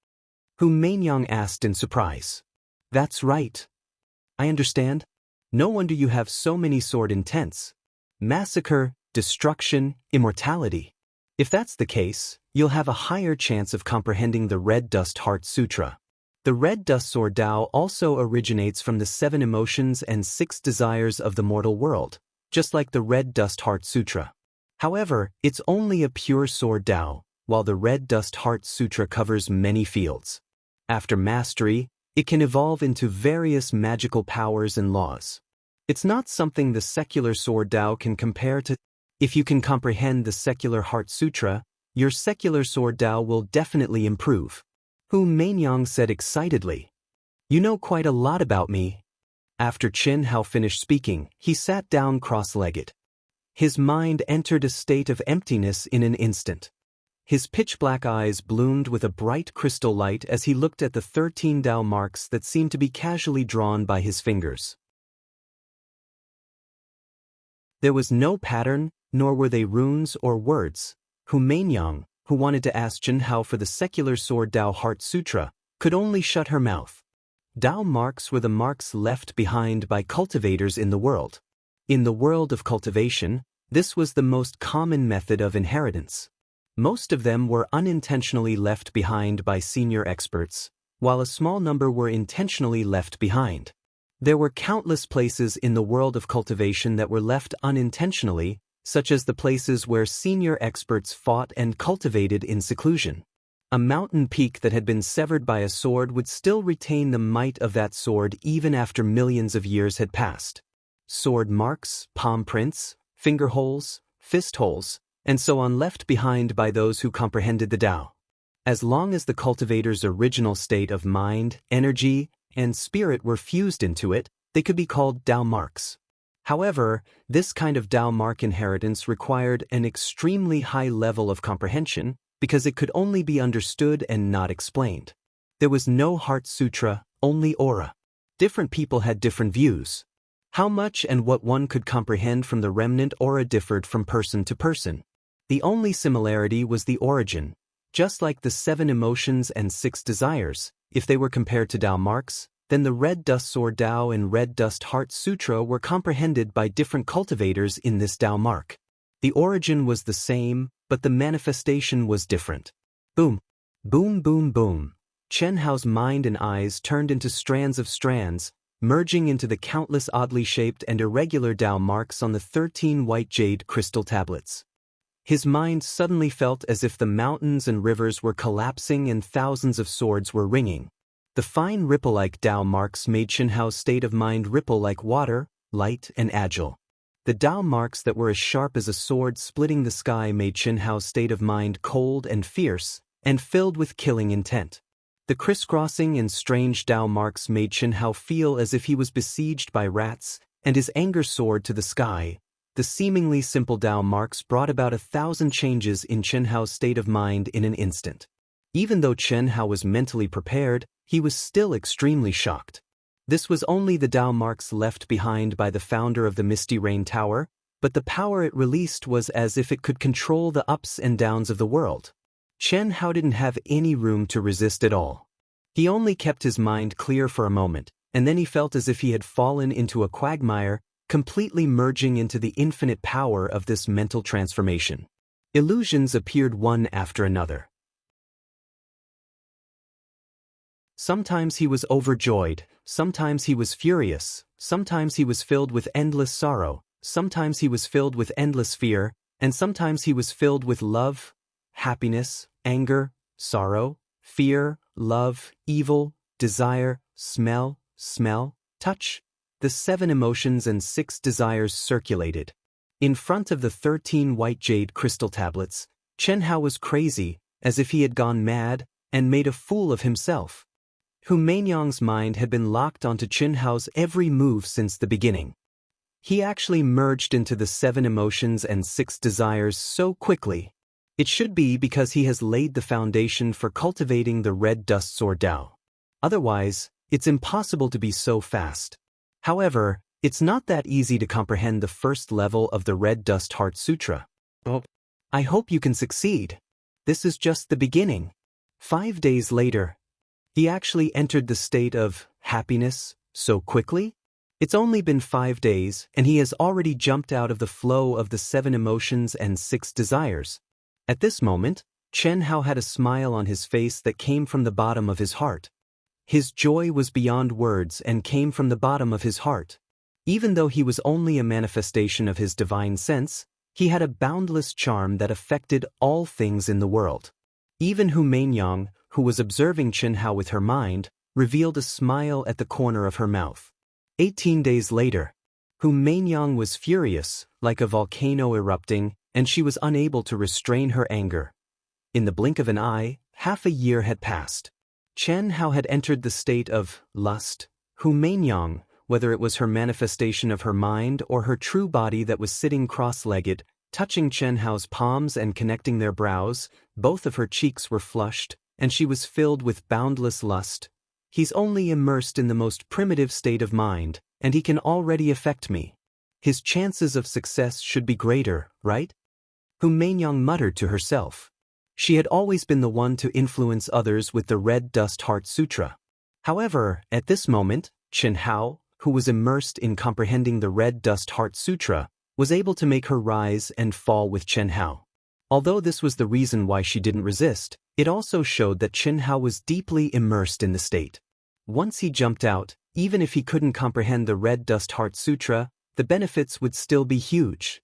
S1: Hu Mainyang asked in surprise. That's right. I understand. No wonder you have so many sword intents. Massacre, destruction, immortality. If that's the case, you'll have a higher chance of comprehending the Red Dust Heart Sutra. The Red Dust Sword Tao also originates from the 7 emotions and 6 desires of the mortal world, just like the Red Dust Heart Sutra. However, it's only a pure sword Tao, while the Red Dust Heart Sutra covers many fields. After mastery, it can evolve into various magical powers and laws. It's not something the secular sword Tao can compare to. If you can comprehend the secular Heart Sutra, your secular sword Tao will definitely improve. Hu Mainyang said excitedly. You know quite a lot about me. After Chen Hao finished speaking, he sat down cross-legged. His mind entered a state of emptiness in an instant. His pitch-black eyes bloomed with a bright crystal light as he looked at the 13 Tao marks that seemed to be casually drawn by his fingers. There was no pattern, nor were they runes or words. Hu Mainyang, who wanted to ask Chen Hao for the secular sword Tao Heart Sutra, could only shut her mouth. Tao marks were the marks left behind by cultivators in the world. In the world of cultivation, this was the most common method of inheritance. Most of them were unintentionally left behind by senior experts, while a small number were intentionally left behind. There were countless places in the world of cultivation that were left unintentionally, such as the places where senior experts fought and cultivated in seclusion. A mountain peak that had been severed by a sword would still retain the might of that sword even after millions of years had passed. Sword marks, palm prints, finger holes, fist holes, and so on left behind by those who comprehended the Tao. As long as the cultivator's original state of mind, energy, and spirit were fused into it, they could be called Tao marks. However, this kind of Tao mark inheritance required an extremely high level of comprehension because it could only be understood and not explained. There was no Heart Sutra, only aura. Different people had different views. How much and what one could comprehend from the remnant aura differed from person to person. The only similarity was the origin. Just like the 7 emotions and 6 desires, if they were compared to Tao marks, then the Red Dust Sword Tao and Red Dust Heart Sutra were comprehended by different cultivators in this Tao mark. The origin was the same, but the manifestation was different. Boom. Boom boom boom. Chen Hao's mind and eyes turned into strands of strands, merging into the countless oddly shaped and irregular Tao marks on the 13 white jade crystal tablets. His mind suddenly felt as if the mountains and rivers were collapsing and thousands of swords were ringing. The fine ripple-like Tao marks made Chen Hao's state of mind ripple like water, light and agile. The Tao marks that were as sharp as a sword splitting the sky made Chen Hao's state of mind cold and fierce, and filled with killing intent. The crisscrossing and strange Tao marks made Chen Hao feel as if he was besieged by rats, and his anger soared to the sky. The seemingly simple Tao marks brought about 1,000 changes in Chen Hao's state of mind in an instant. Even though Chen Hao was mentally prepared, he was still extremely shocked. This was only the Tao marks left behind by the founder of the Misty Rain Tower, but the power it released was as if it could control the ups and downs of the world. Chen Hao didn't have any room to resist at all. He only kept his mind clear for a moment, and then he felt as if he had fallen into a quagmire, completely merging into the infinite power of this mental transformation. Illusions appeared one after another. Sometimes he was overjoyed, sometimes he was furious, sometimes he was filled with endless sorrow, sometimes he was filled with endless fear, and sometimes he was filled with love, happiness, anger, sorrow, fear, love, evil, desire, smell, touch. The 7 emotions and 6 desires circulated. In front of the 13 white jade crystal tablets, Chen Hao was crazy, as if he had gone mad, and made a fool of himself. Hu Meinyang's mind had been locked onto Chen Hao's every move since the beginning. He actually merged into the 7 emotions and 6 desires so quickly. It should be because he has laid the foundation for cultivating the Red Dust Sword Tao. Otherwise, it's impossible to be so fast. However, it's not that easy to comprehend the first level of the Red Dust Heart Sutra. I hope you can succeed. This is just the beginning. 5 days later, he actually entered the state of happiness so quickly. It's only been 5 days, and he has already jumped out of the flow of the 7 emotions and 6 desires. At this moment, Chen Hao had a smile on his face that came from the bottom of his heart. His joy was beyond words and came from the bottom of his heart. Even though he was only a manifestation of his divine sense, he had a boundless charm that affected all things in the world. Even Hu Meinyang, who was observing Chen Hao with her mind, revealed a smile at the corner of her mouth. 18 days later, Hu Meinyang was furious, like a volcano erupting, and she was unable to restrain her anger. In the blink of an eye, half a year had passed. Chen Hao had entered the state of lust. Hu Meinyang, whether it was her manifestation of her mind or her true body that was sitting cross-legged, touching Chen Hao's palms and connecting their brows, both of her cheeks were flushed, and she was filled with boundless lust. He's only immersed in the most primitive state of mind, and he can already affect me. His chances of success should be greater, right? Hu Meinyang muttered to herself. She had always been the one to influence others with the Red Dust Heart Sutra. However, at this moment, Chen Hao, who was immersed in comprehending the Red Dust Heart Sutra, was able to make her rise and fall with Chen Hao. Although this was the reason why she didn't resist, it also showed that Chen Hao was deeply immersed in the state. Once he jumped out, even if he couldn't comprehend the Red Dust Heart Sutra, the benefits would still be huge.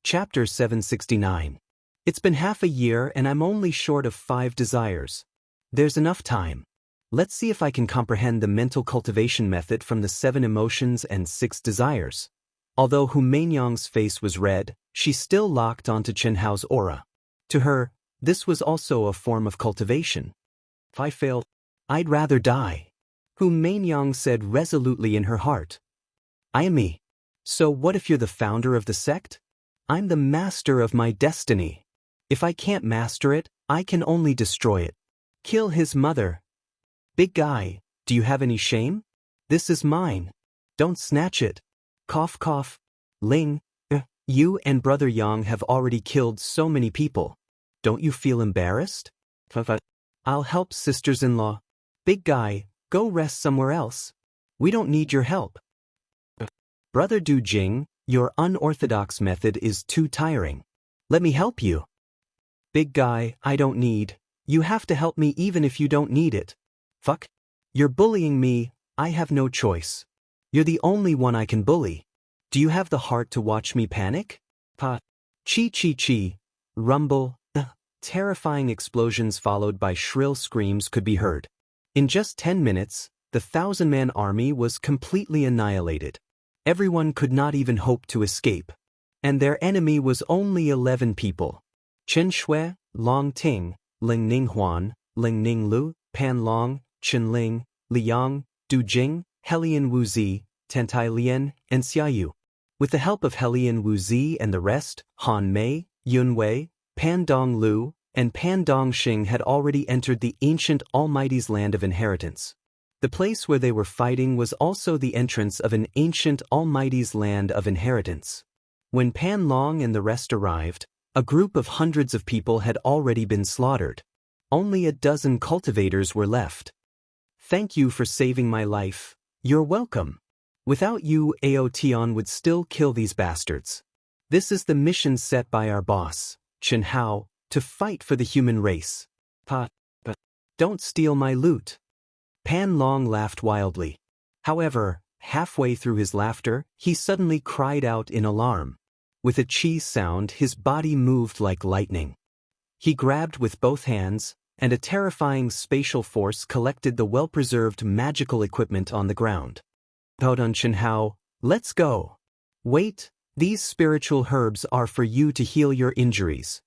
S1: Chapter 769. It's been half a year and I'm only short of 5 desires. There's enough time. Let's see if I can comprehend the mental cultivation method from the 7 emotions and 6 desires. Although Hu Meinyang's face was red, she still locked onto Chen Hao's aura. To her, this was also a form of cultivation. If I fail, I'd rather die. Hu Mainyang said resolutely in her heart. I am me. So what if you're the founder of the sect? I'm the master of my destiny. If I can't master it, I can only destroy it. Kill his mother. Big guy, do you have any shame? This is mine. Don't snatch it. Cough cough. Ling, you and Brother Yang have already killed so many people. Don't you feel embarrassed? I'll help sisters-in-law. Big guy, go rest somewhere else. We don't need your help. Brother Du Jing, your unorthodox method is too tiring. Let me help you. Big guy, I don't need. You have to help me even if you don't need it. Fuck. You're bullying me, I have no choice. You're the only one I can bully. Do you have the heart to watch me panic? Pa. Chi chi chi. Rumble. Terrifying explosions followed by shrill screams could be heard. In just 10 minutes, the 1,000-man army was completely annihilated. Everyone could not even hope to escape. And their enemy was only 11 people. Chen Shui, Long Ting, Ling Ninghuan, Ling Ninglu, Pan Long, Chen Ling, Liang, Du Jing, Helian Wuzi, Tentai Lian, and Xiaoyu. With the help of Helian Wuzi and the rest, Han Mei, Yun Wei, Pan Dong Lu, and Pan Dong Xing had already entered the ancient Almighty's land of inheritance. The place where they were fighting was also the entrance of an ancient Almighty's land of inheritance. When Pan Long and the rest arrived, a group of hundreds of people had already been slaughtered. Only a dozen cultivators were left. Thank you for saving my life. You're welcome. Without you, Aotion would still kill these bastards. This is the mission set by our boss, Chen Hao, to fight for the human race. But don't steal my loot. Pan Long laughed wildly. However, halfway through his laughter, he suddenly cried out in alarm. With a cheese sound, his body moved like lightning. He grabbed with both hands, and a terrifying spatial force collected the well-preserved magical equipment on the ground. Baodun Chen Hao, let's go. Wait, these spiritual herbs are for you to heal your injuries.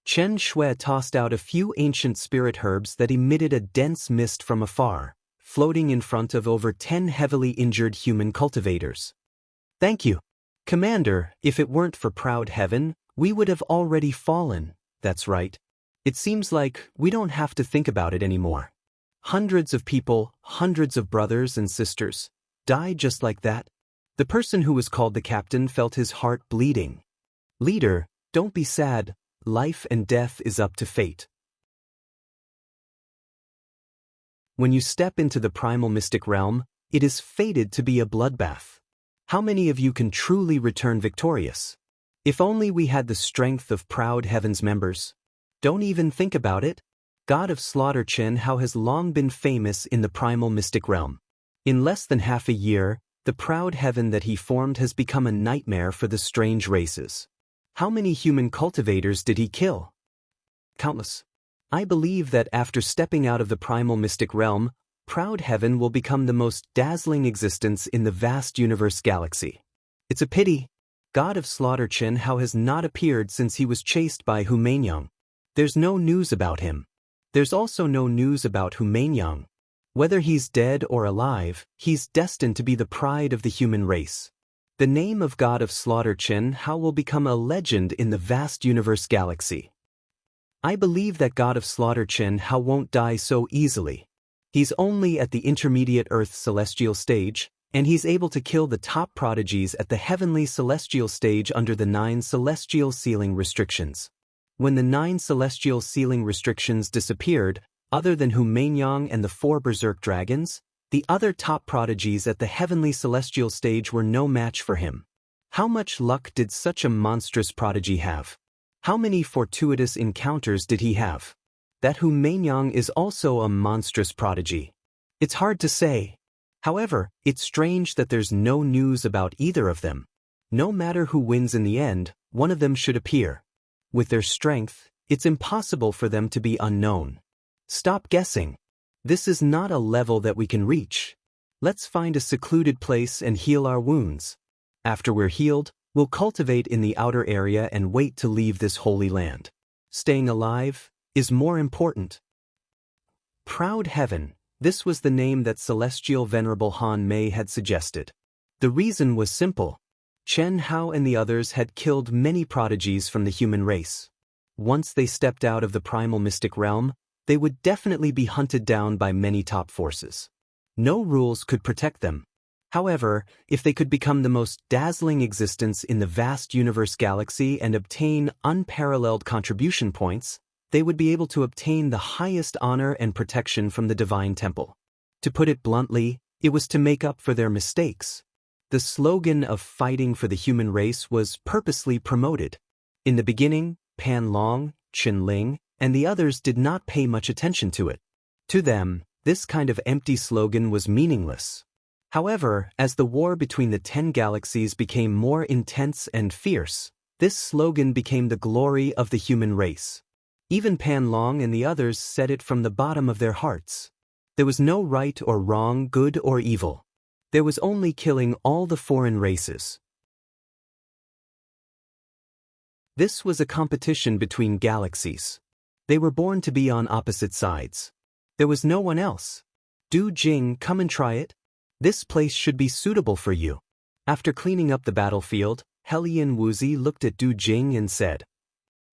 S1: Chen Shui tossed out a few ancient spirit herbs that emitted a dense mist from afar, floating in front of over 10 heavily injured human cultivators. Thank you. Commander, if it weren't for proud heaven, we would have already fallen. That's right. It seems like we don't have to think about it anymore. Hundreds of people, hundreds of brothers and sisters, died just like that. The person who was called the captain felt his heart bleeding. Leader, don't be sad. Life and death is up to fate. When you step into the primal mystic realm, it is fated to be a bloodbath. How many of you can truly return victorious? If only we had the strength of proud heaven's members. Don't even think about it. God of Slaughter Chen Hao has long been famous in the primal mystic realm. In less than half a year, the proud heaven that he formed has become a nightmare for the strange races. How many human cultivators did he kill? Countless. I believe that after stepping out of the primal mystic realm, proud heaven will become the most dazzling existence in the vast universe galaxy. It's a pity. God of Slaughter Chen Hao has not appeared since he was chased by Hu Mainyang. There's no news about him. There's also no news about Hu Mainyang. Whether he's dead or alive, he's destined to be the pride of the human race. The name of God of Slaughter Chen Hao will become a legend in the vast universe galaxy. I believe that God of Slaughter Chen Hao won't die so easily. He's only at the intermediate Earth celestial stage, and he's able to kill the top prodigies at the heavenly celestial stage under the 9 celestial sealing restrictions. When the 9 celestial sealing restrictions disappeared, other than Hu Mainyang and the 4 berserk dragons, the other top prodigies at the heavenly celestial stage were no match for him. How much luck did such a monstrous prodigy have? How many fortuitous encounters did he have? That Hu Mainyang is also a monstrous prodigy. It's hard to say. However, it's strange that there's no news about either of them. No matter who wins in the end, one of them should appear. With their strength, it's impossible for them to be unknown. Stop guessing. This is not a level that we can reach. Let's find a secluded place and heal our wounds. After we're healed, we'll cultivate in the outer area and wait to leave this holy land. Staying alive is more important. Proud Heaven, this was the name that Celestial Venerable Han Mei had suggested. The reason was simple. Chen Hao and the others had killed many prodigies from the human race. Once they stepped out of the primal mystic realm, they would definitely be hunted down by many top forces. No rules could protect them. However, if they could become the most dazzling existence in the vast universe galaxy and obtain unparalleled contribution points, they would be able to obtain the highest honor and protection from the Divine Temple. To put it bluntly, it was to make up for their mistakes. The slogan of fighting for the human race was purposely promoted. In the beginning, Pan Long, Qin Ling, and the others did not pay much attention to it. To them, this kind of empty slogan was meaningless. However, as the war between the 10 galaxies became more intense and fierce, this slogan became the glory of the human race. Even Pan Long and the others said it from the bottom of their hearts. There was no right or wrong, good or evil. There was only killing all the foreign races. This was a competition between galaxies. They were born to be on opposite sides. There was no one else. Du Jing, come and try it. This place should be suitable for you. After cleaning up the battlefield, Helian Wuzi looked at Du Jing and said,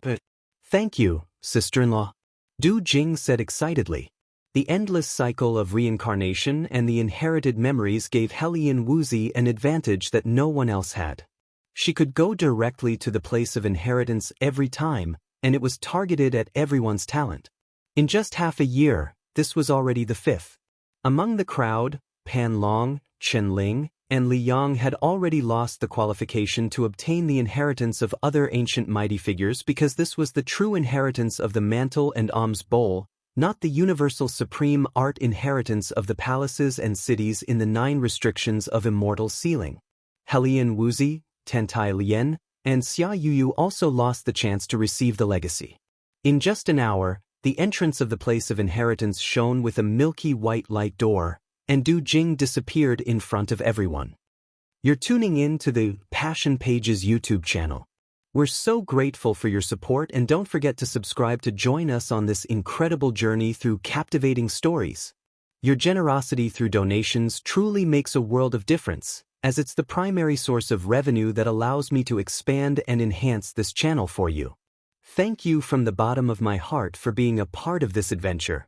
S1: "But thank you, sister-in-law." Du Jing said excitedly. The endless cycle of reincarnation and the inherited memories gave Helian Wuzi an advantage that no one else had. She could go directly to the place of inheritance every time, and it was targeted at everyone's talent. In just half a year, this was already the 5th. Among the crowd, Pan Long, Chen Ling, and Li Yang had already lost the qualification to obtain the inheritance of other ancient mighty figures because this was the true inheritance of the mantle and alms bowl, not the universal supreme art inheritance of the palaces and cities in the 9 restrictions of immortal sealing. Helian Wuzi, Tentai Lien, and Xia Yuyu also lost the chance to receive the legacy. In just an hour, the entrance of the place of inheritance shone with a milky white light door, and Du Jing disappeared in front of everyone. You're tuning in to the Passion Pages YouTube channel. We're so grateful for your support, and don't forget to subscribe to join us on this incredible journey through captivating stories. Your generosity through donations truly makes a world of difference, as it's the primary source of revenue that allows me to expand and enhance this channel for you. Thank you from the bottom of my heart for being a part of this adventure.